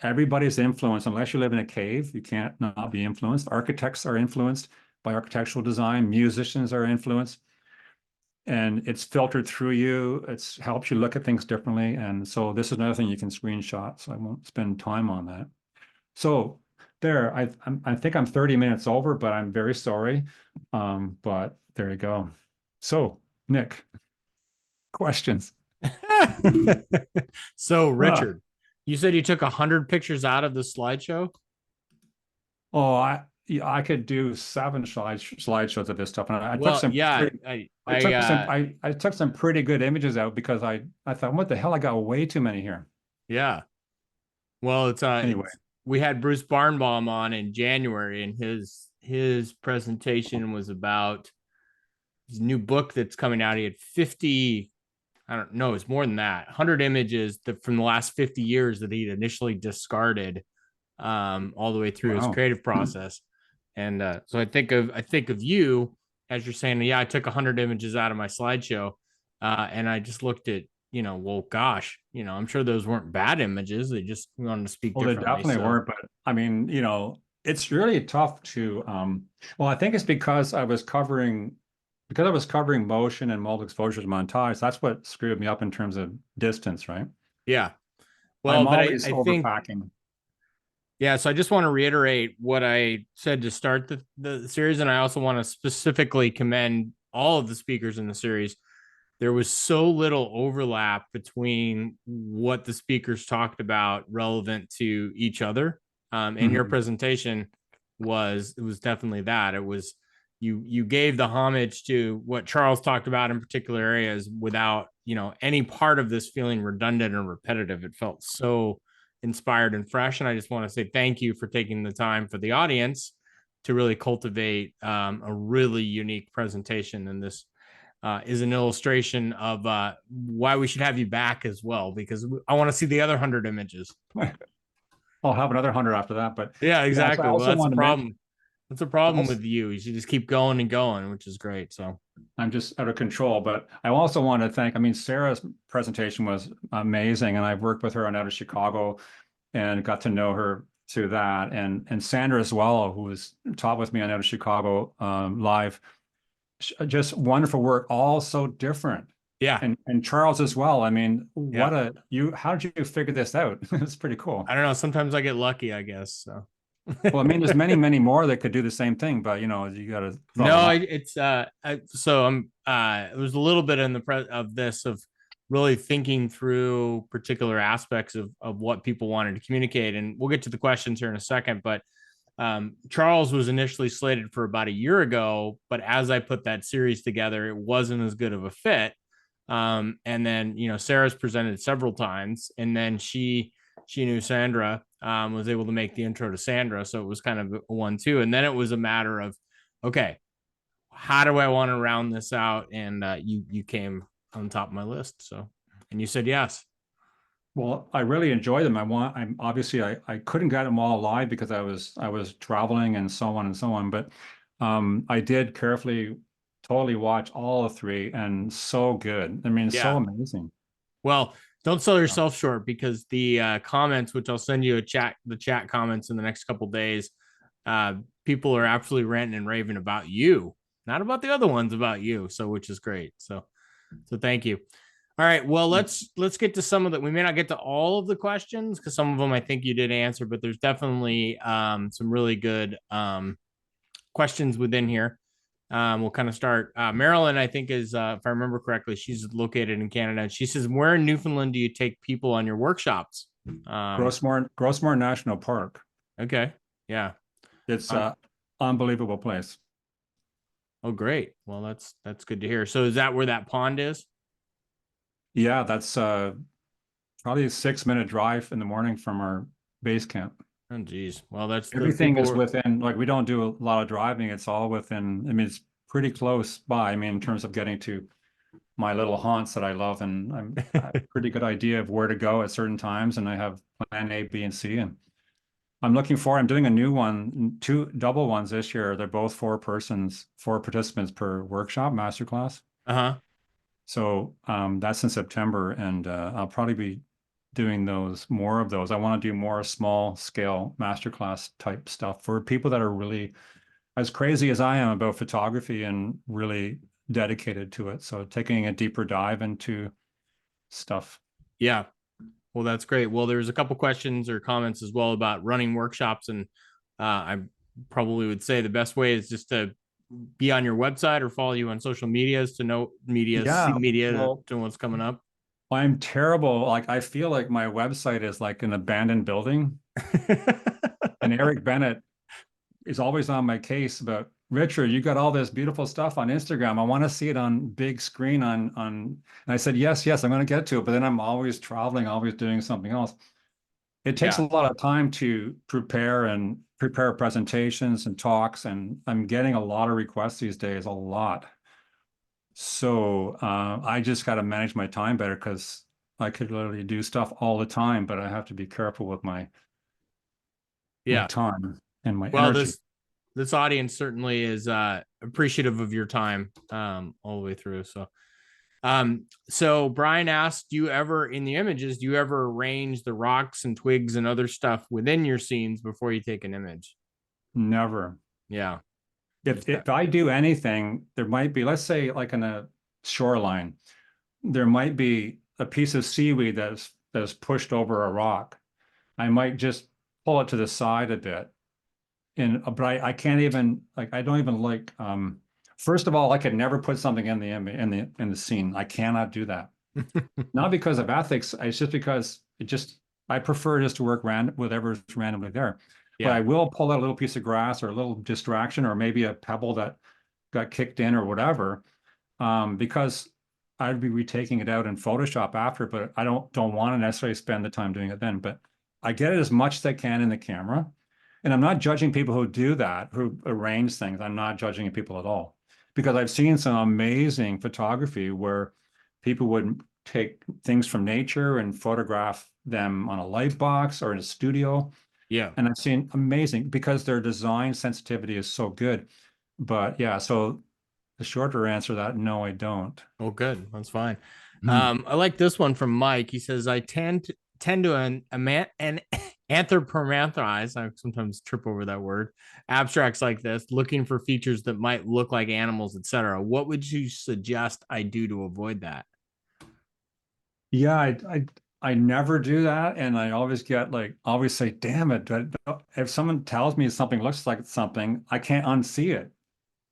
everybody's influenced. Unless you live in a cave, you can't not be influenced. Architects are influenced by architectural design. Musicians are influenced. And it's filtered through you. It helps you look at things differently. And so this is another thing you can screenshot. So I won't spend time on that. So there, I think I'm 30 minutes over, but I'm very sorry. But there you go. So Nick, questions. So Richard, you said you took 100 pictures out of the slideshow? Oh, I could do 7 slideshows of this stuff, and I took some pretty good images out because I thought, what the hell, I got way too many here. Yeah. Well, anyway. We had Bruce Barnbaum on in January, and his presentation was about his new book that's coming out. He had 50, I don't know, it's more than that, 100 images from the last 50 years that he'd initially discarded all the way through his creative process. And so I think of you as you're saying, yeah, I took 100 images out of my slideshow, and I just looked at, well, gosh, I'm sure those weren't bad images. They just wanted to speak differently. They definitely weren't, but I mean, it's really tough to, well, I think it's because I was covering motion and multiple exposures montage. That's what screwed me up in terms of distance, right? Yeah. Well, I'm but always I think, overpacking. yeah, so I just want to reiterate what I said to start the series. And I also want to specifically commend all of the speakers in the series. There was so little overlap between what the speakers talked about relevant to each other. And your Mhm. presentation was definitely that. It was you gave the homage to what Charles talked about in particular areas without, any part of this feeling redundant or repetitive. It felt so inspired and fresh. And I just want to say thank you for taking the time for the audience to really cultivate a really unique presentation. And this is an illustration of why we should have you back as well, because I want to see the other 100 images. I'll have another 100 after that, but Yeah, yeah. So I exactly. Well, also that's the want to mention, problem. That's a problem also, with you. You should just keep going and going, which is great. So, I'm just out of control, but I also want to thank. I mean, Sarah's presentation was amazing, and I've worked with her on Out of Chicago, and got to know her through that, and Sandra as well, who was taught with me on Out of Chicago live. Just wonderful work, all so different. yeah, And Charles as well. I mean, yeah. how did you figure this out? It's pretty cool. I don't know. Sometimes I get lucky, I guess. So, Well, I mean, there's many, many more that could do the same thing, but you got to follow no, up. it's so I'm there's a little bit in the of this of really thinking through particular aspects of what people wanted to communicate, and we'll get to the questions here in a second. But Charles was initially slated for about a year ago, but as I put that series together, it wasn't as good of a fit. And then Sarah's presented several times, and then she knew Sandra, was able to make the intro to Sandra, so it was kind of a 1-2, and then it was a matter of, okay, how do I want to round this out? And you came on top of my list, so, and you said yes. Well, I really enjoy them. I'm obviously I couldn't get them all live because I was traveling and so on and so on, but I did carefully, totally watch all of three, and so good. I mean, so Yeah. amazing. Well, don't sell yourself short, because the comments, which I'll send you the chat comments in the next couple days, uh, people are absolutely ranting and raving about you, not about the other ones, about you. So, which is great. So thank you. All right. Well, let's get to some of the. We may not get to all of the questions because some of them I think you did answer, but there's definitely some really good questions within here. We'll kind of start. Marilyn, I think, is, if I remember correctly, she's located in Canada. She says, "Where in Newfoundland do you take people on your workshops?" Grossmore National Park. Okay, yeah. It's a unbelievable place. Oh, great. Well, that's good to hear. So, is that where that pond is? Yeah, that's probably a 6-minute drive in the morning from our base camp. Oh, geez. Well, that's the Everything is people. within, like, we don't do a lot of driving. It's all within, I mean, it's pretty close by. I mean, in terms of getting to my little haunts that I love, and I have a pretty good idea of where to go at certain times. And I have plan A, B, and C. And I'm doing a new one, two double ones this year. They're both 4 participants per workshop, masterclass. Uh-huh. So that's in September, and I'll probably be doing more of those. I want to do more small scale masterclass type stuff for people that are really as crazy as I am about photography and really dedicated to it. So taking a deeper dive into stuff. Yeah. Well, that's great. Well, there's a couple questions or comments as well about running workshops, and I probably would say the best way is just to be on your website or follow you on social medias to know see Yeah, media well, to what's coming up. I'm terrible. Like, I feel like my website is like an abandoned building, and Eric Bennett is always on my case about, Richard, you got all this beautiful stuff on Instagram. I want to see it on big screen and I said, yes, I'm going to get to it. But then I'm always traveling, always doing something else. It takes a Yeah. lot of time to prepare presentations and talks. And I'm getting a lot of requests these days, a lot. So I just got to manage my time better, because I could literally do stuff all the time, but I have to be careful with my Yeah. time and my Well, energy. this audience certainly is appreciative of your time all the way through. So Brian asked, do you ever, in the images, do you ever arrange the rocks and twigs and other stuff within your scenes before you take an image? Never. Yeah. If I do anything, there might be, let's say, like in a shoreline, there might be a piece of seaweed that's that's pushed over a rock. I might just pull it to the side a bit. And but I can't even like I don't even like first of all, I could never put something in the in the scene. I cannot do that. Not because of ethics, it's just because I prefer just to work whatever's randomly there. But Yeah. I will pull out a little piece of grass or a little distraction or maybe a pebble that got kicked in or whatever, because I'd be retaking it out in Photoshop after, but I don't want to necessarily spend the time doing it then. But I get it as much as I can in the camera. And I'm not judging people who do that, who arrange things. I'm not judging people at all. Because I've seen some amazing photography where people would take things from nature and photograph them on a light box or in a studio. Yeah. And I've seen amazing because their design sensitivity is so good. But yeah, so the shorter answer to that, no, I don't. Oh, good. That's fine. Hmm. I like this one from Mike. He says, I tend to an anthropomorphize. I sometimes trip over that word. Abstracts like this, looking for features that might look like animals, etc. What would you suggest I do to avoid that? Yeah, I never do that, and I always get like always say, "Damn it!" If someone tells me something looks like something, I can't unsee it.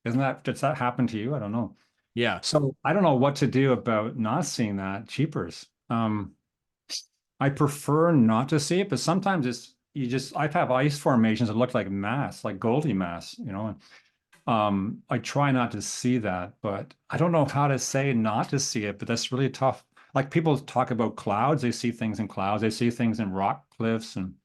Isn't that does that happen to you? I don't know. Yeah. So I don't know what to do about not seeing that. Cheapers. I prefer not to see it, but sometimes it's you just I have ice formations that look like mass, like Goldie mass, you know. I try not to see that, but I don't know how to say not to see it, but that's really tough. Like people talk about clouds, they see things in clouds, they see things in rock cliffs, and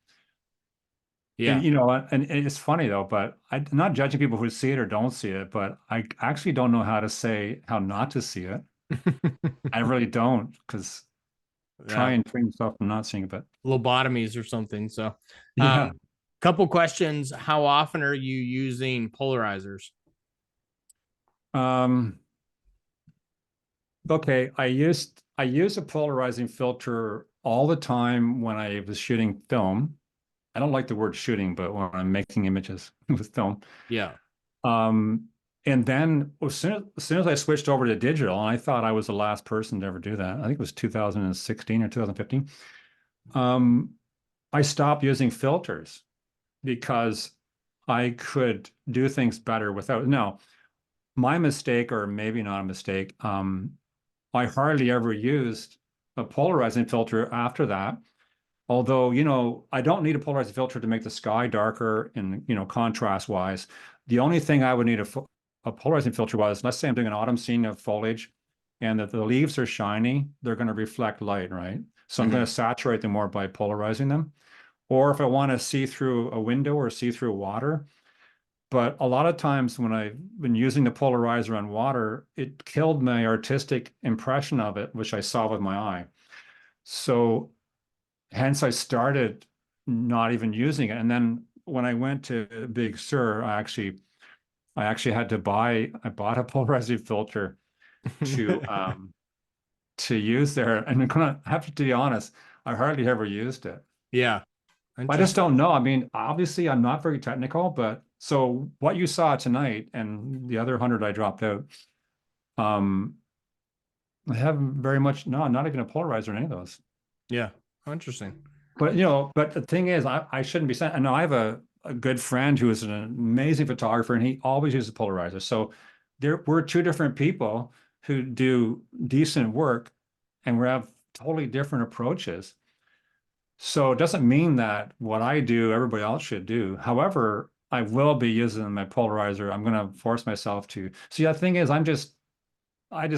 Yeah. you know, and it's funny though, but I'm not judging people who see it or don't see it, but I actually don't know how to say how not to see it. I really don't, because try Yeah. and train yourself from not seeing it, but Lobotomies or something. So, yeah. couple questions. How often are you using polarizers? Um, okay, I use a polarizing filter all the time when I was shooting film. I don't like the word shooting, but when I'm making images with film. Yeah. Um, and then as soon as I switched over to digital, and I thought I was the last person to ever do that. I think it was 2016 or 2015. Um, I stopped using filters because I could do things better without. Now, my mistake, or maybe not a mistake, I hardly ever used a polarizing filter after that. Although, you know, I don't need a polarizing filter to make the sky darker and, you know, contrast wise. The only thing I would need a polarizing filter was, let's say I'm doing an autumn scene of foliage and that the leaves are shiny, they're going to reflect light, right? So I'm going Mhm. to saturate them more by polarizing them. Or if I want to see through a window or see through water. But a lot of times when I've been using the polarizer on water, it killed my artistic impression of it, which I saw with my eye. So hence I started not even using it. And then when I went to Big Sur, I actually had to I bought a polarizing filter to to use there. And I'm gonna have to be honest, I hardly ever used it. Yeah. I just Interesting. don't know. I mean, obviously I'm not very technical, but so what you saw tonight and the other 100 I dropped out, um, I haven't very much, no, not even a polarizer in any of those. Yeah. Interesting. But you know, but the thing is, I shouldn't be saying. I know I have a good friend who is an amazing photographer, and he always uses polarizer. So we're two different people who do decent work, and we have totally different approaches. So it doesn't mean that what I do, everybody else should do. However, I will be using my polarizer. I'm going to force myself to. See, the thing is, I just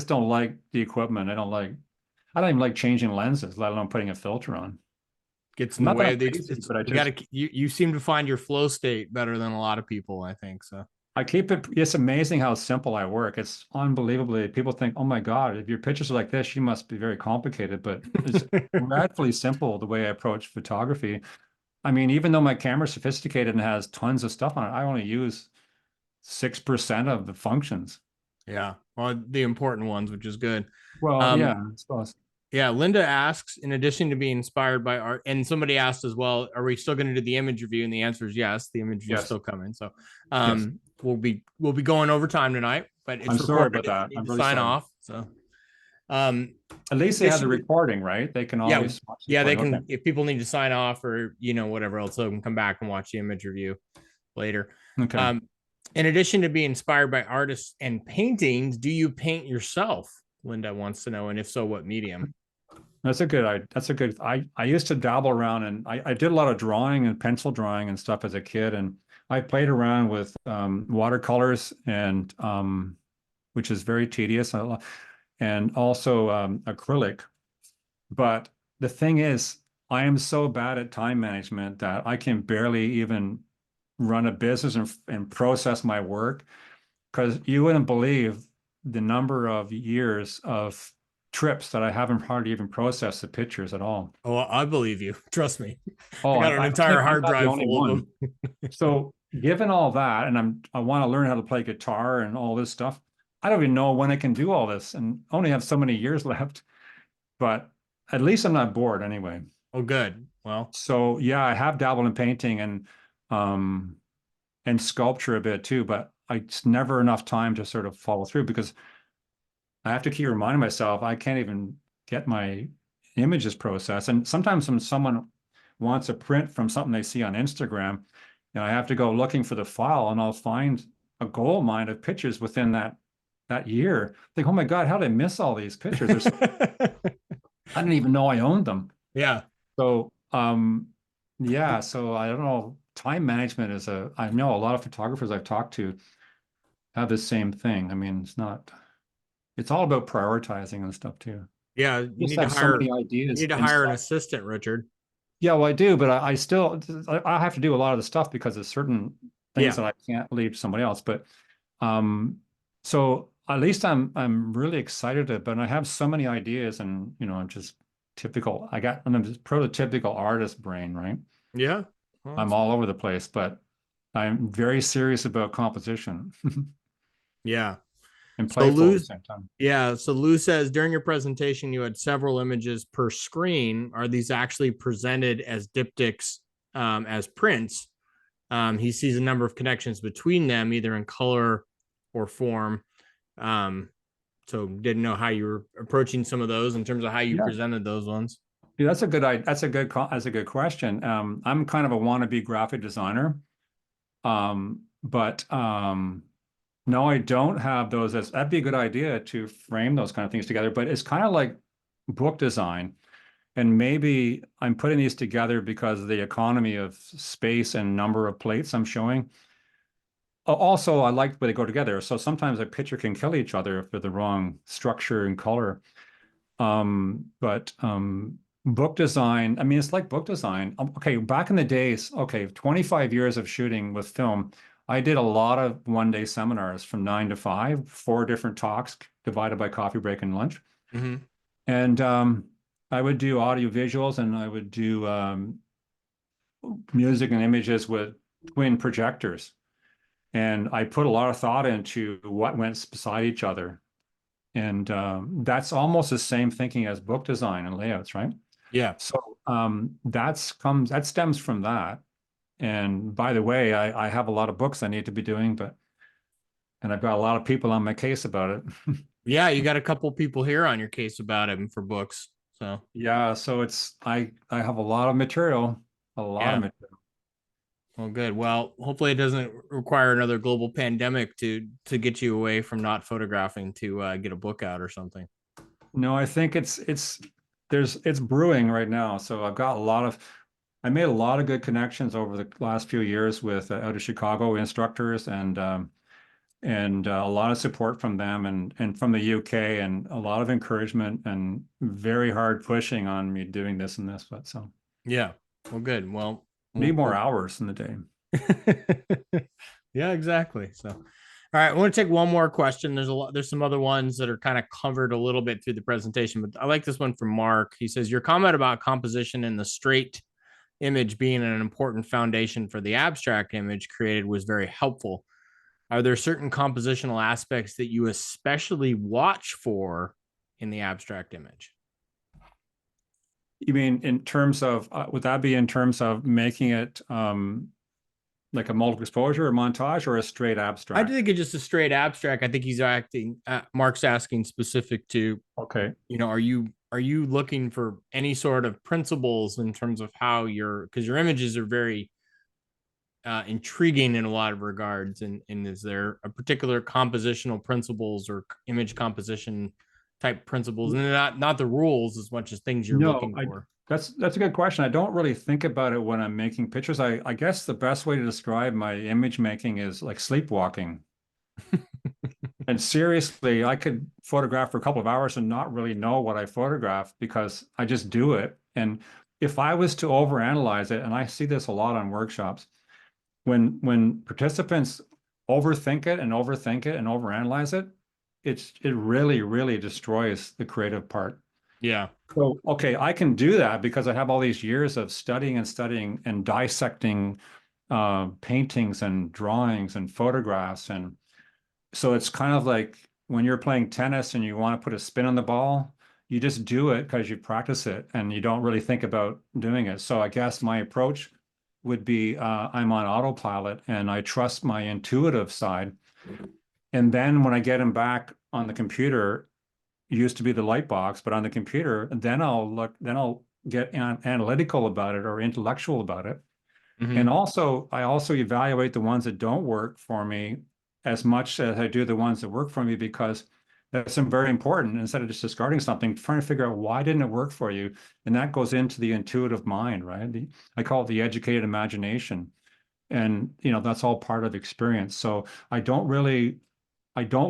don't like the equipment. I don't even like changing lenses, let alone putting a filter on. Gets in the Not that way I'm of the lazy, it's but you got to you seem to find your flow state better than a lot of people, I think. So, I keep it. It's amazing how simple I work. It's unbelievably. People think, "Oh my God, if your pictures are like this, you must be very complicated." But it's radically simple the way I approach photography. I mean, even though my camera's sophisticated and has tons of stuff on it, I only use 6% of the functions. yeah. Well, the important ones, which is good. Well, Um yeah, I suppose. Yeah, Linda asks, in addition to being inspired by art, and somebody asked as well, are we still going to do the image review? And the answer is yes, the image review is Yes, still coming. So yes. we'll be going over time tonight, but I'm it's sorry recorded about if you that. need I'm to really sign sorry. off. So At least they have the recording, right? They can Yeah, always watch the yeah, they recording. Okay. can, if people need to sign off or whatever else, they can come back and watch the image review later. Okay. In addition to being inspired by artists and paintings, do you paint yourself? Linda wants to know, and if so, what medium? That's a good, I used to dabble around, and I did a lot of drawing and pencil drawing and stuff as a kid. And I played around with watercolors and which is very tedious, and also acrylic. But the thing is, I am so bad at time management that I can barely even run a business and process my work, because you wouldn't believe the number of years of trips that I haven't hardly even processed the pictures at all. Oh, I believe you. Trust me. I Oh, got an I entire think I'm hard not the drive only full of one. them. So given all that, and I want to learn how to play guitar and all this stuff, I don't even know when I can do all this and only have so many years left. But at least I'm not bored anyway. Oh, good. Well, So yeah, I have dabbled in painting and sculpture a bit too, but it's never enough time to sort of follow through, because I have to keep reminding myself I can't even get my images processed. And sometimes when someone wants a print from something they see on Instagram, I have to go looking for the file, and I'll find a gold mine of pictures within that year. Think, oh my God, how did I miss all these pictures? I didn't even know I owned them. yeah. So yeah, so I don't know. Time management is I know a lot of photographers I've talked to have the same thing. I mean, it's all about prioritizing and stuff too. Yeah, you Just need to have so hire many ideas and an stuff. assistant, Richard. Yeah, well, I do, but I still I have to do a lot of the stuff because there's certain things Yeah. that I can't leave to somebody else. But um, so at least I'm really excited about, and I have so many ideas, and I'm just typical. I'm just prototypical artist brain, right? Yeah. I'm Awesome. all over the place, but I'm very serious about composition Yeah. and So playful at the Lou, same time. yeah. So Lou says during your presentation, you had several images per screen. Are these actually presented as diptychs, as prints? He sees a number of connections between them, either in color or form. Um, so didn't know how you were approaching some of those in terms of how you Yeah. presented those ones. Yeah, that's a good question. I'm kind of a wannabe graphic designer. But no, I don't have those. That'd be a good idea to frame those kind of things together. But it's kind of like book design. And maybe I'm putting these together because of the economy of space and number of plates I'm showing. Also, I like the way they go together. So sometimes a picture can kill each other if they're the wrong structure and color. But book design, I mean, it's like book design. Okay, back in the days, okay, 25 years of shooting with film, I did a lot of one-day seminars from 9 to 5, 4 different talks divided by coffee break and lunch. Mm-hmm. And I would do audio visuals, and I would do music and images with twin projectors. And I put a lot of thought into what went beside each other. And that's almost the same thinking as book design and layouts, right? Yeah. So that stems from that. And by the way, I have a lot of books I need to be doing, and I've got a lot of people on my case about it. Yeah, you got a couple people here on your case about him for books. So Yeah, so I have a lot of material, a lot of yeah. material. Well, good. Well, hopefully it doesn't require another global pandemic to get you away from not photographing to get a book out or something. No, I think it's brewing right now. So I made a lot of good connections over the last few years with out of Chicago instructors, and a lot of support from them and from the UK, and a lot of encouragement and very hard pushing on me doing this and this. But so Yeah. Well, good. Well, need more hours in the day. yeah, exactly. So, all right, I want to take one more question. There's some other ones that are kind of covered a little bit through the presentation, but I like this one from Mark. He says, your comment about composition and the straight image being an important foundation for the abstract image created was very helpful. Are there certain compositional aspects that you especially watch for in the abstract image? You mean in terms of would that be in terms of making it like a multiple exposure or montage or a straight I abstract? think it's just a straight abstract. I think he's acting. Mark's asking specific to, Okay. are you looking for any sort of principles in terms of how because your images are very intriguing in a lot of regards, and is there a particular compositional principles or image composition type principles, and not the rules as much as things you're No, looking for? that's a good question. I don't really think about it when I'm making pictures. I guess the best way to describe my image making is like sleepwalking. And seriously, I could photograph for a couple of hours and not really know what I photographed because I just do it. And if I was to overanalyze it, and I see this a lot on workshops, when participants overthink it and overthink it and overanalyze it, it really, really destroys the creative part. Yeah. So, okay, I can do that because I have all these years of studying and studying and dissecting paintings and drawings and photographs. And so it's kind of like when you're playing tennis and you want to put a spin on the ball, you just do it because you practice it and you don't really think about doing it. So I guess my approach would be I'm on autopilot and I trust my intuitive side. And then when I get them back on the computer, it used to be the light box, but on the computer, then I'll get analytical about it or intellectual about it. And Mm-hmm. also, I also evaluate the ones that don't work for me as much as I do the ones that work for me because that's very important. Instead of just discarding something, trying to figure out why didn't it work for you, and that goes into the intuitive mind, right? I call it the educated imagination, and that's all part of experience. So I don't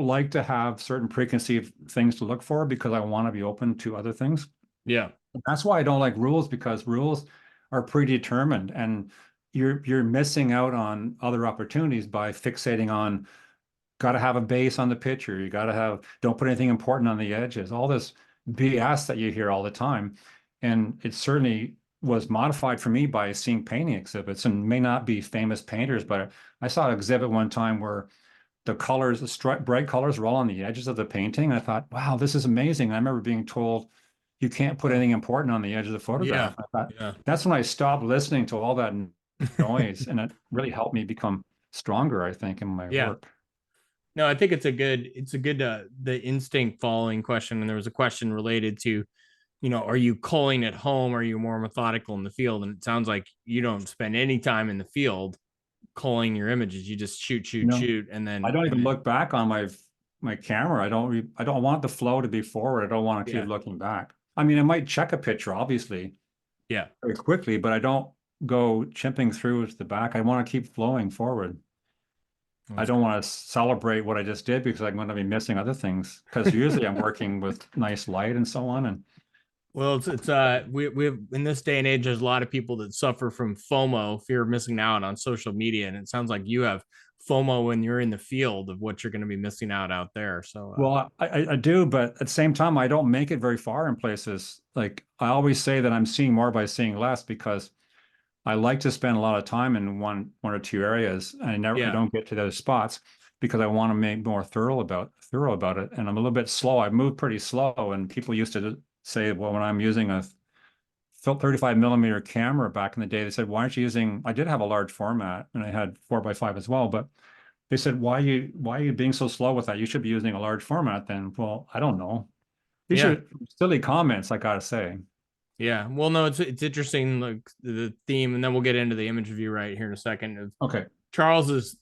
like to have certain preconceived things to look for because I want to be open to other things. Yeah. That's why I don't like rules because rules are predetermined and you're missing out on other opportunities by fixating on got to have a base on the picture. You got to have don't put anything important on the edges. All this BS that you hear all the time. And it certainly was modified for me by seeing painting exhibits and may not be famous painters, but I saw an exhibit one time where the colors, bright colors were all on the edges of the painting. I thought, wow, this is amazing. I remember being told you can't put anything important on the edge of the Yeah. photograph. I thought Yeah. that's when I stopped listening to all that noise, and it really helped me become stronger, I think, in my Yeah. work. No, I think it's a good the instinct following question. And there was a question related to, are you culling at home? Or are you more methodical in the field? And it sounds like you don't spend any time in the field culling your images. You just shoot, shoot, No, shoot, and I then don't and even then look back on my camera. I don't want the flow to be forward. I don't want to keep yeah, looking back. I mean, I might check a picture, obviously, yeah. very quickly, but I don't go chimping through to the back. I want to keep flowing forward. I That's don't good. want to celebrate what I just did because I'm going to be missing other things. Because usually I'm working with nice light and so on. And Well, it's we have in this day and age, there's a lot of people that suffer from FOMO, fear of missing out on social media, and it sounds like you have FOMO when you're in the field of what you're going to be missing out there. So well, I do, but at the same time, I don't make it very far in places. Like I always say that I'm seeing more by seeing less because I like to spend a lot of time in one or two areas. I yeah, don't get to those spots because I want to make more thorough about it. And I'm a little bit slow. I move pretty slow. And people used to say, well, when I'm using a 35 millimeter camera back in the day, they said, why aren't you using, I did have a large format and I had 4x5 as well, but they said, why are you being so slow with that? You should be using a large format then. Well, I don't know. These yeah. are silly comments, I gotta say. Yeah. Well, no, it's interesting, like the theme, and then we'll get into the image review right here in a second. Of Okay. Charles's,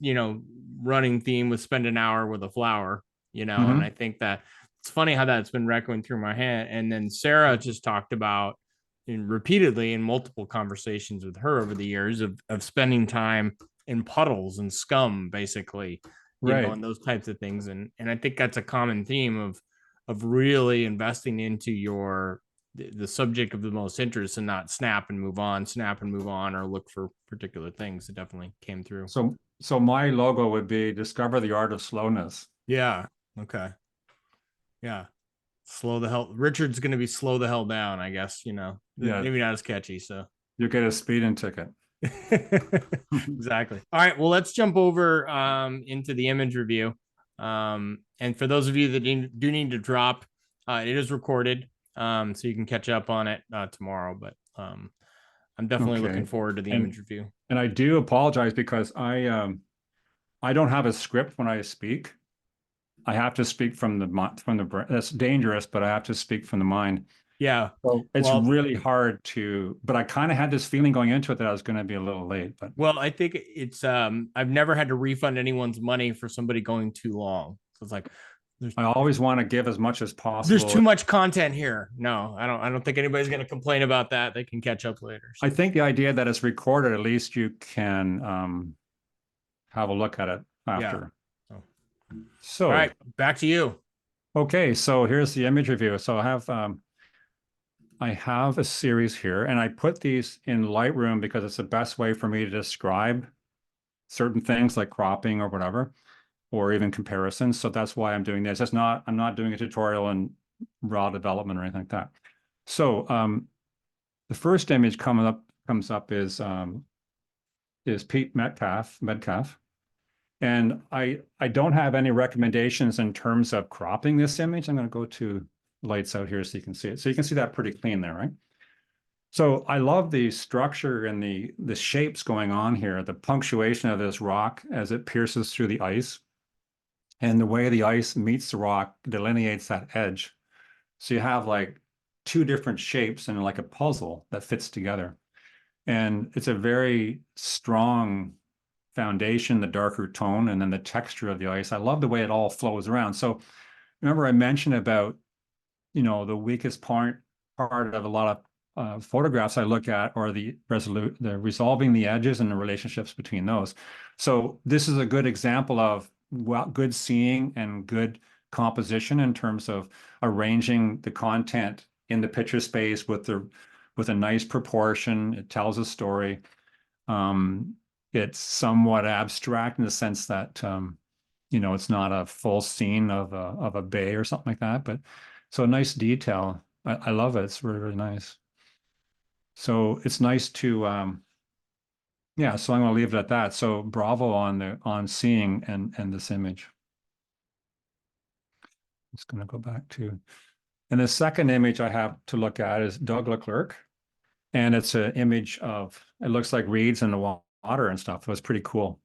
running theme was spend an hour with a flower, and I Hmm. think that it's funny how that's been echoing through my head. And then Sarah just talked about repeatedly in multiple conversations with her over the years of spending time in puddles and scum, basically, Right. and those types of things. And I think that's a common theme of really investing into the subject of the most interest and not snap and move on, or look for particular things. It definitely came through. So my logo would be discover the art of slowness. Yeah. Okay. Yeah. Slow the hell. Richard's going to be slow the hell down, I guess, Yeah, maybe not as catchy. So you get a speeding ticket. exactly. All right. Well, let's jump over into the image review. And for those of you that do need to drop, it is recorded. So you can catch up on it tomorrow. But I'm definitely looking Okay. forward to the And image review. and I do apologize because I don't have a script when I speak. I have to speak from the brain. That's dangerous, but I have to speak from the mind. Yeah. So it's Well, really hard to, but I kind of had this feeling going into it that I was going to be a little late, but I think it's I've never had to refund anyone's money for somebody going too long. So it's like there's I always want to give as much as there's possible. too much content here. No, I don't think anybody's going to complain about that. They can catch up later. I So think the idea that it's recorded, at least you can have a look at it yeah. after. So, all So, right, back to you. okay, so here's the image review. So I have a series here, and I put these in Lightroom because it's the best way for me to describe certain things like cropping or whatever, or even comparisons. So that's why I'm doing this. I'm not doing a tutorial in raw development or anything like that. So the first image comes up is Pete Metcalf. And I don't have any recommendations in terms of cropping this image. I'm going to go to lights out here so you can see it. So you can see that pretty clean there, right? So I love the structure and the shapes going on here, the punctuation of this rock as it pierces through the ice, and the way the ice meets the rock delineates that edge. So you have like two different shapes and like a puzzle that fits together. And it's a very strong foundation, the darker tone, and then the texture of the ice. I love the way it all flows around. So remember I mentioned about, the weakest part of a lot of photographs I look at are the resolving the edges and the relationships between those. So this is a good example of good seeing and good composition in terms of arranging the content in the picture space with a nice proportion. It tells a story. Um, it's somewhat abstract in the sense that it's not a full scene of a bay or something like that, but so a nice detail. I love it. It's really, really nice. So it's nice to yeah, so I'm gonna leave it at that. So bravo on seeing and this image. Just gonna go back to, and the second image I have to look at is Doug Leclerc. And it's an image of, it looks like reeds in the water and stuff. It was pretty cool,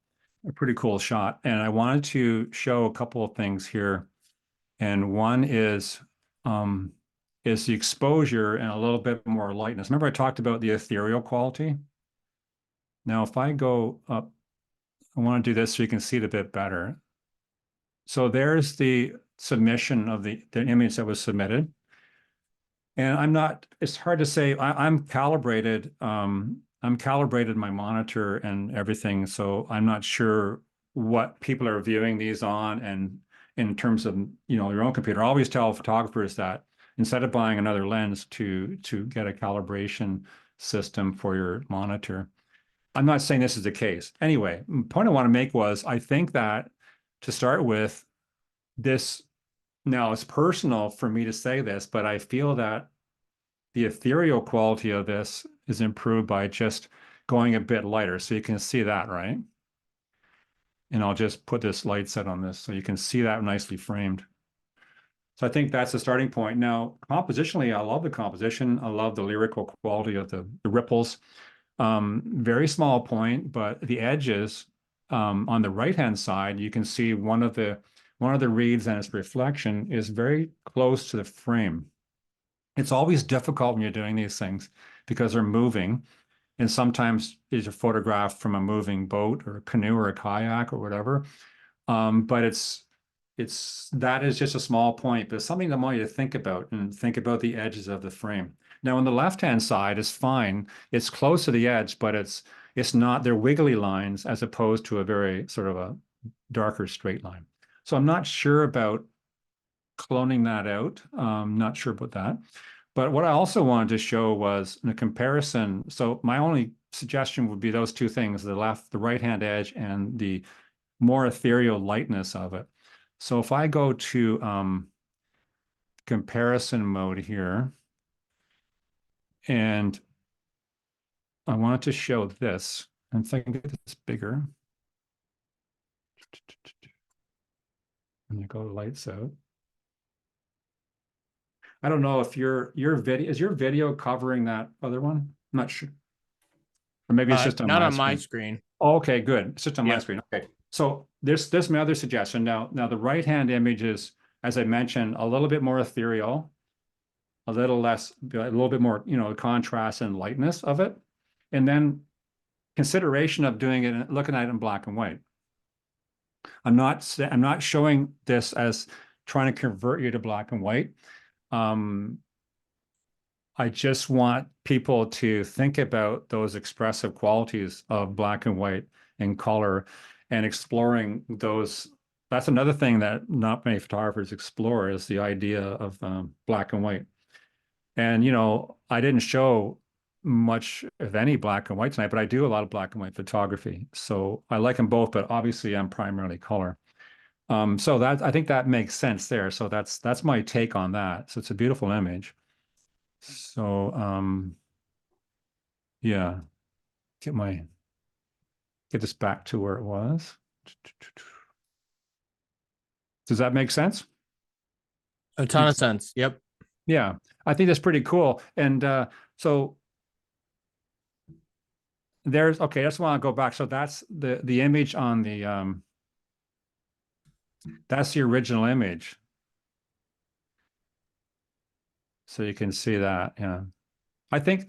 a pretty cool shot. And I wanted to show a couple of things here. And one um, is the exposure and a little bit more lightness. Remember I talked about the ethereal quality? Now, if I go up, I want to do this so you can see it a bit better. So there's the submission of the image that was submitted. And it's hard to say, I'm calibrated my monitor and everything. So I'm not sure what people are viewing these on. And in terms of, your own computer, I always tell photographers that instead of buying another lens to get a calibration system for your monitor. I'm not saying this is the case. Anyway, the point I want to make was I think that to start with, this now it's personal for me to say this, but I feel that the ethereal quality of this is improved by just going a bit lighter. So you can see that, right? And I'll just put this light set on this so you can see that nicely framed. So I think that's the starting point. Now, compositionally, I love the composition. I love the lyrical quality of the ripples. Very small point, but the edges on the right-hand side, you can see one of the reeds and its reflection is very close to the frame. It's always difficult when you're doing these things because they're moving. And sometimes it's a photograph from a moving boat or a canoe or a kayak or whatever. But that is just a small point, but it's something I want you to think about and think about the edges of the frame. Now, on the left-hand side is fine. It's close to the edge, but it's not, they're wiggly lines as opposed to a very sort of a darker straight line. So I'm not sure about cloning that out. Not sure about that. But what I also wanted to show was a comparison. So my only suggestion would be those two things, the right-hand edge and the more ethereal lightness of it. So if I go to comparison mode here, and I want to show this, and if I can get this bigger, and I go to lights out. I don't know if your video is your video covering that other one? I'm not sure. Or maybe it's just on Not my on my screen. screen. Oh, okay, good. It's just on my Yep. screen. Okay. So there's my other suggestion. Now the right-hand image is, as I mentioned, a little bit more ethereal, a little less, a little bit more, contrast and lightness of it. And then consideration of doing it, looking at it in black and white. I'm not showing this as trying to convert you to black and white. Um, I just want people to think about those expressive qualities of black and white and color and exploring those. That's another thing that not many photographers explore is the idea of black and white. And, I didn't show much of any black and white tonight, but I do a lot of black and white photography. So I like them both, but obviously I'm primarily color. So I think that makes sense there. So that's my take on that. So it's a beautiful image. So yeah, get this back to where it was. Does that make sense? A ton of sense. Yep. Yeah, I think that's pretty cool. And so okay, that's why I go back. So that's the image on the that's the original image. So you can see that. Yeah. I think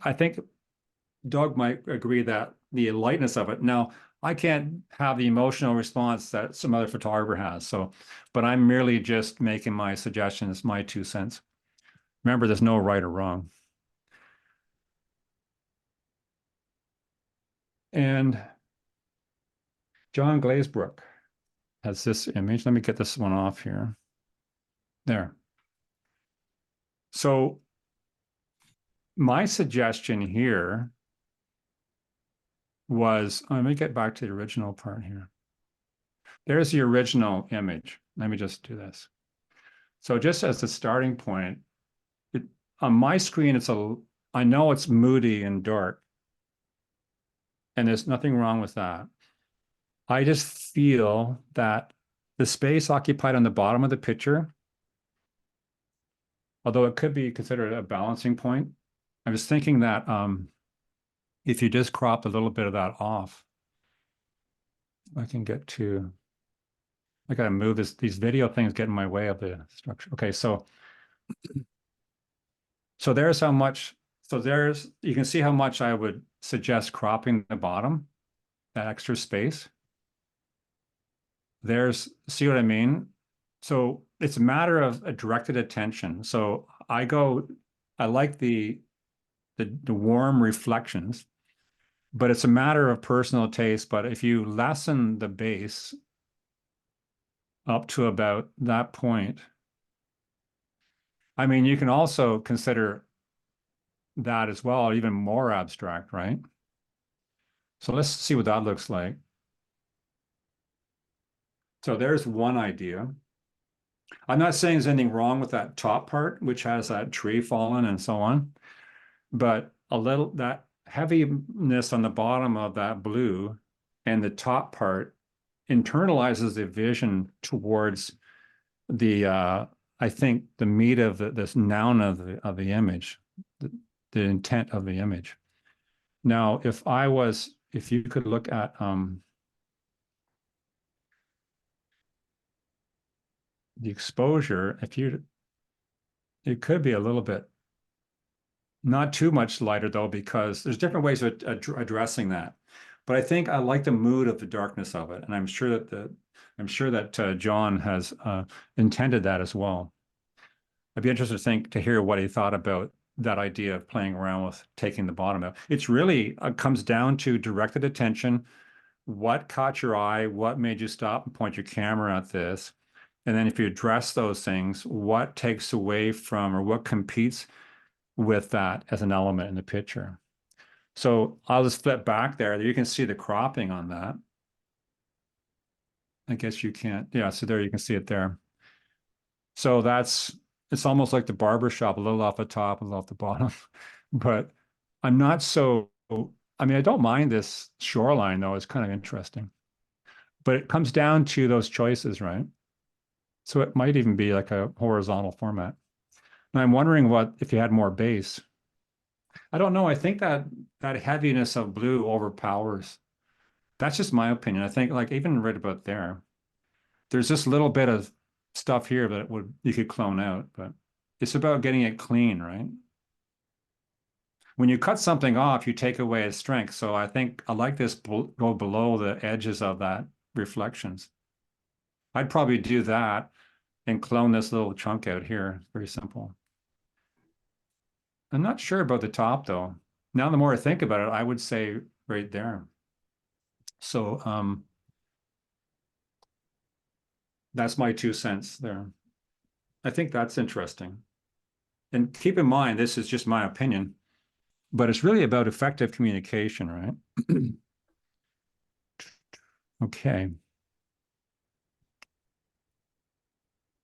Doug might agree that the lightness of it. Now, I can't have the emotional response that some other photographer has. So, but I'm merely just making my suggestions, my 2 cents. Remember, there's no right or wrong. And John Glazebrook has this image. Let me get this one off here. There. So my suggestion here was, let me get back to the original part here. There's the original image. Let me just do this. So just as the starting point, on my screen, I know it's moody and dark, and there's nothing wrong with that. I just feel that the space occupied on the bottom of the picture, although it could be considered a balancing point, I was thinking that if you just crop a little bit of that off, I got to move these video things get in my way of the structure. Okay, so there's how much, you can see how much I would suggest cropping the bottom, that extra space. See what I mean? So it's a matter of a directed attention. So I like the warm reflections, but it's a matter of personal taste. But if you lessen the base up to about that point, I mean, you can also consider that as well, even more abstract, right? So let's see what that looks like. So there's one idea. I'm not saying there's anything wrong with that top part, which has that tree fallen and so on, but that heaviness on the bottom of that blue and the top part internalizes the vision towards I think the meat of this noun of the image, the intent of the image. Now, if you could look at the exposure, it could be a little bit, not too much lighter though, because there's different ways of addressing that. But I think I like the mood of the darkness of it, and I'm sure that John has intended that as well. I'd be interested to hear what he thought about that idea of playing around with taking the bottom out. It's really comes down to directed attention. What caught your eye? What made you stop and point your camera at this? And then if you address those things, what takes away from or what competes with that as an element in the picture? So I'll just flip back there. You can see the cropping on that. I guess you can't. Yeah, so there you can see it there. So it's almost like the barber shop, a little off the top, a little off the bottom. But I mean, I don't mind this shoreline though. It's kind of interesting. But it comes down to those choices, right? So it might even be like a horizontal format. And I'm wondering if you had more base. I don't know. I think that that heaviness of blue overpowers. That's just my opinion. I think like even right about there, there's this little bit of stuff here that would you could clone out, but it's about getting it clean, right? When you cut something off, you take away its strength. So I think I like this go below the edges of that reflections. I'd probably do that and clone this little chunk out here. Very simple. I'm not sure about the top though. Now, the more I think about it, I would say right there. So that's my 2 cents there. I think that's interesting. And keep in mind, this is just my opinion, but it's really about effective communication, right? Okay.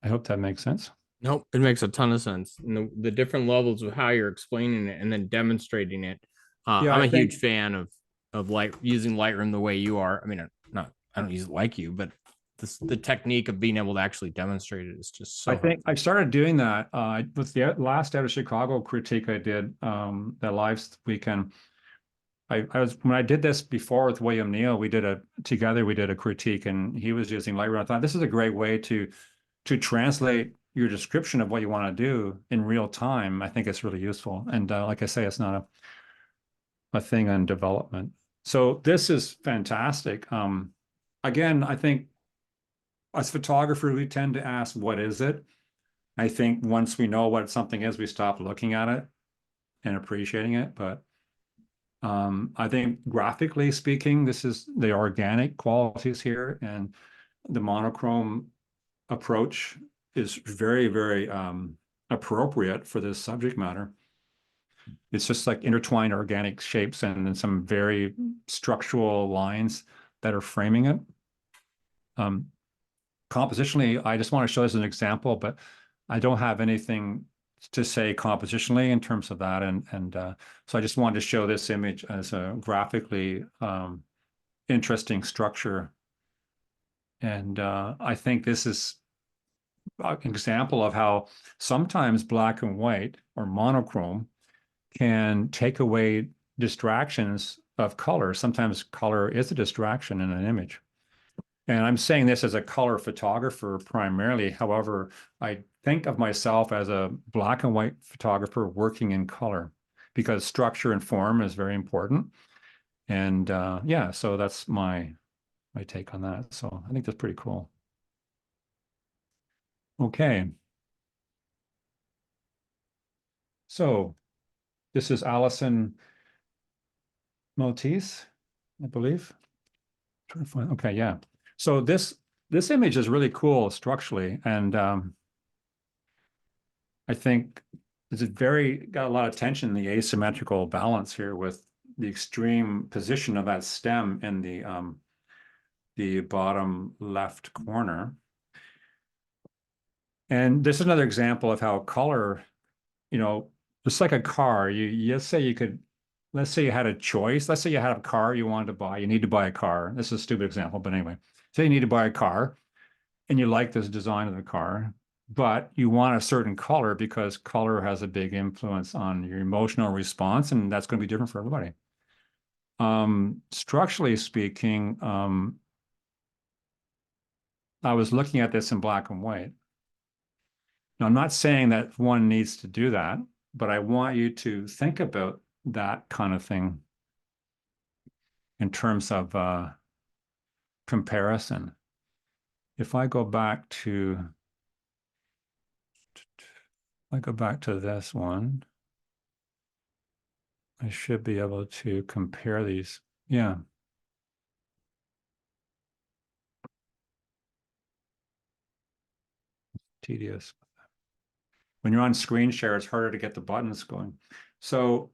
I hope that makes sense. Nope, it makes a ton of sense. And the different levels of how you're explaining it and then demonstrating it. Yeah, I'm I a huge think fan of light using Lightroom the way you are. I mean, not I don't use it like you, but the technique of being able to actually demonstrate it is just I so think helpful. I started doing that with the last Out of Chicago critique I did that live weekend. I was when I did this before with William Neal, we did a critique and he was using Lightroom. I thought this is a great way to translate your description of what you want to do in real time. I think it's really useful. And like I say, it's not a thing on development. So this is fantastic. Again, I think as photographers, we tend to ask, what is it? I think once we know what something is, we stop looking at it and appreciating it. But I think graphically speaking, this is the organic qualities here, and the monochrome approach is very, very appropriate for this subject matter. It's just like intertwined organic shapes and then some very structural lines that are framing it. Compositionally, I just want to show as an example, but I don't have anything to say compositionally in terms of that. And so I just wanted to show this image as a graphically interesting structure. And I think this is an example of how sometimes black and white or monochrome can take away distractions of color. Sometimes color is a distraction in an image. And I'm saying this as a color photographer primarily. However, I think of myself as a black and white photographer working in color because structure and form is very important. And yeah, so that's my take on that. So I think that's pretty cool. Okay. So this is Alison Maltese, I believe. Trying to find, okay, yeah. So this image is really cool structurally, and I think it's got a lot of tension in the asymmetrical balance here with the extreme position of that stem in the bottom left corner. And this is another example of how color, it's like a car. Let's say you had a choice. Let's say you had a car you wanted to buy. You need to buy a car. This is a stupid example, but anyway, say you need to buy a car and you like this design of the car, but you want a certain color because color has a big influence on your emotional response, and that's going to be different for everybody. Structurally speaking, I was looking at this in black and white. Now, I'm not saying that one needs to do that, but I want you to think about that kind of thing in terms of comparison. If I go back to this one, I should be able to compare these. Yeah. Tedious. When you're on screen share, it's harder to get the buttons going. So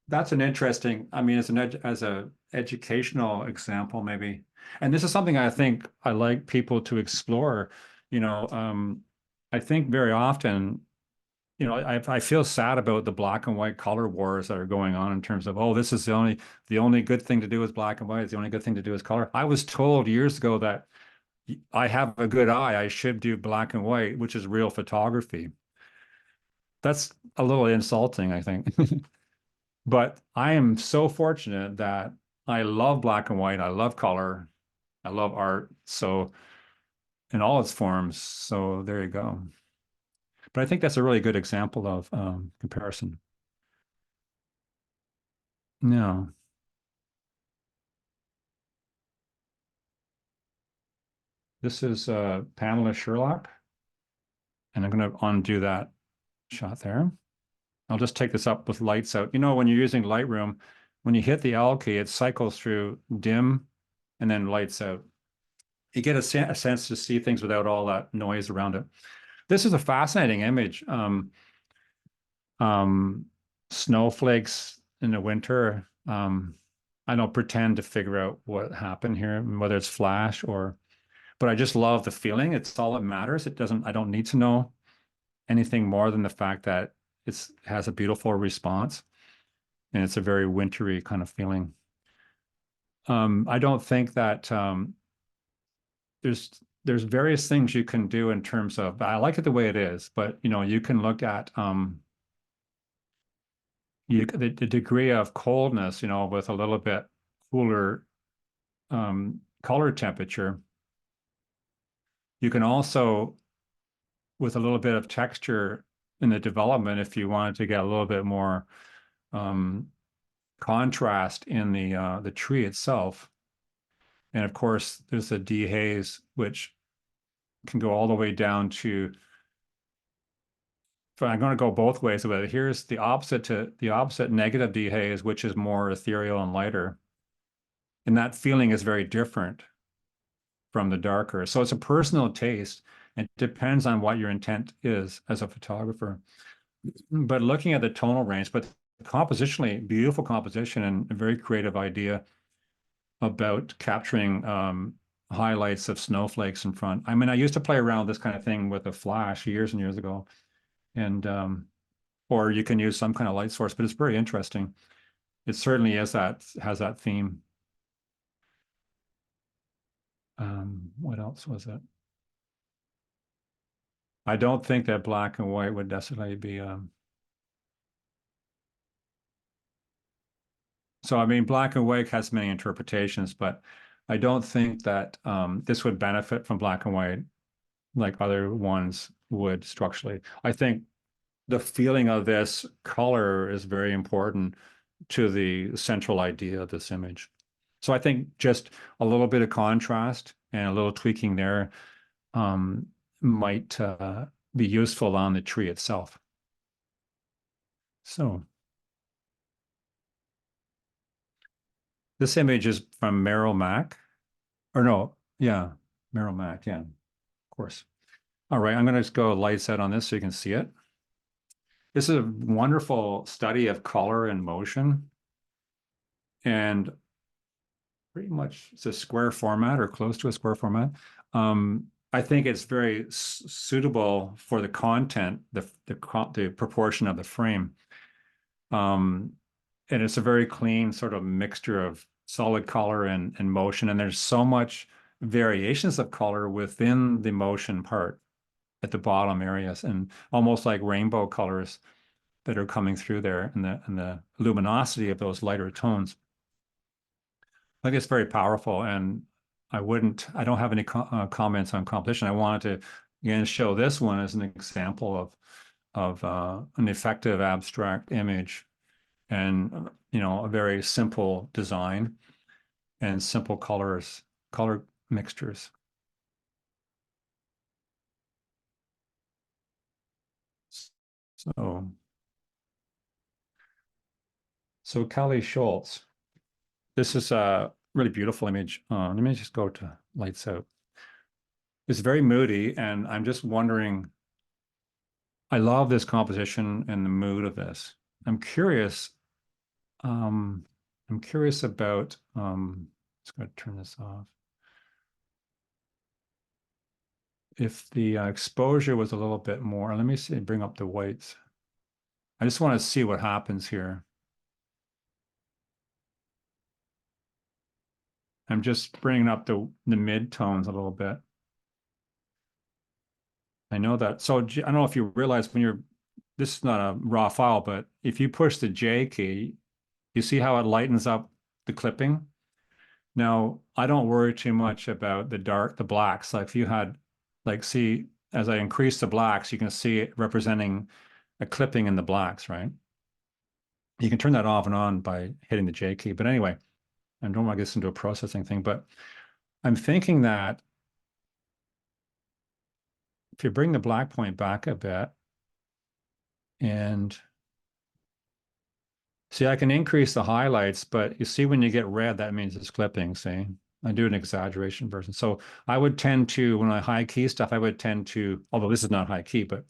that's an interesting, I mean, as a educational example, maybe. And this is something I think I like people to explore. I think very often, I feel sad about the black and white color wars that are going on in terms of, oh, this is the only good thing to do is black and white. It's the only good thing to do is color. I was told years ago that I have a good eye. I should do black and white, which is real photography. That's a little insulting, I think. But I am so fortunate that I love black and white. I love color. I love art. So in all its forms. So there you go. But I think that's a really good example of comparison. No, this is Pamela Sherlock, and I'm going to undo that shot there. I'll just take this up with lights out. You know, when you're using Lightroom, when you hit the L key, it cycles through dim and then lights out. You get a sense to see things without all that noise around it. This is a fascinating image. Um, snowflakes in the winter. I don't pretend to figure out what happened here, whether it's flash or, but I just love the feeling. It's all that matters. It doesn't, I don't need to know anything more than the fact that it has a beautiful response and it's a very wintry kind of feeling. I don't think that there's various things you can do in terms of, I like it the way it is, but you know, you can look at the degree of coldness, you know, with a little bit cooler color temperature. You can also, with a little bit of texture in the development, if you wanted to get a little bit more contrast in the tree itself. And of course, there's a dehaze, which can go all the way down to, so I'm going to go both ways with it. Here's the opposite negative dehaze, which is more ethereal and lighter. And that feeling is very different from the darker. So it's a personal taste. It depends on what your intent is as a photographer. But looking at the tonal range, but compositionally, beautiful composition and a very creative idea about capturing highlights of snowflakes in front. I mean, I used to play around with this kind of thing with a flash years and years ago. And or you can use some kind of light source, but it's very interesting. It certainly has that theme. What else was it? I don't think that black and white would necessarily be. So I mean, black and white has many interpretations, but I don't think that this would benefit from black and white like other ones would structurally. I think the feeling of this color is very important to the central idea of this image. So I think just a little bit of contrast and a little tweaking there might be useful on the tree itself. So this image is from Merrill Mack, or no, yeah, Merrill Mack, yeah, of course. All right, I'm going to just go light set on this so you can see it. This is a wonderful study of color and motion. And pretty much it's a square format or close to a square format. I think it's very suitable for the content, the proportion of the frame. And it's a very clean sort of mixture of solid color and motion. And there's so much variations of color within the motion part at the bottom areas, and almost like rainbow colors that are coming through there, and the luminosity of those lighter tones. I think it's very powerful, and I don't have any comments on composition. I wanted to again show this one as an example of an effective abstract image, and you know, a very simple design and simple color mixtures. So Kelly Schultz, this is a really beautiful image. Let me just go to lights out. It's very moody, and I'm just wondering, I love this composition and the mood of this. I'm curious about, let's go turn this off. If the exposure was a little bit more, let me see, bring up the whites. I just want to see what happens here. I'm just bringing up the mid tones a little bit. I know that. So I don't know if you realize when this is not a raw file, but if you push the J key, You see how it lightens up the clipping? Now, I don't worry too much about the blacks. Like if you had, like, see, as I increase the blacks, you can see it representing a clipping in the blacks, right? You can turn that off and on by hitting the J key. But anyway, I don't want to get into a processing thing, but I'm thinking that if you bring the black point back a bit and see, I can increase the highlights, but you see when you get red, that means it's clipping, see? I do an exaggeration version. So I would tend to, when I high key stuff, I would tend to, although this is not high key, but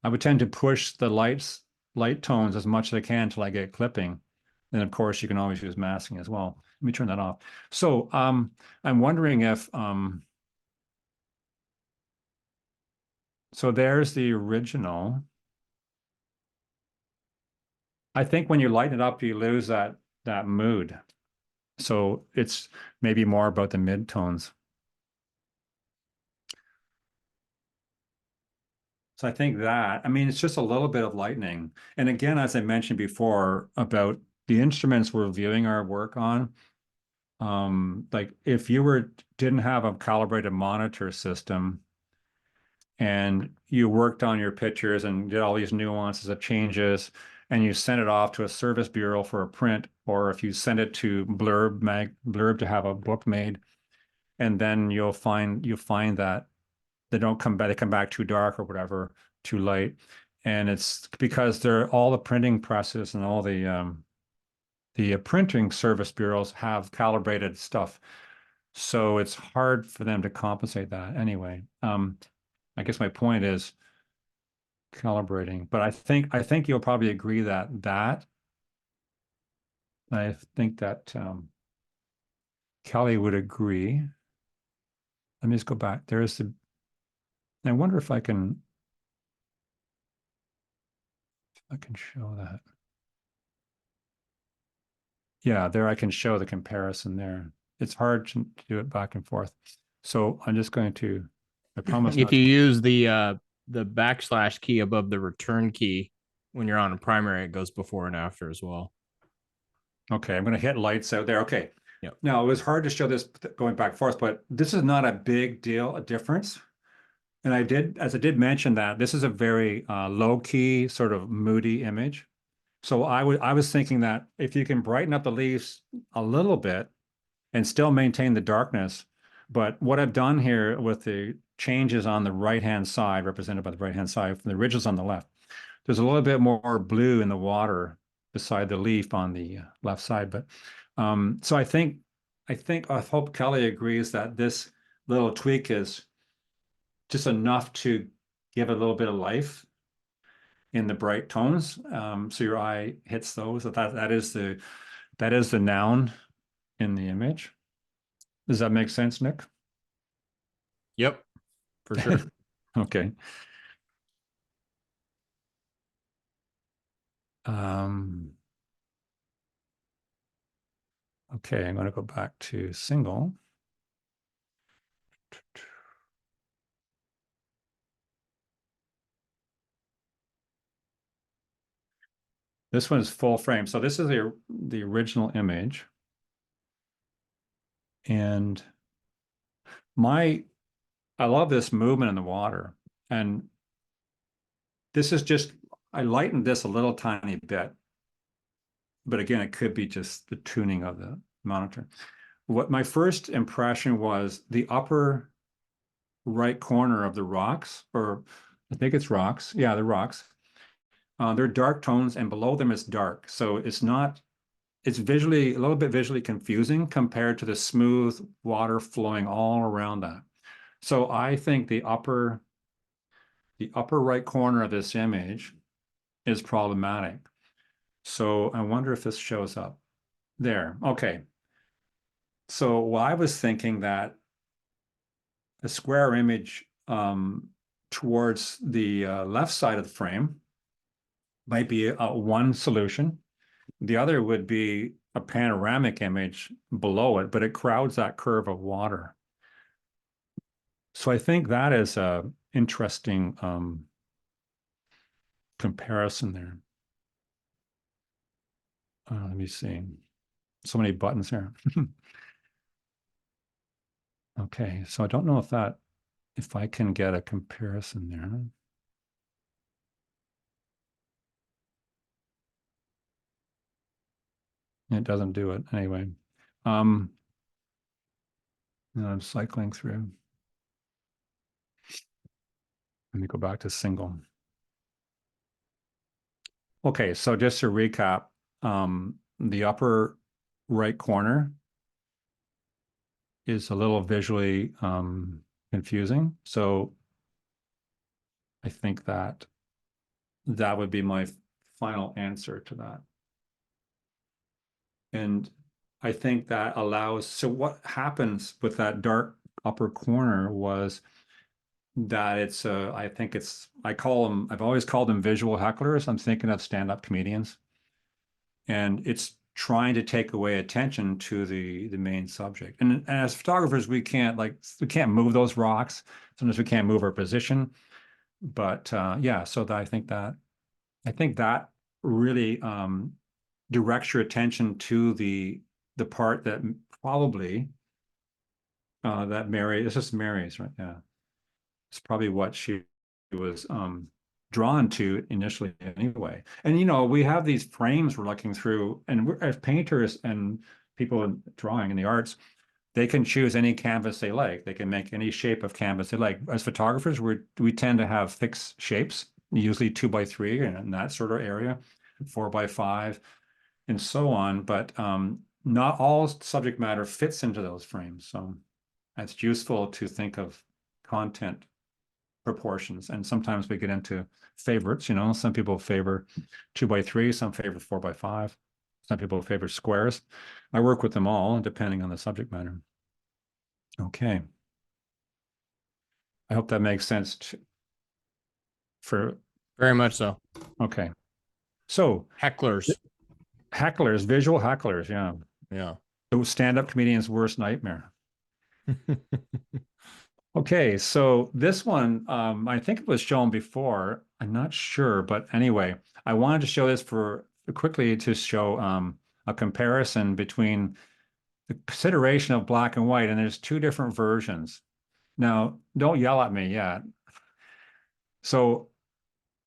I would tend to push the light tones as much as I can until I get clipping. And of course, you can always use masking as well. Let me turn that off. So I'm wondering if, so there's the original. I think when you lighten it up, you lose that mood. So it's maybe more about the midtones. So I think that, I mean, it's just a little bit of lightening. And again, as I mentioned before about the instruments we're viewing our work on, like if you didn't have a calibrated monitor system and you worked on your pictures and did all these nuances of changes and you sent it off to a service bureau for a print, or if you send it to Blurb to have a book made, and then you find that they don't come back, they come back too dark or whatever, too light. And it's because they're all the printing presses and all the printing service bureaus have calibrated stuff. So it's hard for them to compensate that anyway. I guess my point is calibrating, but I think you'll probably agree that I think that Kelly would agree. Let me just go back. I wonder if I can show that. Yeah, there I can show the comparison there. It's hard to do it back and forth. So I'm just going to, I promise If not you to. use the backslash key above the return key when you're on a primary, it goes before and after as well. Okay, I'm going to hit lights out there. Okay. Yep. Now, it was hard to show this going back and forth, but this is not a big deal, a difference. And as I did mention that, this is a very low-key, sort of moody image. So I was thinking that if you can brighten up the leaves a little bit and still maintain the darkness, but what I've done here with the changes on the right-hand side, represented by the right-hand side, from the ridges on the left, there's a little bit more blue in the water beside the leaf on the left side. But so I hope Kelly agrees that this little tweak is just enough to give a little bit of life in the bright tones. So your eye hits those. That is the noun in the image. Does that make sense, Nick? Yep, for sure. Okay. Um, okay, I'm going to go back to single. This one is full frame. So this is the original image. And I love this movement in the water. And this is just, I lightened this a little tiny bit. But again, it could be just the tuning of the monitor. What my first impression was the upper right corner of the rocks, or I think it's rocks. Yeah, the rocks. They're dark tones, and below them is dark. So it's visually a little bit visually confusing compared to the smooth water flowing all around that. So I think the upper right corner of this image is problematic. So I wonder if this shows up there. Okay. So I was thinking that a square image towards the left side of the frame might be one solution. The other would be a panoramic image below it, but it crowds that curve of water. So I think that is a interesting comparison there. Let me see. So many buttons here. Okay, so I don't know if I can get a comparison there. It doesn't do it anyway. Um, I'm cycling through. Let me go back to single. Okay, so just to recap, the upper right corner is a little visually confusing. So I think that would be my final answer to that. And I think that allows, so what happens with that dark upper corner was that I think I've always called them visual hecklers. I'm thinking of stand-up comedians. And it's trying to take away attention to the main subject. And as photographers, we can't move those rocks. Sometimes we can't move our position. But yeah, so I think that really directs your attention to the part that probably this is Mary's, right? Yeah. It's probably what she was drawn to initially anyway. And we have these frames we're looking through, and we're, as painters and people in drawing in the arts, they can choose any canvas they like. They can make any shape of canvas they like. As photographers, we tend to have fixed shapes, usually 2x3 and in that sort of area, 4x5, and so on. But not all subject matter fits into those frames. So it's useful to think of content proportions. And sometimes we get into favorites, some people favor 2x3, some favor 4x5, some people favor squares. I work with them all depending on the subject matter. Okay. I hope that makes sense for Very much so. okay. So Hecklers. Visual hecklers, yeah. Yeah. The stand-up comedian's worst nightmare. Okay, so this one, I think it was shown before. I'm not sure, but anyway, I wanted to show this quickly to show a comparison between the consideration of black and white, and there's two different versions. Now, don't yell at me yet. So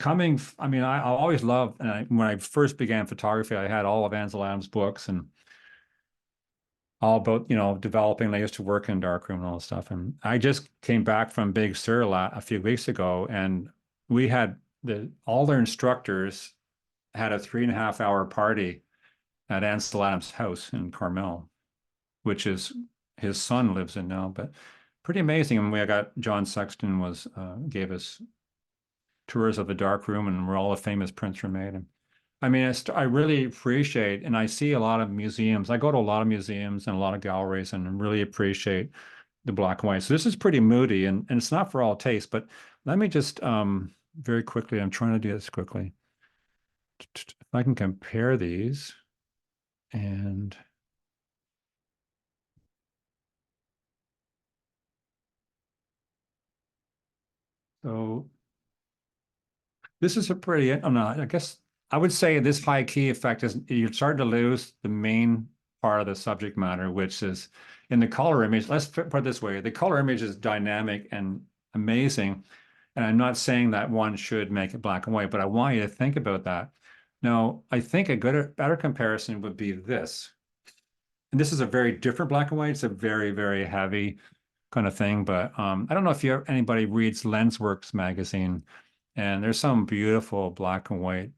I always loved, and when I first began photography, I had all of Ansel Adams' books and all about, developing. I used to work in darkroom and all this stuff. And I just came back from Big Sur a few weeks ago, and we had all their instructors had a 3.5 hour party at Ansel Adams' house in Carmel, which is his son lives in now. But pretty amazing. And we got John Sexton gave us tours of the darkroom, and where all the famous prints were made. And I mean, I really appreciate, and I see a lot of museums. I go to a lot of museums and a lot of galleries and really appreciate the black and white. So this is pretty moody, and it's not for all taste, but let me just very quickly, I'm trying to do this quickly. If I can compare these, and so this is a pretty, I guess I would say this high key effect is you're starting to lose the main part of the subject matter, which is in the color image. Let's put it this way. The color image is dynamic and amazing. And I'm not saying that one should make it black and white, but I want you to think about that. Now, I think better comparison would be this. And this is a very different black and white. It's a very, very heavy kind of thing. But I don't know if anybody reads Lensworks magazine, and there's some beautiful black and white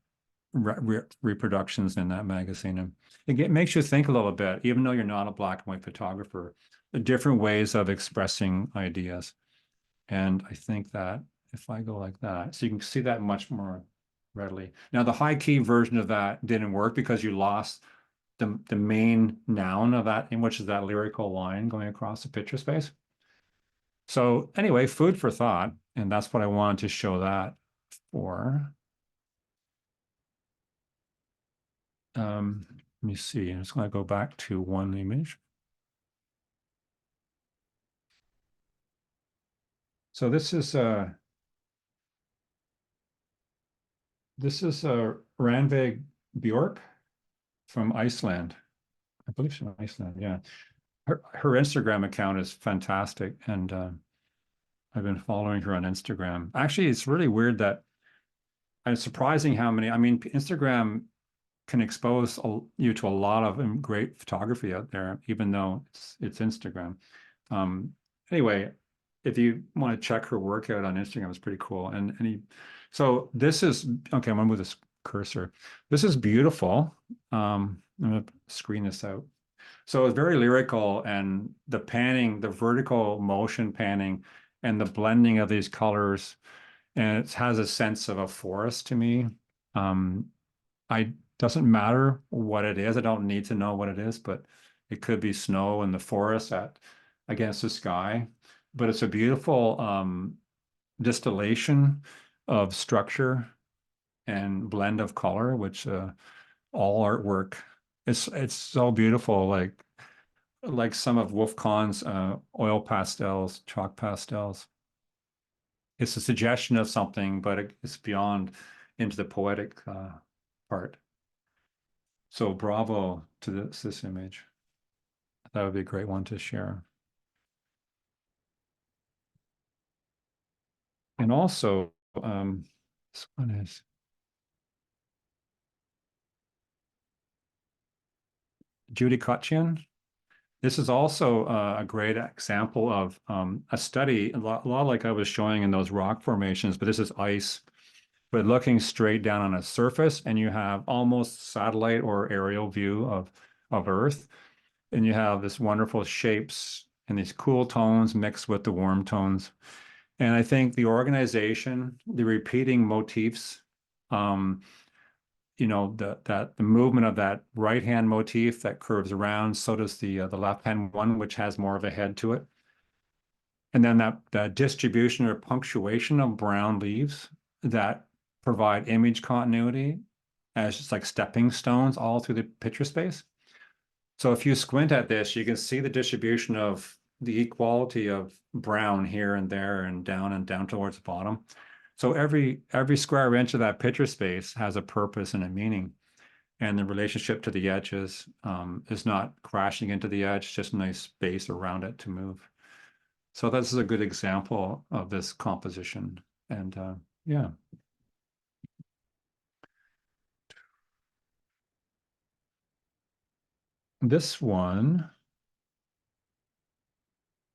reproductions in that magazine. And it makes you think a little bit, even though you're not a black and white photographer, the different ways of expressing ideas. And I think that if I go like that, so you can see that much more readily. Now, the high key version of that didn't work because you lost the main noun of that, in which is that lyrical line going across the picture space. So anyway, food for thought. And that's what I wanted to show that for. Let me see. I'm just going to go back to one image. So this is Randvig Bjork. from Iceland. I believe she's from Iceland. Yeah. Her Instagram account is fantastic. And I've been following her on Instagram. Actually, it's really weird that it's surprising how many, I mean, Instagram can expose you to a lot of great photography out there, even though it's Instagram. Um, anyway, if you want to check her workout on Instagram, it's pretty cool. So this is okay. I'm gonna move this cursor. This is beautiful. I'm gonna screen this out. So it's very lyrical, and the panning, the vertical motion panning, and the blending of these colors, and it has a sense of a forest to me. I doesn't matter what it is. I don't need to know what it is, but it could be snow in the forest against the sky. But it's a beautiful distillation of structure and blend of color, which all artwork it's so beautiful, like some of Wolf Kahn's oil pastels, chalk pastels. It's a suggestion of something, but it's beyond into the poetic part. So bravo to this image. That would be a great one to share. And also, this one is Judy Kotchian. This is also a great example of a study, a lot like I was showing in those rock formations, but this is ice, but looking straight down on a surface, and you have almost satellite or aerial view of Earth. And you have this wonderful shapes and these cool tones mixed with the warm tones. And I think the organization, the repeating motifs, the movement of that right hand motif that curves around, so does the left hand one, which has more of a head to it. And then that distribution or punctuation of brown leaves that provide image continuity as just like stepping stones all through the picture space. So if you squint at this, you can see the distribution of the equality of brown here and there and down towards the bottom. So every square inch of that picture space has a purpose and a meaning. And the relationship to the edges is not crashing into the edge, just a nice space around it to move. So this is a good example of this composition. And yeah. This one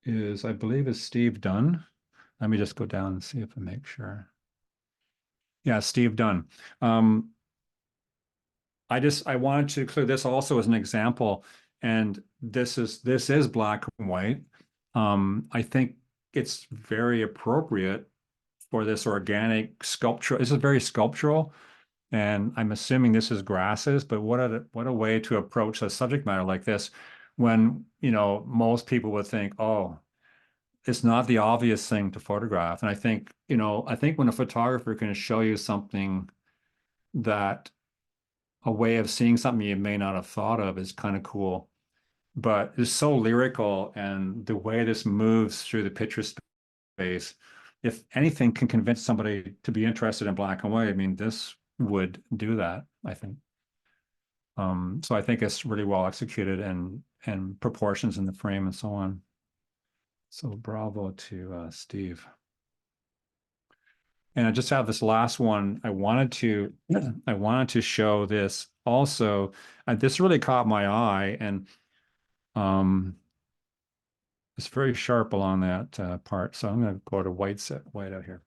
is, I believe, is Steve Dunn. Let me just go down and see if I make sure. Yeah, Steve Dunn. I wanted to include this also as an example, and this is black and white. I think it's very appropriate for this organic sculpture. This is very sculptural, and I'm assuming this is grasses, but what a way to approach a subject matter like this when, most people would think, oh, it's not the obvious thing to photograph. And I think when a photographer can show you something that a way of seeing something you may not have thought of is kind of cool. But it's so lyrical, and the way this moves through the picture space, if anything can convince somebody to be interested in black and white, I mean, this would do that, I think. So I think it's really well executed and proportions in the frame and so on. So bravo to Steve. And I just have this last one. I wanted to show this also. This really caught my eye, and it's very sharp along that part. So I'm going to go to white out here.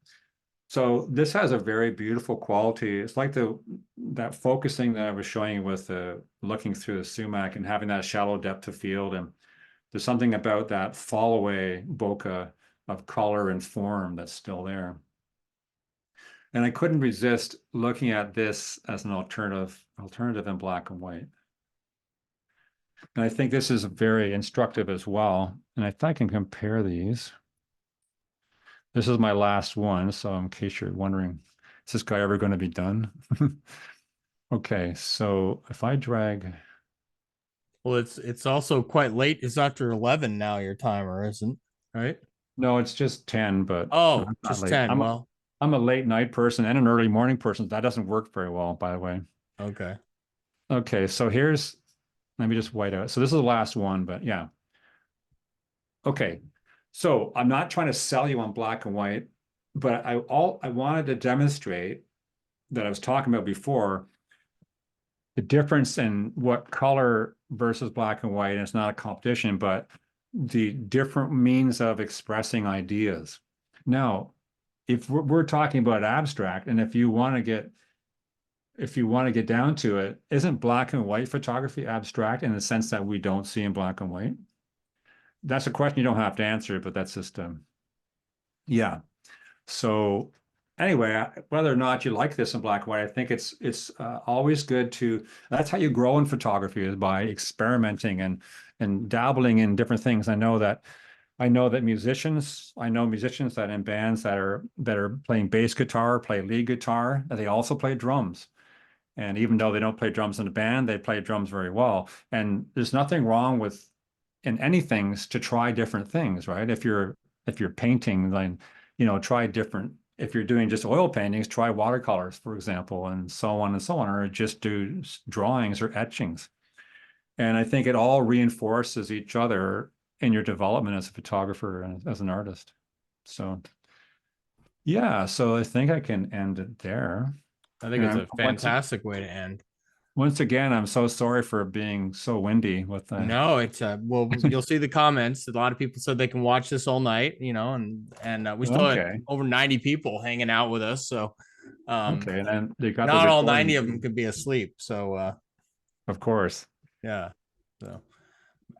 So this has a very beautiful quality. It's like that focusing that I was showing you with looking through the sumac and having that shallow depth of field. And there's something about that fall away bokeh of color and form that's still there. And I couldn't resist looking at this as an alternative in black and white. And I think this is very instructive as well. And I think I can compare these. This is my last one, so in case you're wondering, is this guy ever going to be done? Okay, so if I drag. Well, it's also quite late. It's after 11 now, your timer, isn't right? No, it's just 10, but Oh, I'm not just late. 10. Well, I'm a late night person and an early morning person. That doesn't work very well, by the way. okay. Okay, so here's, let me just white out. So this is the last one, but yeah. Okay, so I'm not trying to sell you on black and white, but I wanted to demonstrate that I was talking about before, the difference in what color versus black and white. And it's not a competition, but the different means of expressing ideas. Now, if we're talking about abstract, and if you want to get down to it, isn't black and white photography abstract in the sense that we don't see in black and white? That's a question you don't have to answer, but that's just yeah. So anyway, whether or not you like this in black and white, I think it's always good to. That's how you grow in photography, is by experimenting and dabbling in different things. I know musicians. I know musicians that in bands that are playing bass guitar, play lead guitar, and they also play drums. And even though they don't play drums in a band, they play drums very well. And there's nothing wrong with in any things to try different things, right? If you're painting, then try different. If you're doing just oil paintings, try watercolors, for example, and so on and so on, or just do drawings or etchings. And I think it all reinforces each other in your development as a photographer and as an artist. So yeah, so I think I can end it there. I think And it's a once fantastic way to end. once again, I'm so sorry for being so windy with the. No, it's well, you'll see the comments. A lot of people said they can watch this all night, and we still had Okay. over 90 people hanging out with us. So, Okay, and then they got the not all recording 90 of them too. could be asleep. So, Of course. yeah. So,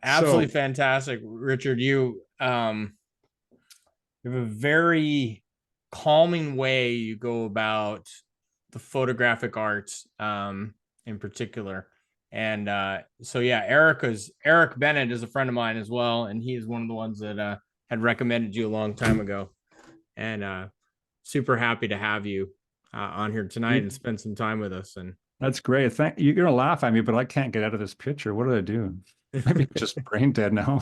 absolutely So fantastic, Richard. You have a very calming way you go about the photographic arts, in particular. And so yeah, Eric Bennett is a friend of mine as well, and he is one of the ones that had recommended you a long time ago. And super happy to have you on here tonight and spend some time with us. And that's great. Thank you're gonna laugh at me, but I can't get out of this picture. What did I do? Maybe I'm just brain dead now.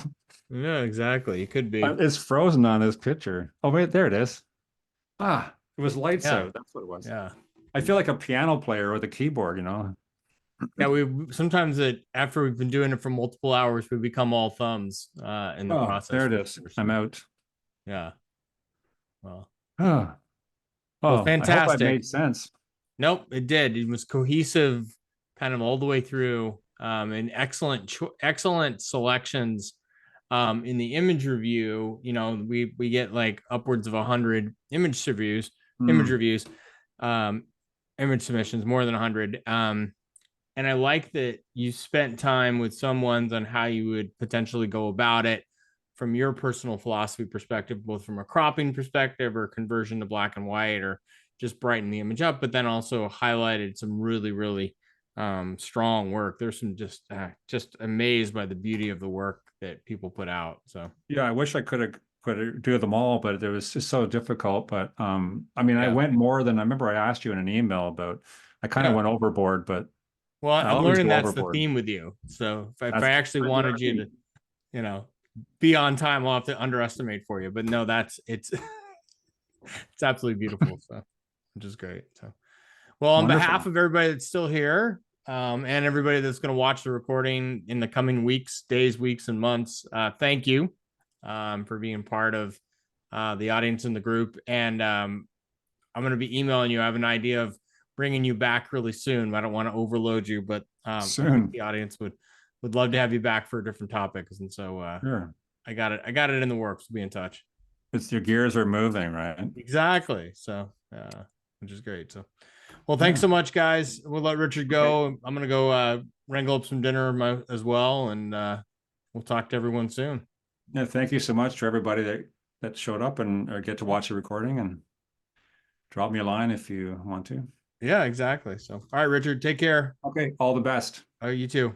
yeah, exactly. It could be. It's frozen on this picture. Oh wait, there it is. Ah, it was lights Yeah, out. That's what it was. yeah. I feel like a piano player with a keyboard, Yeah, we sometimes after we've been doing it for multiple hours, we become all thumbs in the Oh, process. there it is. I'm out. Yeah. Well, Oh, well, oh, I hope I fantastic. made sense. Nope, it did. It was cohesive, kind of all the way through, and excellent selections. In the image review, we get like upwards of 100 image Hmm. reviews, um, image submissions, more than 100. And I like that you spent time with someone on how you would potentially go about it from your personal philosophy perspective, both from a cropping perspective or conversion to black and white, or just brighten the image up, but then also highlighted some really, really strong work. There's some just amazed by the beauty of the work that people put out. So Yeah, I wish I could do them all, but it was just so difficult. But I mean, I yeah, went more than I remember. I asked you in an email about. I kind of yeah. went overboard, but Well, I I'm always learning go that's the overboard. theme with you. So if I That's actually wanted you to, you know, be on time, I'll have to underestimate for you. But no, it's absolutely beautiful. So which is great. So well, on behalf wonderful. of everybody that's still here, and everybody that's going to watch the recording in the coming weeks, days, weeks, and months, thank you for being part of the audience in the group. And I'm going to be emailing you. I have an idea of bringing you back really soon. I don't want to overload you, but I think Soon. the audience would love to have you back for different topics. And so Sure. I got it. I got it in the works. We'll be in touch. It's your gears are moving, right? Exactly. So, which is great. So, well, thanks Yeah. so much, guys. We'll let Richard Okay. go. I'm gonna go wrangle up some dinner as well, and we'll talk to everyone soon. Yeah. Thank you so much to everybody that showed up and or get to watch the recording, and drop me a line if you want to. Yeah, exactly. So, all right, Richard, take care. Okay. All the best. You too.